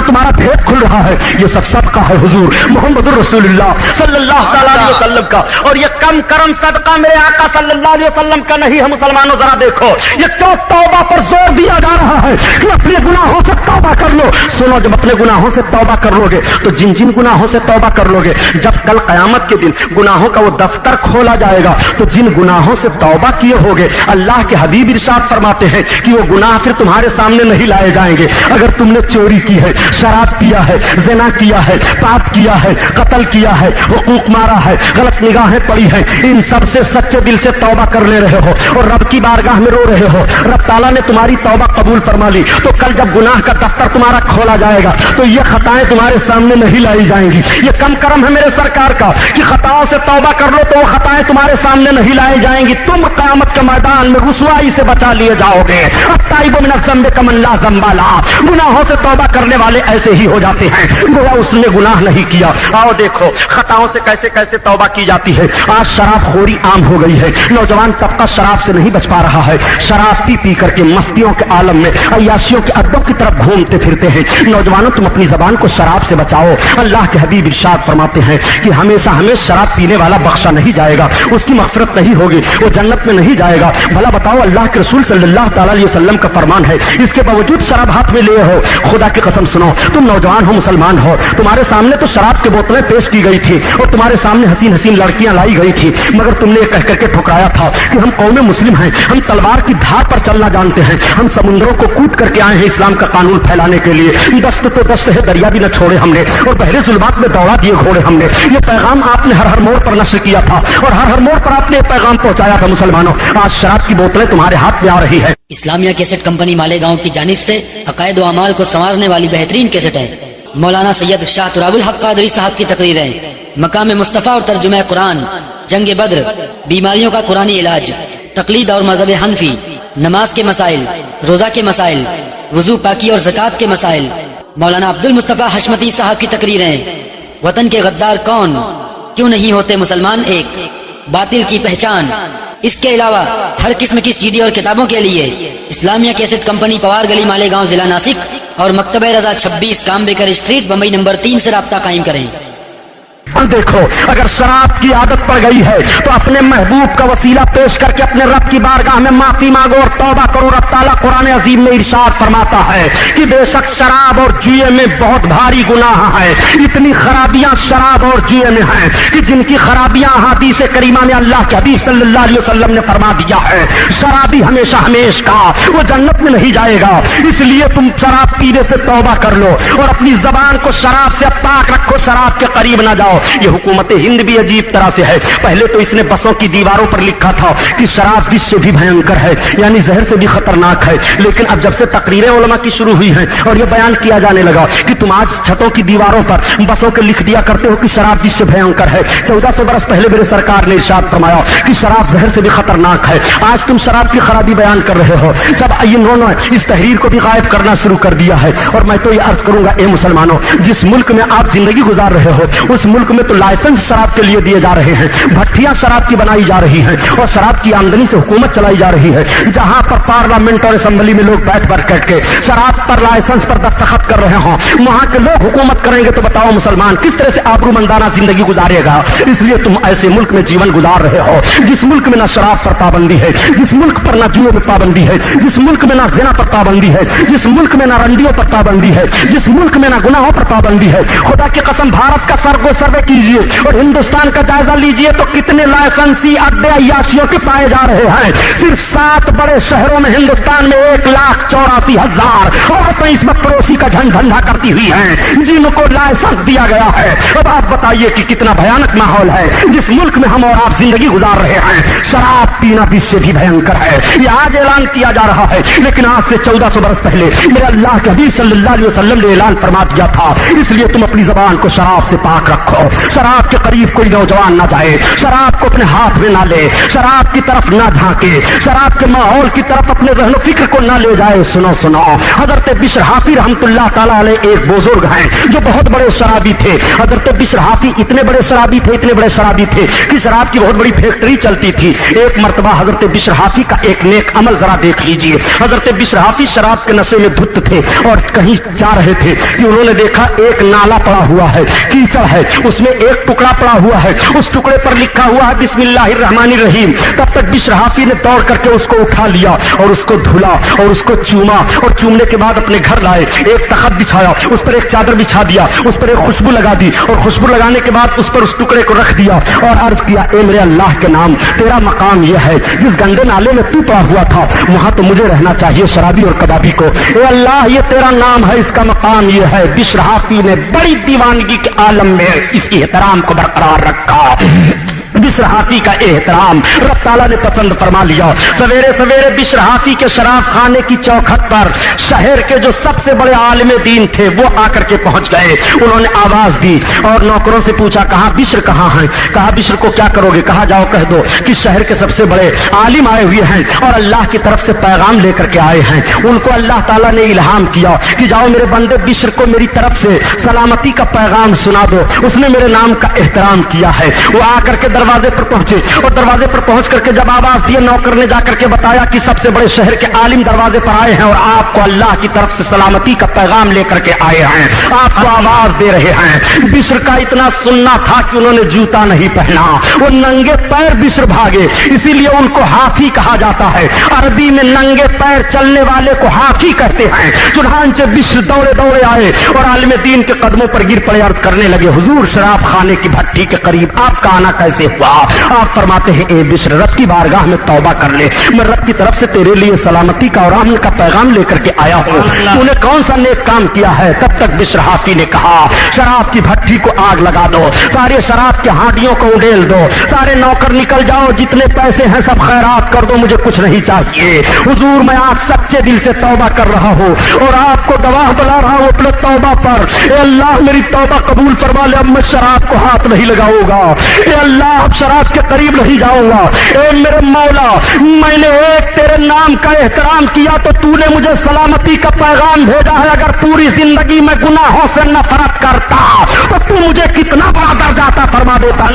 तुम्हारा भेद खुल रहा है। ये सब सबका है हुजूर मोहम्मद रसूलुल्लाह सल्लल्लाहु अलैहि वसल्लम का। और ये कम करम सदका मेरे आका सल्लल्लाहु अलैहि वसल्लम का नहीं है। मुसलमानों जरा देखो ये क्यों तौबा पर जोर दिया जा रहा है कि अपने गुनाहों से तौबा कर लो। सुनो, जब अपने गुनाहों से तौबा कर लोगे तो जिन जिन गुनाहों से तौबा कर लोगे, जब कल कयामत के दिन गुनाहों का वो दफ्तर खोला जाएगा तो जिन गुनाहों से तौबा किए होगे, अल्लाह के हबीब इरशाद फरमाते हैं कि वो गुनाह फिर तुम्हारे सामने नहीं लाए जाएंगे। अगर तुमने चोरी की है, शराब पिया है, ज़िना किया है, पाप किया है, कत्ल किया है, हुकूक मारा है, गलत निगाहें पड़ी हैं, इन सब से सच्चे दिल से तौबा कर ले रहे हो और रब की बारगाह में रो रहे हो, रब ताला ने तुम्हारी तौबा कबूल फरमा ली, तो कल जब गुनाह का दफ्तर तुम्हारा खोला जाएगा तो ये खताएं तुम्हारे सामने नहीं लाई जाएंगी। ये कम करम है मेरे सरकार का कि खताओं से तौबा कर लो तो वो खताएं तुम्हारे सामने नहीं लाई जाएंगी। तुम क़यामत के मैदान में रुसवाई से बचा लिए जाओगे। अत्ताइबु मिनज़ ज़ंबि कमन ला ज़ंबा लहा, गुनाहों से तौबा करने वाले ऐसे ही हो जाते हैं गोया उसने गुनाह नहीं किया। आओ देखो खताओं से कैसे कैसे तौबा की जाती है। आज शराबखोरी आम हो गई है, नौजवान तबका शराब से नहीं बच पा रहा है, शराब पी पी करके मस्तियों के आलम में अय्याशियों के अड्डों की तरफ घूमते फिरते हैं। नौजवानों तुम अपनी जबान को शराब से बचाओ। अल्लाह के हबीब इरशाद फरमाते हैं कि हमेशा हमें शराब पीने वाला बख्शा नहीं जाएगा, उसकी मग़फ़िरत नहीं होगी, वो जन्नत में नहीं जाएगा। भला बताओ, अल्लाह के रसूल सल्लल्लाहु अलैहि वसल्लम का फरमान है, इसके बावजूद शराब हाथ में लिए हो। खुदा की कसम सुनो, तुम नौजवान हो, मुसलमान हो, तुम्हारे सामने तो शराब की बोतलें पेश की गई थी और तुम्हारे सामने हसीन हसीन लड़कियां लाई गई थी, मगर तुमने कह करके ठुकराया था कि हम कौम मुस्लिम हैं, हम तलवार की धार पर चलना जानते हैं, हम समुद्रों को कूद करके आए हैं इस्लाम का कानून फैलाने के लिए। दस्त तो दस्त है, दरिया भी न छोड़े हमने और बहरे जुल्मात में दौड़ा दिए घोड़े हमने। ये पैगाम आपने हर हर मोड़ पर नश्र किया था और हर हर मोड़ पर आपने ये पैगाम पहुंचाया था। मुसलमानों, आज शराब की बोतलें तुम्हारे हाथ में आ रही है। इस्लामिया कैसेट कंपनी मालेगांव की जानिब से अकायद व अमाल को संवारने वाली बेहतरीन कैसेट है। मौलाना सैयद शाह तुराबुल हक कादरी साहब की तकरीरें, मकाम मुस्तफ़ा और तर्जुमा कुरान, जंग बद्र, बीमारियों का कुरानी इलाज, तकलीद और मजहब हनफी, नमाज के मसाइल, रोज़ा के मसाइल, वुज़ू पाकी और ज़कात के मसाइल। मौलाना अब्दुल मुस्तफ़ा हशमती साहब की तकरीरें, वतन के गद्दार कौन, क्यों नहीं होते मुसलमान एक, बातिल की पहचान। इसके अलावा हर किस्म की सीडी और किताबों के लिए इस्लामिया कैसेट कंपनी पवार गली मालेगांव जिला नासिक और मकतबे रजा 26 कामबेकर स्ट्रीट बम्बई नंबर 3 से राब्ता कायम करें। देखो, अगर शराब की आदत पड़ गई है तो अपने महबूब का वसीला पेश करके अपने रब की बारगाह में माफी मांगो और तौबा करो। रब ताला कुरान अजीम में इरशाद फरमाता है कि बेशक शराब और जुए में बहुत भारी गुनाह है। इतनी खराबियां शराब और जुए में हैं कि जिनकी खराबियां हदीस करीमा में अल्लाह के हबीब सल्लल्लाहु अलैहि वसल्लम ने फरमा दिया है, शराबी हमेशा हमेशा वो जन्नत में नहीं जाएगा। इसलिए तुम शराब पीने से तौबा कर लो और अपनी जबान को शराब से पाक रखो, शराब के करीब ना जाओ। ये हुकूमत हिंद भी अजीब तरह से है। पहले तो इसने बसों की दीवारों पर लिखा था कि शराब विष से भी भयंकर है, यानी जहर से भी खतरनाक है। लेकिन अब जब से तकरीरें उलमा की शुरू हुई हैं और ये बयान किया जाने लगा कि तुम आज छतों की दीवारों पर बसों के लिख दिया करते हो कि शराब विष से भयंकर है। 1400 बरस पहले मेरे सरकार ने इरशाद फरमाया कि शराब जहर से भी खतरनाक है। आज तुम शराब की खराबी बयान कर रहे हो, जब इन्होंने इस तहरीर को भी गायब करना शुरू कर दिया है। और मैं तो ये अर्ज करूंगा, ए मुसलमानों, जिस मुल्क में आप जिंदगी गुजार रहे हो उस मुल्क मुल्क में तो लाइसेंस शराब के लिए दिए जा रहे हैं, भट्टियां शराब की बनाई जा रही हैं और शराब की आमदनी से हुकूमत चलाई जा रही है। जहां पर पार्लियामेंट और असेंबली में लोग बैठ के शराब पर लाइसेंस पर दस्तखत कर रहे हों, वहां के लोग हुकूमत करेंगे तो बताओ मुसलमान किस तरह से आबरूमंदाना जिंदगी गुजारेगा। इसलिए तुम ऐसे मुल्क में जीवन गुजार रहे हो जिस मुल्क में ना शराब पर पाबंदी है, जिस मुल्क पर ना जुए में पाबंदी है, जिस मुल्क में ना ज़िना पर पाबंदी है, जिस मुल्क में ना रंडियों पर पाबंदी है, जिस मुल्क में ना गुनाहों पर पाबंदी है। खुदा की कसम भारत का सर्वे कीजिए और हिंदुस्तान का जायजा लीजिए तो कितने लाइसेंसी अड्डे अय्याशियों के पाए जा रहे हैं। सिर्फ 7 बड़े शहरों में हिंदुस्तान में 1,84,000 औरतें इस वक्त फरोशी का धंधा करती हुई हैं जिनको लाइसेंस दिया गया है। अब आप बताइए कि कितना भयानक माहौल है जिस मुल्क में हम और आप जिंदगी गुजार रहे हैं। शराब पीना भी इससे भी भयंकर है। ये आज ऐलान किया जा रहा है, लेकिन आज से 1400 बरस पहले मेरे अल्लाह के हबीब सल्लल्लाहु अलैहि वसल्लम ने ऐलान फरमा दिया था। इसलिए तुम अपनी जबान को शराब से पाक रखो। शराब के करीब कोई नौजवान ना जाए, शराब को अपने हाथ में ना ले, शराब की तरफ ना झांके, शराब के माहौल की तरफ अपने रहनो फिक्र को ना ले जाए। सुनो हजरत बिश्र हाफी रहमतुल्लाह ताला अलैह एक बुजुर्ग हैं जो बहुत बड़े शराबी थे। हजरत बिश्र हाफी इतने बड़े शराबी थे कि शराब की बहुत बड़ी फैक्ट्री चलती थी। एक मर्तबा हजरत बिश्र हाफी का एक नेक अमल जरा देख लीजिए। हजरत बिश्र हाफी शराब के नशे में धुत थे और कहीं जा रहे थे कि उन्होंने देखा एक नाला पड़ा हुआ है, कीचड़ है, उसमें एक टुकड़ा पड़ा हुआ है, उस टुकड़े पर लिखा हुआ है बिस्मिल्लाहिर्रहमानिर्रहीम। तब तक बिश्र हाफी ने दौड़ करके उसको उठा लिया और उसको धुला और उसको चूमा और चूमने के बाद अपने घर लाए, एक तख्त बिछाया, उस पर एक चादर बिछा दिया, उस पर एक खुशबू लगा दी और खुशबू लगाने के बाद उस पर उस टुकड़े को रख दिया और अर्ज किया, ए मेरे अल्लाह के नाम, तेरा मकाम यह है जिस गंदे नाले में तू पड़ा हुआ था वहां तो मुझे रहना चाहिए शराबी और कबाबी को। ए अल्लाह ये तेरा नाम है, इसका मकाम यह है। बिश्र हाफी ने बड़ी दीवानगी के आलम में इस एहतराम को बरकरार रखा। बिश्र हाफी का एहतराम रब ताला ने पसंद फरमा लिया। सवेरे सवेरे बिश्र हाफी के शराब खाने की चौखट पर शहर के जो सबसे बड़े आलिम दीन थे वो आकर के पहुंच गए। उन्होंने आवाज दी और नौकरों से पूछा, कहा बिश्र कहाँ हैं? कहा बिश्र को क्या करोगे? कहा जाओ कह दो कि शहर के सबसे बड़े आलिम आए हुए हैं और अल्लाह की तरफ से पैगाम लेकर के आए हैं। उनको अल्लाह ताला ने इल्हाम किया कि जाओ मेरे बंदे बिश्र को मेरी तरफ से सलामती का पैगाम सुना दो, उसने मेरे नाम का एहतराम किया है। वो आकर के दरवाजे पर पहुंचे और दरवाजे पर पहुंच करके जब आवाज दिए, नौकर ने जाकर के बताया कि सबसे बड़े शहर के आलिम दरवाजे पर आए हैं और आपको अल्लाह की तरफ से सलामती का पैगाम लेकर के आए हैं, आपको आवाज दे रहे हैं। बिश्र का इतना सुनना था कि उन्होंने जूता नहीं पहना, वो नंगे पैर बिश्र भागे, इसीलिए उनको हाफी कहा जाता है। अरबी में नंगे पैर चलने वाले को हाफी कहते हैं। चुनांचे बिश्र दौड़े दौड़े आए और आलिम दीन के कदमों पर गिर पड़े, अर्ज करने लगे, हुजूर शराब खाने की भट्टी के करीब आपका आना कैसे हुआ? आप फरमाते हैं, ए बिश्र रब की बारगाह में तौबा कर ले, मैं रब की तरफ से तेरे लिए सलामती का और अमन का पैगाम लेकर के आया हूँ, तूने कौन सा नेक काम किया है? तब तक बिश्र हाफी ने कहा, शराब की भट्टी को आग लगा दो, सारे शराब के हांडियों को उड़ेल दो, सारे नौकर निकल जाओ, जितने पैसे हैं सब खैरात कर दो, मुझे कुछ नहीं चाहिए। हुजूर मैं आज सच्चे दिल से तौबा कर रहा हूँ और आपको गवाह बना रहा हूँ अपने तौबा पर। ए अल्लाह मेरी तौबा कबूल फरमा ले, अब मैं शराब को हाथ नहीं लगाऊंगा। ए अल्लाह अब शराब के करीब नहीं जाऊंगा। ए मेरे मौला, मैंने एक तेरे नाम का एहतराम किया तो तूने मुझे सलामती का पैगाम भेजा है। अगर पूरी जिंदगी में गुनाहों से नफरत करता तो तू मुझे कितना बड़ा दर्जा अता फरमा देता।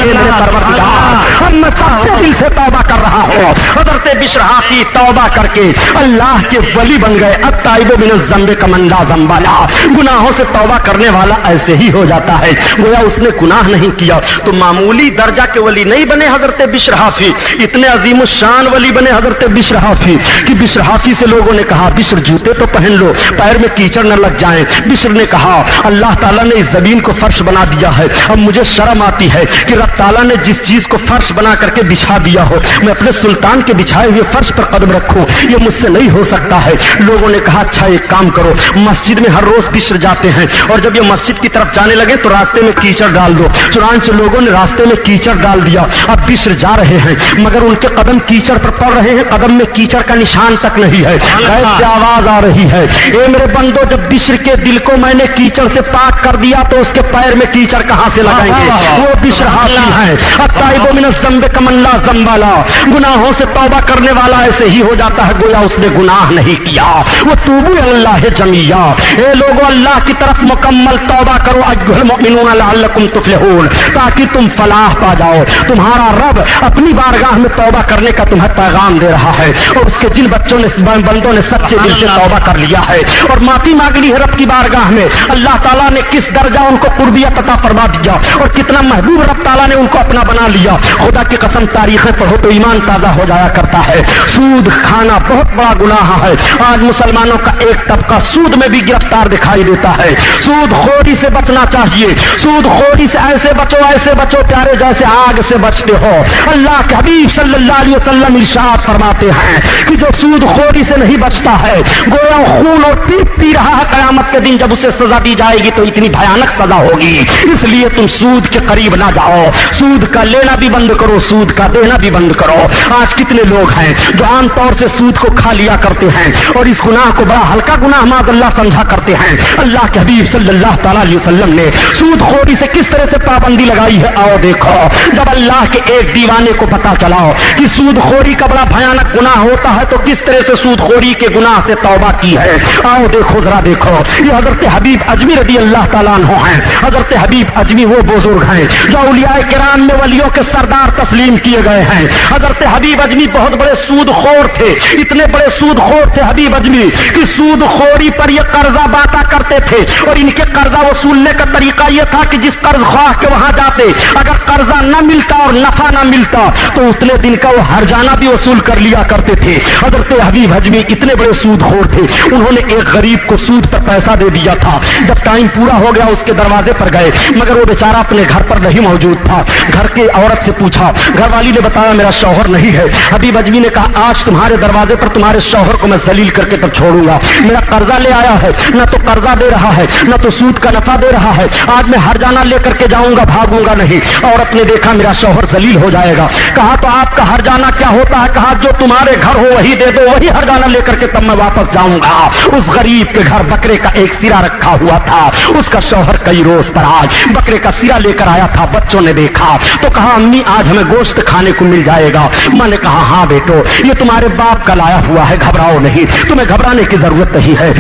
अब मैं सच्चे दिल से तौबा कर रहा हूँ। हज़रत बिश्र हाफी तौबा करके अल्लाह के वली बन गए। अत्ताइबु मिनज़ ज़ंबि कमन ला ज़ंबा लहु, गुनाहों से तौबा करने वाला ऐसे ही हो जाता है, गोया उसने गुनाह नहीं किया। तो मामूली दर्जा के वली नहीं बने हजरत बिश्र हाफी, इतने अजीम शान वली बने हजरत बिश्र हाफी कि बिश्र हाफी से लोगों ने कहा, बिश्र जूते तो पहन लो, पैर में कीचड़ न लग जाए। बिश्र ने कहा, अल्लाह ताला ने इस जमीन को फर्श बना दिया है, अब मुझे शर्म आती है कि रब ताला ने जिस चीज को फर्श बना करके बिछा दिया हो, मैं अपने सुल्तान के बिछाए हुए फर्श पर कदम रखूं, ये मुझसे नहीं हो सकता है। लोगों ने कहा, अच्छा एक काम करो, मस्जिद में हर रोज बिश्र जाते हैं और जब ये मस्जिद की तरफ जाने लगे तो रास्ते में कीचड़ डाल दो। चुनांचे लोगों ने रास्ते में कीचड़ डाल दिया। अब बिश्र जा रहे हैं मगर उनके कदम कीचड़ पर पड़ रहे हैं, कदम में कीचड़ का निशान तक नहीं है। गैब से आवाज आ रही है, ए मेरे बंदो, जब बिश्र के दिल को मैंने कीचड़ से पाक कर दिया तो उसके पैर में कीचड़ कीचड़ कहां से लगाएंगे? वो बिश्र हासिल है। अत्ताइबु मिन ज़ंब कमन ला ज़ंब ला, गुनाहों से तौबा करने वाला ऐसे ही हो जाता है गोया उसने गुनाह नहीं किया। वो तूबू अल्लाह जमिया, ए लोगों अल्लाह की तरफ मुकम्मल तौबा करो, अय्युहल मुमिनून लअल्लकुम तुफ्लिहून, ताकि तुम फलाह पा जाओ। तुम्हारा रब अपनी बारगाह में तौबा करने का तुम्हें पैगाम दे रहा है, और उसके जिन बच्चों ने बंदों ने सच्चे दिल से तौबा कर लिया है और माफी मांगनी है रब की बारगाह में, अल्लाह ताला ने किस दर्जा उनको कुर्बियत अता फरमा दिया और कितना महबूब रब ताला ने उनको अपना बना लिया। खुदा की कसम तारीखें पढ़ो तो ईमान ताजा हो जाया करता है। सूद खाना बहुत बड़ा गुनाह है। आज मुसलमानों का एक तबका सूद में भी गिरफ्तार दिखाई देता है। सूद खोरी से बचना चाहिए। सूद खोरी से ऐसे बचो प्यारे जैसे आग से बचते हो। अल्लाह के हबीब सल्लल्लाहु अलैहि वसल्लम इरशाद फरमाते हैं कि जो सूद खोरी से नहीं बचता है गोया खून और पी रहा है, कयामत के दिन जब उसे सजा दी जाएगी तो इतनी भयानक सजा होगी। इसलिए तुम सूद के करीब ना जाओ। सूद का लेना भी बंद करो, सूद का देना भी बंद करो। आज कितने लोग हैं जो आमतौर से सूद को खा लिया करते हैं और इस गुनाह को बड़ा हल्का गुनाह मादअल्लाह समझा करते हैं। अल्लाह के हबीब सल्लल्लाहु तआला अलैहि वसल्लम ने सूद खोरी से किस तरह से पाबंदी लगाई है, आओ देखो। जब अल्लाह के एक दीवाने को पता चला कि सूद खोरी का बड़ा भयानक गुनाह होता है तो किस तरह से सूद खोरी के गुनाह से तौबा की है, आओ देखो जरा देखो। ये हजरत हबीब अजमी रदी अल्लाह ताला अन्हु हैं। हजरत हबीब अजमी वो बुजुर्ग हैं जो औलियाए किराम में वलियों के सरदार तस्लीम किए गए हैं। हजरत हबीब अजमी बहुत बड़े सूदखोर थे, इतने बड़े सूदखोर थे हबीब अजमी कि सूदखोरी पर ये कर्जा बांटा करते थे और इनके कर्जा वसूलने का तरीका यह था कि जिस कर्ज ख्वाह के वहां जाते अगर कर्जा न मिलता और नफा न मिलता तो उतने दिन का वो हरजाना भी वसूल कर लिया करते थे। हजरत हबीब अजमी इतने बड़े सूदखोर थे, उन्होंने एक गरीब को सूद पर पैसा दे दिया था। जब टाइम पूरा हो गया उसके दरवाजे पर गए मगर वो बेचारा अपने घर पर नहीं मौजूद था। घर के औरत से पूछा, घर वाली ने बताया मेरा शौहर नहीं है। हबीब अजमी ने कहा आज तुम्हारे दरवाजे पर तुम्हारे शौहर को मैं जलील करके तब छोड़ूंगा। मेरा कर्जा ले आया है, न तो कर्जा दे रहा है न तो सूद का नफा दे रहा है। आज मैं हरजाना लेकर के जाऊंगा, भागूंगा नहीं। औरत ने देखा मेरा शौहर जलील हो जाएगा। कहा तो आपका हरजाना क्या होता है? कहा जो तुम्हारे घर हो वही दे दो, वही हरजाना लेकर के तब मैं वापस जाऊंगा। उस गरीब के घर बकरे का एक सिरा रखा हुआ था। उसका शौहर कई रोज पर आज बकरे का सिरा लेकर आया था। बच्चों ने देखा तो कहा अम्मी आज हमें गोश्त खाने को मिल जाएगा। मां ने कहा हाँ बेटो ये तुम्हारे बाप का लाया हुआ है, घबराओ नहीं, तुम्हें घबराने की जरूरत नहीं है।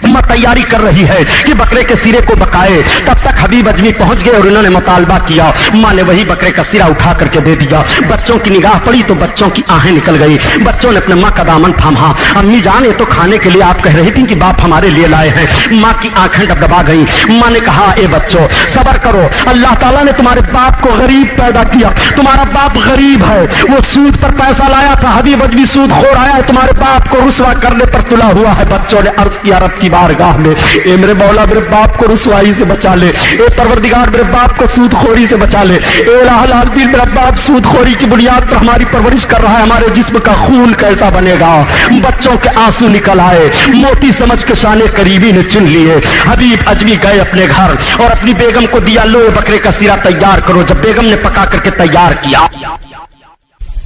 मां तैयारी कर रही है कि बकरे के सिरे को बकाए। तब तक हबीब अजमी पहुंच गए और इन्होंने मुतालबा किया। मां ने वही बकरे का सिरा उठा करके दे दिया। बच्चों की निगाह पड़ी तो बच्चों की आहें निकल गई। बच्चों ने अपने मां का दामन थामा। अम्मी जान ये तो खाने के लिए आप कह रही थी कि बाप हमारे लिए लाए हैं। मां की आंखें डबडबा गई। मां ने कहा ए बच्चों सबर करो, अल्लाह ताला ने तुम्हारे बाप को गरीब पैदा किया। तुम्हारा बाप गरीब है, वो सूद पर पैसा लाया था। हबीब अजमी सूद खोर आया है, तुम्हारे बाप को रुसवा करने पर तुला हुआ है। बच्चों ने अर्ज किया रब की बारगाह में ए मेरे मौला मेरे बाप को रुसवाई से बचा ले, ए परवरदिगार मेरे बाप को सूदखोरी से बचा ले। ए इलाहुल आलमीन मेरा बाप सूदखोरी की बुनियाद पर हमारी परवरिश कर रहा है, हमारे जिस्म का खून कैसा बनेगा। बच्चों के आंसू निकल आए। मोती समझ के शाने करीबी ने चुन लिए। हबीब अजमी गए अपने घर और अपनी बेगम को दिया लो बकरे का सिरा तैयार करो। जब बेगम ने पका करके तैयार किया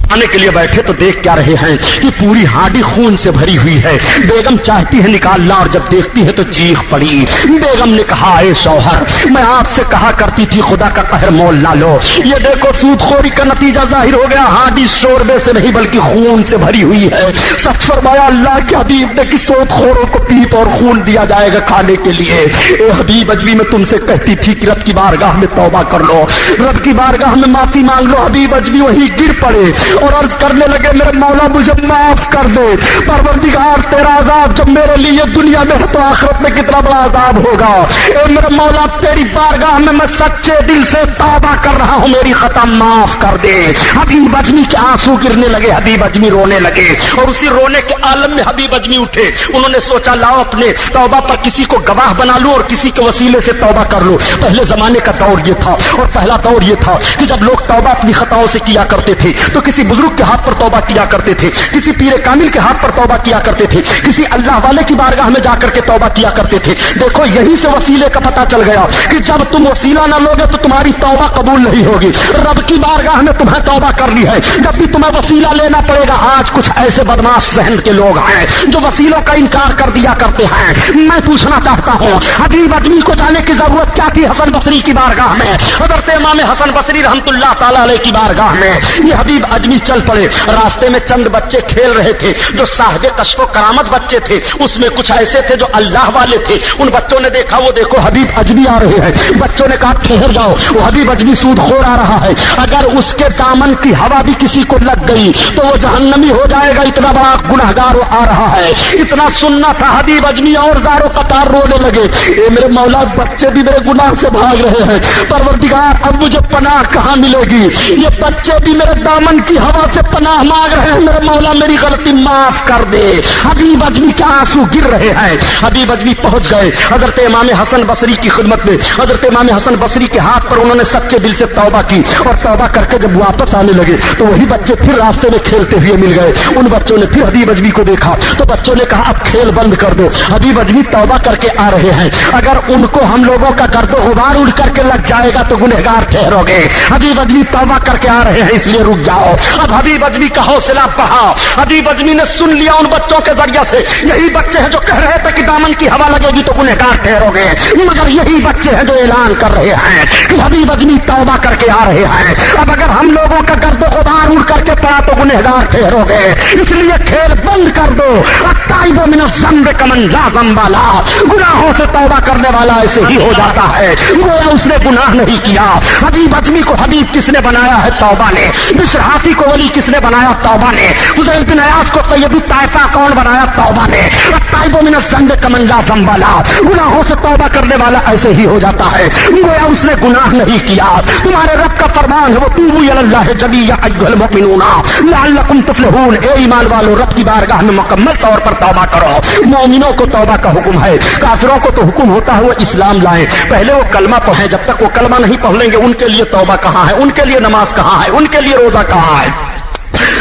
आने के लिए बैठे तो देख क्या रहे हैं कि पूरी हांडी खून से भरी हुई है। बेगम चाहती है निकालना और जब देखती है तो चीख पड़ी। बेगम ने कहा ए शौहर मैं आपसे कहा करती थी खुदा का कहर मोल ना लो। ये देखो सूदखोरी का नतीजा जाहिर हो गया। हांडी शोरबे से नहीं बल्कि खून से भरी हुई है। सच फरमाया अल्लाह के हबीब ने कि सूदखोरों को पीप और खून दिया जाएगा खाने के लिए। ए हबीब अजमी मैं तुमसे कहती थी कि रब की बारगाह में तौबा कर लो, रब की बारगाह में माफी मांग लो। हबीब अजमी वही गिर पड़े और अर्ज करने लगे मेरे मौला मुझे माफ कर दे। परवरदिगार तेरा अजाब जब मेरे लिए दुनिया में है तो आखिरत में कितना बड़ा अजाब होगा। ए मेरे मौला तेरी बारगाह में मैं सच्चे दिल से तौबा कर रहा हूं, मेरी खता माफ कर दे। हबीब अजमी के आंसू गिरने लगे, हबीब अजमी रोने लगे और उसी रोने के आलम में हबीब अजमी उठे। उन्होंने सोचा लाओ अपने तौबा पर किसी को गवाह बना लूं और किसी के वसीले से तौबा कर लूं। पहले जमाने का दौर ये था और पहला दौर ये था कि जब लोग तौबा अपनी खताओं से किया करते थे तो किसी बुजुर्ग के हाथ पर तौबा किया करते थे, किसी पीर कामिल के हाथ पर तौबा किया करते थे, किसी अल्लाह वाले की बारगाह में जाकर के तौबा किया करते थे। देखो यही से वसीले का पता चल गया कि जब तुम वसीला ना लोगे तो तुम्हारी तौबा कबूल नहीं होगी। रब की बारगाह में तुम्हें तौबा करनी है, जब भी तुम्हें वसीला लेना पड़ेगा। आज कुछ ऐसे बदमाश जहन के लोग हैं जो वसीलों का इनकार कर दिया करते हैं। मैं पूछना चाहता हूँ, हबीब अजमी को जाने की जरूरत क्या थी हसन बसरी की बारगाह में, हजरत इमाम हसन बसरी रहमतुल्लाह ताला अलैह की बारगाह में? ये हबीब अजमी चल पड़े। रास्ते में चंद बच्चे खेल रहे थे जो साहिब कश्फ करामत बच्चे थे, उसमें कुछ ऐसे थे जो अल्लाह वाले थे। उन बच्चों ने देखा वो देखो हबीब अजमी आ रहे हैं। बच्चों ने कहा ठहर जाओ, वो हबीब अजमी सूदखोर आ रहा है, अगर उसके दामन की हवा भी किसी को लग गई तो वो जहन्नमी हो जाएगा, इतना बड़ा गुनहगार वो आ रहा है। इतना सुनना था, हबीब अजमी और ज़ारो कतार रोने लगे, ए मेरे मौला बच्चे भी मेरे गुनाह से भाग रहे हैं, परवरदिगार अब मुझे पनाह कहाँ मिलेगी? ये बच्चे भी मेरे दामन की हवा से पनाह मांग रहे हैं, मेरे मौला मेरी गलती माफ कर दे। हबीब अजमी के आंसू गिर रहे हैं। हबीब अजमी पहुंच गए हजरत इमाम हसन बसरी की खिदमत में। हजरत इमाम हसन बसरी के हाथ पर उन्होंने सच्चे दिल से तौबा की, और तौबा करके जब वापस आने लगे तो वही बच्चे फिर रास्ते में खेलते हुए मिल गए। उन बच्चों ने फिर हबीब अजमी को देखा तो बच्चों ने कहा अब खेल बंद कर दो, हबीब अजमी तौबा करके आ रहे हैं, अगर उनको हम लोगों का गर्दो गुबार उड़ करके लग जाएगा तो गुनहगार ठहरोगे। हबीब अजमी तौबा करके आ रहे हैं इसलिए रुक जाओ। अब हबीब अजमी का हौसला बढ़ा। हबीब अजमी ने सुन लिया उन बच्चों के जरिए से, यही बच्चे हैं जो कह रहे थे कि दामन की हवा लगेगी तो गुनहगार ठहरोगे, मगर यही बच्चे हैं जो ऐलान कर रहे हैं कि हबीब अजमी तौबा करके आ रहे हैं। अब अगर हम लोगों का गर्दो गुबार उड़ करके पड़ा तो गुनहगार ठहरोगे, इसलिए खेल बंद कर दो। अत्ताइबु मिनज़ ज़ंब कमन ला ज़ंबा ला, गुनाहों से तौबा करने वाला ऐसे ही हो जाता है गोया उसने गुनाह नहीं किया। हबीब अजमी को हबीब किसने बनाया है? तौबा ने। बिशर हाफी को वली किसने बनाया? तौबा ने। हुसैन बिन अयाज को सैयदी ताइफा कौन बनाया? तौबा ने। अत्ताइबु मिनज़ ज़ंब कमन ला ज़ंबा ला, गुनाहों से तौबा करने वाला ऐसे ही हो जाता है गोया उसने गुनाह नहीं किया। तुम्हारे रब का फरमान है वो तूबू इलल्लाहि जमीअन अय्युहल मुमिनूना लअल्लकुम तुफ्लिहून, ए ईमान वालों रब की बारगाह में मुकम्मल तौर पर तौबा करो। मोमिनों को तौबा का हुक्म है, काफिरों को तो हुक्म होता है वो इस्लाम लाएं, पहले वो कलमा पढ़ें। जब तक वो कलमा नहीं पढ़ लेंगे उनके लिए तौबा कहाँ है, उनके लिए नमाज कहाँ है, उनके लिए रोजा कहाँ है?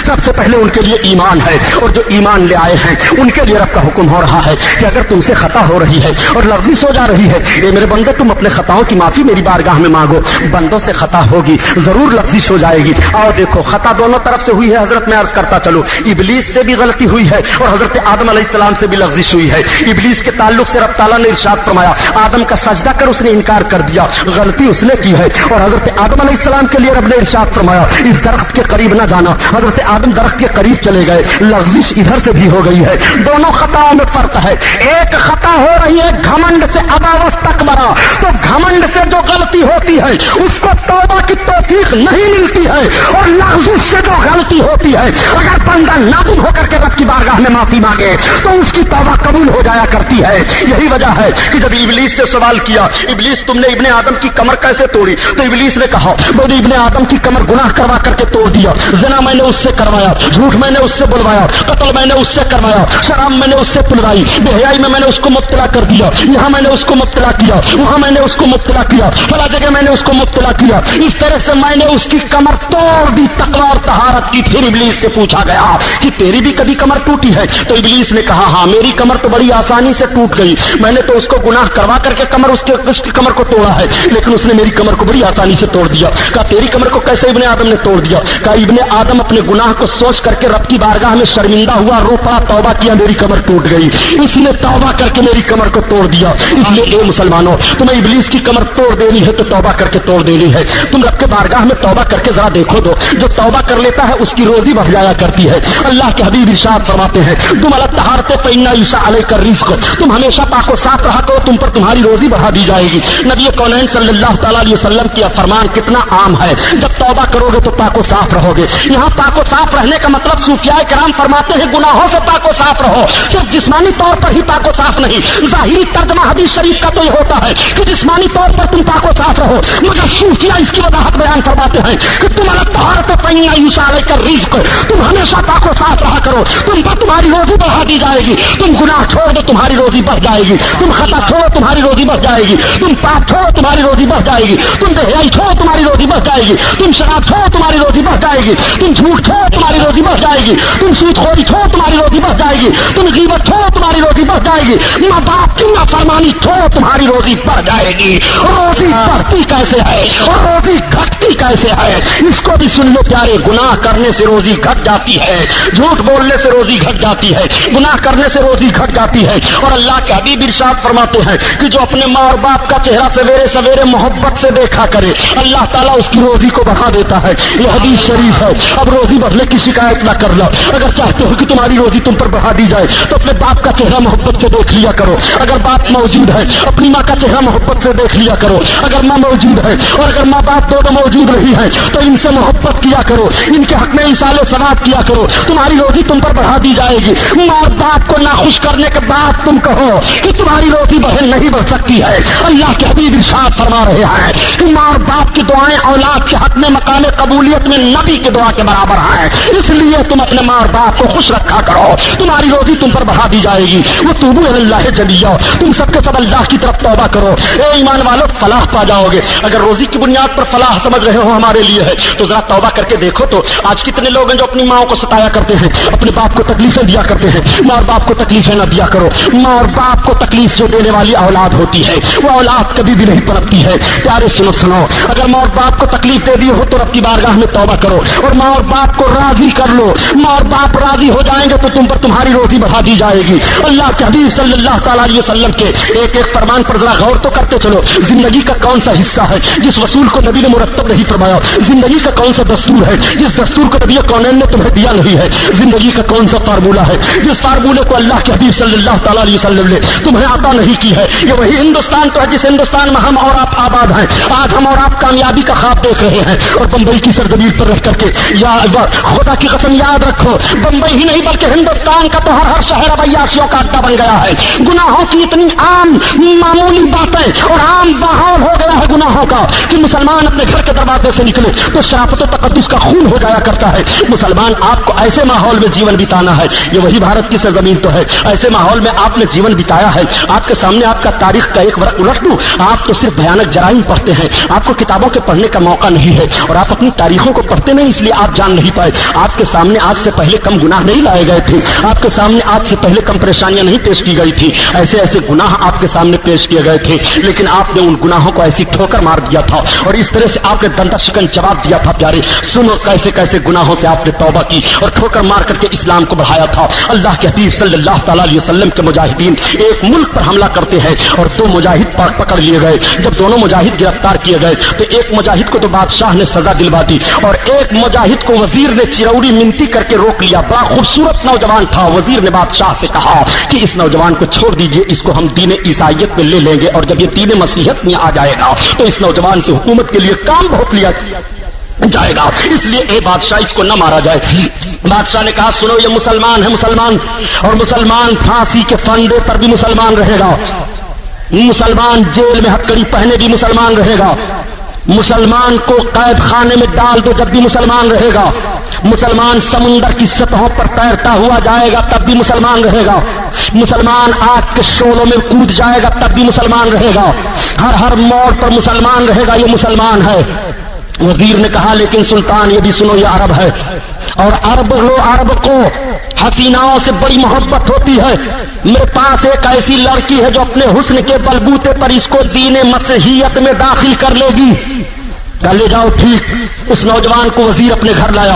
सबसे पहले उनके लिए ईमान है, और जो ईमान ले आए हैं उनके लिए रब का हुक्म हो रहा है कि अगर तुमसे खता हो रही है और लफ्जिश हो जा रही है, ये मेरे बंदे तुम अपने खताओं की माफी मेरी बारगाह में मांगो। बंदों से खता होगी, जरूर लफ्जिश हो जाएगी। और देखो खता दोनों तरफ से हुई है। हजरत मैं अर्ज करता चलो, इबलीस से भी गलती हुई है और हजरत आदम अलैहिस्सलाम से भी लफ्जिश हुई है। इबलीस के ताल्लुक से रब ताला ने इरशाद फरमाया, आदम का सजदा कर उसने इनकार कर दिया, गलती उसने की है। और हजरत आदम अलैहिस्सलाम के लिए रब ने इरशाद फरमाया, इस दरख्त के करीब ना जाना। हजरत आदम दरख्त के करीब चले गए, लफ्जिश इधर से भी हो गई है। दोनों खताओं में फर्क है। एक खता हो रही है घमंड से, अबावस तकबरा, तो घमंड से जो गलती होती है उसको तौबा की तौफीक नहीं मिलती है, और लफ्जिश से जो गलती होती है अगर बंदा नादिम होकर के रब की बारगाह में माफी मांगे तो उसकी तौबा कबूल हो जाया करती है। यही वजह है कि जब इबलीस से सवाल किया, इबलीस तुमने इब्ने आदम की कमर कैसे तोड़ी? तो इबलीस ने कहा, बोले इब्ने आदम की कमर गुनाह करवा करके तोड़ दिया, ज़िना मैंने उससे करवाया, झूठ मैंने उससे बुलवाया, कत्ल मैंने उससे करवाया, शराब मैंने उससे पिलवाई, बेहयाई में मैंने उसको मुब्तला कर दिया, यहाँ मैंने उसको मुब्तला किया, वहां मैंने उसको मुब्तला किया, फला जगह मैंने उसको मुब्तला किया, इस तरह से मैंने उसकी कमर तोड़ दी, तकवा और तहारत की। फिर इबलीस से पूछा गया कि तेरी भी कभी कमर टूटी है? तो इबलीस ने कहा, हाँ मेरी कमर तो बड़ी आसानी से टूट गई, मैंने तो उसको गुनाह करवा करके कमर उसकी कमर को तोड़ा है, लेकिन उसने मेरी कमर को बड़ी आसानी से तोड़ दिया। कहा तेरी कमर को कैसे इब्ने आदम ने तोड़ दिया? कहा इब्ने आदम अपने गुनाह को सोच करके रब की बारगाह में शर्मिंदा हुआ, रो पड़ा, तौबा किया, मेरी कमर टूट गई, इसने तौबा करके मेरी कमर को तोड़ दिया। इसलिए ए मुसलमानों, तुम्हें इबलीस की कमर तोड़ देनी है तो तौबा करके तोड़ देनी है। तुम रब के बारगाह में तौबा करके जरा देखो दो, जो तौबा कर लेता है उसकी रोजी बढ़ जाया करती है। अल्लाह के हबीब इरशाद फरमाते हैं, तुम अला तहारते फइन्ना युसा अलैका रिज़्क़, तुम हमेशा पाक व साफ रहा करो, तुम पर तुम्हारी रोजी बढ़ा दी जाएगी। नबी कौनैन सल्लल्लाहु तआला अलैहि वसल्लम की फरमान कितना आम है, जब तौबा करोगे तो पाक व साफ रहोगे। यहाँ पाक व साफ रहने का मतलब सूफिया कराम फरमाते हैं गुनाहों से पाक व साफ रहो, सिर्फ जिस्मानी तौर पर ही पाक व साफ नहीं। जाहिरी तर्जमा हदीस शरीफ का तो ये होता है कि जिस्मानी तौर पर तुम पाक व साफ रहो, हो, मगर सूफिया इसकी वजाहत बयान करवाते हैं कि तुम तुम हमेशा ताको साथ रहा करो, तुम पर तुम्हारी रोजी बढ़ा दी जाएगी, तुम गुनाह छोड़ दो तुम्हारी रोजी बढ़ जाएगी, तुम खता छोड़ो तुम्हारी रोजी बढ़ जाएगी, तुम पाप छोड़ो तुम्हारी रोजी बढ़ जाएगी, तुम बेहयाई छोड़ो तुम्हारी रोजी बढ़ जाएगी, तुम शराब छोड़ो तुम्हारी रोजी बढ़ जाएगी, तुम झूठ छोड़ो तुम्हारी रोजी बढ़ जाएगी, तुम सूदखोरी छोड़ो तुम्हारी रोजी बढ़ जाएगी, तुम गीबत छोड़ो तुम्हारी रोजी बढ़ जाएगी, माँ बाप की नाफरमानी छोड़ो तुम्हारी रोजी बढ़ जाएगी। रोजी बढ़ती कैसे है और रोजी घटती कैसे है, इसको भी सुन लो प्यारे। गुनाह करने से रोजी घट जाती है, झूठ बोलने से रोजी घट जाती है, गुनाह करने से रोजी घट जाती है। और अल्लाह के हबीब इरशाद फरमाते हैं कि जो अपने माँ और बाप का चेहरा सवेरे सवेरे मोहब्बत से देखा करे, अल्लाह ताला उसकी रोजी को बढ़ा देता है। ये हदीस शरीफ है। अब रोजी बढ़ने की शिकायत ना कर लो। अगर चाहते हो कि तुम्हारी रोजी तुम पर बढ़ा दी जाए तो अपने बाप का चेहरा मोहब्बत से देख लिया करो। अगर बाप मौजूद है अपनी माँ का चेहरा मोहब्बत से देख लिया करो। अगर माँ मौजूद है और अगर माँ बाप दोनों मौजूद नहीं है तो इनसे मोहब्बत किया करो, इनके हक में इसाले सवाब किया करो, तुम्हारी रोजी तुम पर बढ़ा दी जाएगी। माँ और बाप को नाखुश करने के बाद तुम कहो कि तुम्हारी रोजी बढ़े, नहीं बढ़ सकती है। अल्लाह के हबीब इरशाद फरमा रहे हैं कि माँ और बाप की दुआएं औलाद के हक में मकाम कबूलियत में नबी की दुआ के बराबर है। इसलिए तुम अपने माँ और बाप को खुश रखा करो, तुम्हारी रोजी तुम पर बढ़ा दी जाएगी। वो तूबू अल्लाह जलिया, तुम सबके सब अल्लाह की तरफ तौबा करो, ए ईमान वालों फलाह पा जाओगे। अगर रोजी की बुनियाद पर फलाह समझ रहे हो हमारे लिए है तो जरा तौबा करके देखो तो आज कितने लोग हैं जो अपनी माँ को सताया करते हैं, अपने बाप को तकलीफें दिया करते हैं। माँ और बाप को तकलीफें न दिया करो। माँ और बाप को तकलीफ जो देने वाली औलाद होती है वो औलाद कभी भी नहीं पनपती है। प्यारे सुनो, अगर माँ और बाप को तकलीफ दे दी हो तो रब की बारगाह में तौबा करो और माँ और बाप को राजी कर लो। माँ और बाप राजी हो जाएंगे तो तुम पर तुम्हारी रोजी बढ़ा दी जाएगी। अल्लाह के हबीब सल्लल्लाहु अलैहि वसल्लम के एक एक फरमान पर जरा गौर तो करते चलो। जिंदगी का कौन सा हिस्सा है जिस वसूल को नबी ने मुरत्तब नहीं फरमाया? जिंदगी का कौन सा दस्तूर है जिस दस्तूर को नबी कौनैन ने तुम्हें दिया नहीं है? जिंदगी का कौन सा फार्मूला है जिस फार्मूले को अल्लाह के हबीब सल्लल्लाहु अलैहि वसल्लम ने तुम्हें अता नहीं की है? ये वही हिंदुस्तान तो है जिस हिंदुस्तान में हम और आप आबाद हैं। आज हम और आप कामयाबी का ख्वाब देख रहे हैं और बंबई की सरजमीन पर रह करके या खुदा की कसम याद रखो, बंबई ही नहीं बल्कि हिंदुस्तान का तो हर शहर अब अय्याशियों का अड्डा बन गया है। गुनाहों की इतनी आम मामूली बातें और आम माहौल हो गया है गुनाहों का कि मुसलमान अपने घर के दरवाजे से निकले तो शराफत और तकद्दुस का खून हो जाया करता है। मुसलमान आपको ऐसे माहौल में जीवन बिताना है, ये वही भारत की सरजमीन तो है, ऐसे माहौल में आपने जीवन बिताया है। आपके सामने आपका तारीख का एक वर्क उलट दूं, आप तो सिर्फ भयानक जराइम पढ़ते हैं, आपको किताबों के पढ़ने का मौका नहीं है और आप अपनी तारीखों को पढ़ते नहीं, इसलिए आप जान नहीं पाए। आपके सामने आज से पहले कम गुनाह नहीं लाए गए थे, आपके सामने आज से पहले कम परेशानियां नहीं पेश की गई थी। ऐसे ऐसे गुनाह आपके सामने पेश किए गए थे, लेकिन आपने उन गुनाहों को ऐसी ठोकर मार दिया था और इस तरह से आपने दंता शिकन जवाब दिया था। प्यारे सुनो, कैसे कैसे गुनाहों से आपने तौबा की और ठोकर मार करके इस्लाम को बढ़ाया था। अल्लाह के हबीब सल्लल्लाहु अलैहि वसल्लम के मुजाहिदीन एक मुल्क पर हमला करते हैं और दो मुजाहिद पकड़ लिए गए। जब दोनों मुजाहिद गिरफ्तार किए गए तो एक मुजाहिद को तो बादशाह ने सजा दिलवा दी और एक मुजाहिद को वजीर ने चिरौरी मिनती करके रोक लिया। बड़ा खूबसूरत नौजवान था। वजीर ने बादशाह से कहा कि इस नौजवान को छोड़ दीजिए, इसको हम दीन ईसाइयत में ले लेंगे और जब ये दीन मसीहत में आ जाएगा तो इस नौजवान से हुकूमत के लिए काम बहुत लिया जाएगा, इसलिए ए बादशाह इसको न मारा जाए। बादशाह ने कहा सुनो, ये मुसलमान है, मुसलमान और मुसलमान फांसी के फंदे पर भी मुसलमान रहेगा, मुसलमान जेल में हथकड़ी पहने भी मुसलमान रहेगा, मुसलमान को कैद खाने में डाल दो जब भी मुसलमान रहेगा, मुसलमान समुंदर की सतहों पर तैरता हुआ जाएगा तब भी मुसलमान रहेगा, मुसलमान आग के शोलों में कूद जाएगा तब भी मुसलमान रहेगा, हर हर मोड़ पर मुसलमान रहेगा, ये मुसलमान है। वजीर ने कहा लेकिन सुल्तान ये भी सुनो, ये अरब है और अरब को हसीनाओं से बड़ी मोहब्बत होती है। मेरे पास एक ऐसी लड़की है जो अपने हुस्न के बलबूते पर इसको दीन मसीहियत में दाखिल कर लेगी। ले जाओ। ठीक उस नौजवान को वजीर अपने घर लाया,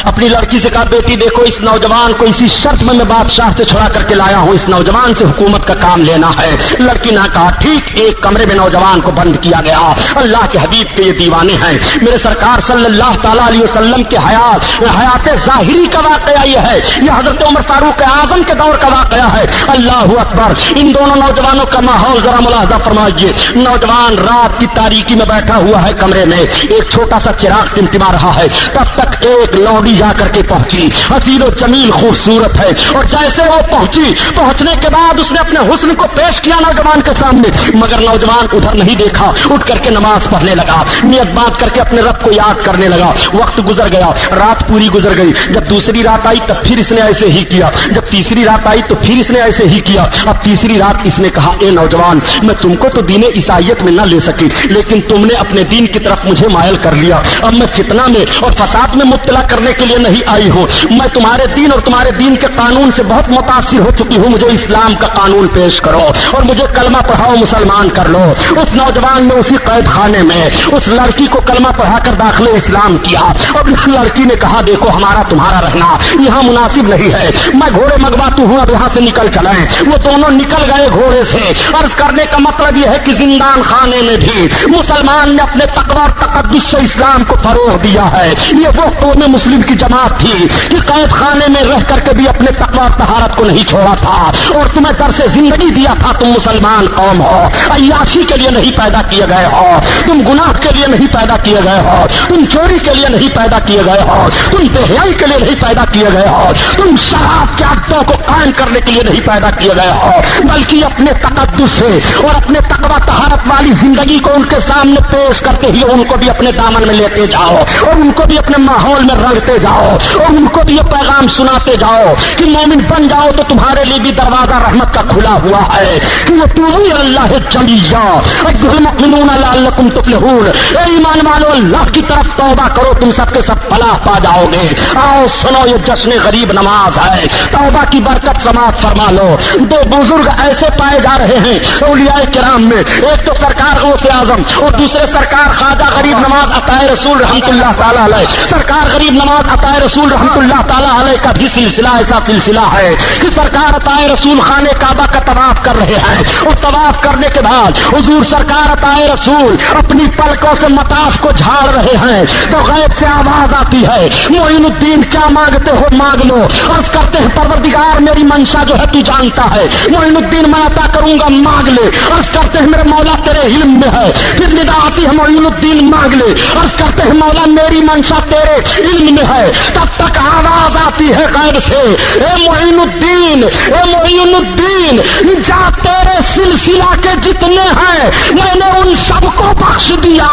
अपनी लड़की से कहा बेटी देखो इस नौजवान को इसी शर्त में मैं बादशाह से छुड़ा करके लाया हूं, इस नौजवान से हुकूमत का काम लेना है। लड़की ने कहा ठीक। एक कमरे में नौजवान को बंद किया गया। अल्लाह के हबीब के ये दीवाने हैं, मेरे सरकार सल्लल्लाहु अलैहि वसल्लम के हयात जाहिरी का वाकया ये है, यह हजरत उमर फारूक आजम के दौर का वाकया है। अल्लाह अकबर। इन दोनों नौजवानों का माहौल जरा मुलाहजा फरमाइए। नौजवान रात की तारीकी में बैठा हुआ है कमरे में, एक छोटा सा चिराग टिमटिमा रहा है। तब तक एक लौड़ी जा करके पहुंची, हसीन और जमील खूबसूरत है, और जैसे वो पहुंची, पहुंचने के बाद उसने अपने हुस्न को पेश किया नौजवान के सामने, मगर नौजवान उधर नहीं देखा, उठ करके नमाज पढ़ने लगा, नियत बांध करके अपने रब को याद करने लगा। वक्त गुजर गया, रात पूरी गुजर गई। जब दूसरी रात आई तब फिर इसने ऐसे ही किया, जब तीसरी रात आई तो फिर इसने ऐसे ही किया। अब तीसरी रात इसने कहा, ए नौजवान, मैं तुमको तो दीन ईसाइयत में न ले सकी, लेकिन तुमने अपने दीन की तरफ मुझे मायल कर लिया। अब मैं फितना में और फसाद में मुब्तला करने के लिए नहीं आई हूँ, मैं तुम्हारे दीन और तुम्हारे दीन के कानून से बहुत मुतासिर हो चुकी हूँ। मुझे इस्लाम का कानून पेश करो और मुझे कलमा पढ़ाओ, मुसलमान कर लो। उस नौजवान ने उसी कैद खाने में उस लड़की को कलमा पढ़ाकर दाखिले इस्लाम किया। अब लड़की ने कहा, देखो हमारा तुम्हारा रहना यहाँ मुनासिब नहीं है, मैं घोड़े मंगवाती हूँ, अब यहाँ से निकल चले। वो दोनों निकल गए घोड़े से। अर्ज करने का मतलब यह है कि जिंदान खाने में भी मुसलमान ने अपने तकवा और तकद्दुस से इस्लाम को फरोग दिया है। ये वो कौम मुस्लिम की जमात थी कि कैद खाने में रह करके भी अपने तकवा और तहारत को नहीं छोड़ा था, और तुम्हें डर से जिंदगी दिया था। तुम मुसलमान कौम हो, अय्याशी के लिए नहीं पैदा किए गए हो, तुम गुनाह के लिए नहीं पैदा किए गए हो, तुम चोरी के लिए नहीं पैदा किए गए हो, तुम बेहयाई के लिए नहीं पैदा किए गए हो, तुम शराब के अड्डों को कायम करने के लिए नहीं पैदा किए गए हो, बल्कि अपने तकद्दुस से और अपने तकवा तहारत वाली जिंदगी को उनके सामने पेश करते हुए उनको भी अपने दामन में लेते जाओ, और उनको भी अपने माहौल में रंगते जाओ, और उनको भी ये पैगाम सुनाते जाओ कि मोमिन बन जाओ तो तुम्हारे लिए भी दरवाजा रहमत का खुला हुआ है, कि वो तुबू अल्लाह जमिया अय्युहल मुमिनून लअल्लकुम तुफ्लिहून। ए ईमान वालो, अल्लाह की तरफ तौबा करो, तुम सबके सब फलाह पा जाओगे। आओ सुनो, ये जश्न गरीब नमाज है, तौबा की बरकत समाप्त फरमा लो। दो बुजुर्ग ऐसे पाए जा रहे हैं औलियाए किराम में, एक तो सरकार गौसे आजम और दूसरे सरकार ख्वाजा गरीब नवाज अताए रसूल रहमतुल्लाह ताला अलैह। सरकार गरीब नवाज अताए रसूल रहमतुल्लाह ताला अलैह का भी सिलसिला ऐसा सिलसिला है कि सरकार अताए रसूल खाने काबा का तवाफ कर रहे हैं, और तवाफ करने के बाद हुजूर सरकार अताए रसूल अपनी पलकों से मताफ को झाड़ रहे हैं, तो गैब से आवाज आती है, मोइनुद्दीन क्या मांगते हो मांग लो। अर्ज करते हैं, परवरदिगार मेरी मंशा जो है तू जानता है, मोइनुद्दीन मैं अता करूंगा, मांग ले। अर्ज करते हैं, मेरे मौला तेरे इल्म में है। फिर निदा आती है, मोइनुद्दीन मांग ले। अर्ज करते हैं, मौला मेरी मंशा तेरे इल्म में है। तब तक आवाज आती है गैब से, ए मोइनुद्दीन, ए मोइनुद्दीन, जा तेरे सिलसिला के जितने हैं मैंने उन सबको बख्श दिया।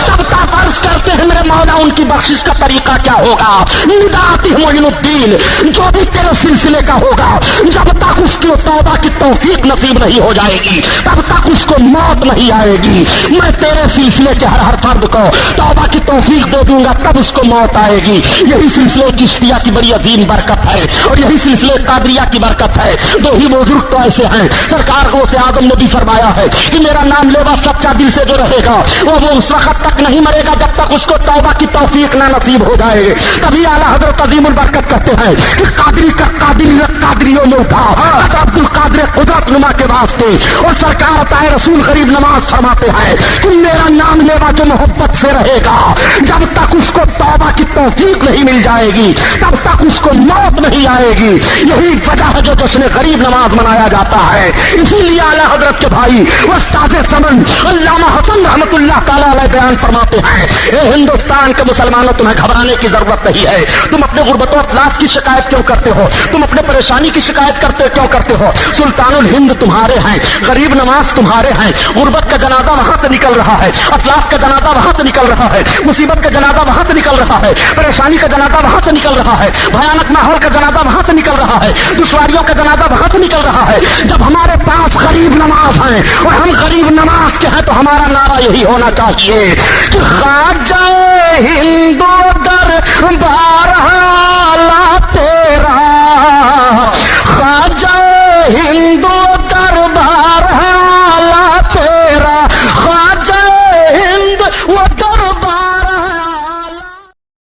तब तक अर्ज करते हैं, मेरे मौला उनकी बख्शिश का तरीका क्या होगा। निदा आती है, मोइनुद्दीन जो भी तेरे सिलसिले का होगा, जब तक उसकी तौबा की तौफीक नसीब नहीं हो जाएगी तब तक उसको मौत नहीं आएगी। मैं तेरे सिलसिले के हर फर्द को तौबा की तौफीक दे दूंगा, तब उसको मौत आएगी। यही सिलसिले चिश्तिया की बड़ी अजीम बरकत है, और यही सिलसिले कादरिया की बरकत है। दो ही बुजुर्ग तो ऐसे हैं, सरकार गौसे आजम ने भी फरमाया है कि मेरा नाम लेवा सच्चा दिल से जो रहेगा वो उस वक्त तक नहीं मरेगा जब तक उसको तौबा की तौफीक ना नसीब हो जाए। तभी आला हजरत अजीमुल बरकत कहते हैं कि कादरी का कादरियों में उठा अब्दुल कादिर कुदरत नुमा के वास्ते। और सरकार अताए रसूल गरीब नवाज फरमाते हैं कि मेरा नाम लेवा जो मोहब्बत से रहेगा, जब तक उसको तौबा की तौफीक नहीं मिल जाएगी तब तक उसको मौत नहीं आएगी। यही वजह है जो जश्न गरीब नवाज मनाया जाता है। इसीलिए आला हजरत के भाई उस्ताद समन अल्लामा हसन रहमतुल्लाह ताला अलैह बयान फरमाते हैं, ए हिंदुस्तान के मुसलमानों, तुम्हें घबराने की जरूरत नहीं है। तुम अपने गुर्बत और अफलास की शिकायत क्यों करते हो? तुम अपने परेशानी की शिकायत क्यों करते हो? सुल्तानुल हिंद तुम्हारे हैं, गरीब नवाज तुम्हारे हैं। गुर्बत का जनाजा वहां से निकल रहा है, अफलास का जनाजा वहां से निकल रहा है, मुसीबत का जनाजा वहां से निकल रहा है, परेशानी का जनाजा वहां से निकल रहा है, भयानक माहौल का जनाजा वहां से निकल रहा है, दुश्वारियों का जनाजा वहां से निकल रहा है। जब हमारे पास गरीब नवाज हैं और हम गरीब नवाज के हैं तो हमारा नारा यही होना चाहिए कि ख्वाजा हिंदू दरबार तेरा, ख्वाजा हिंदू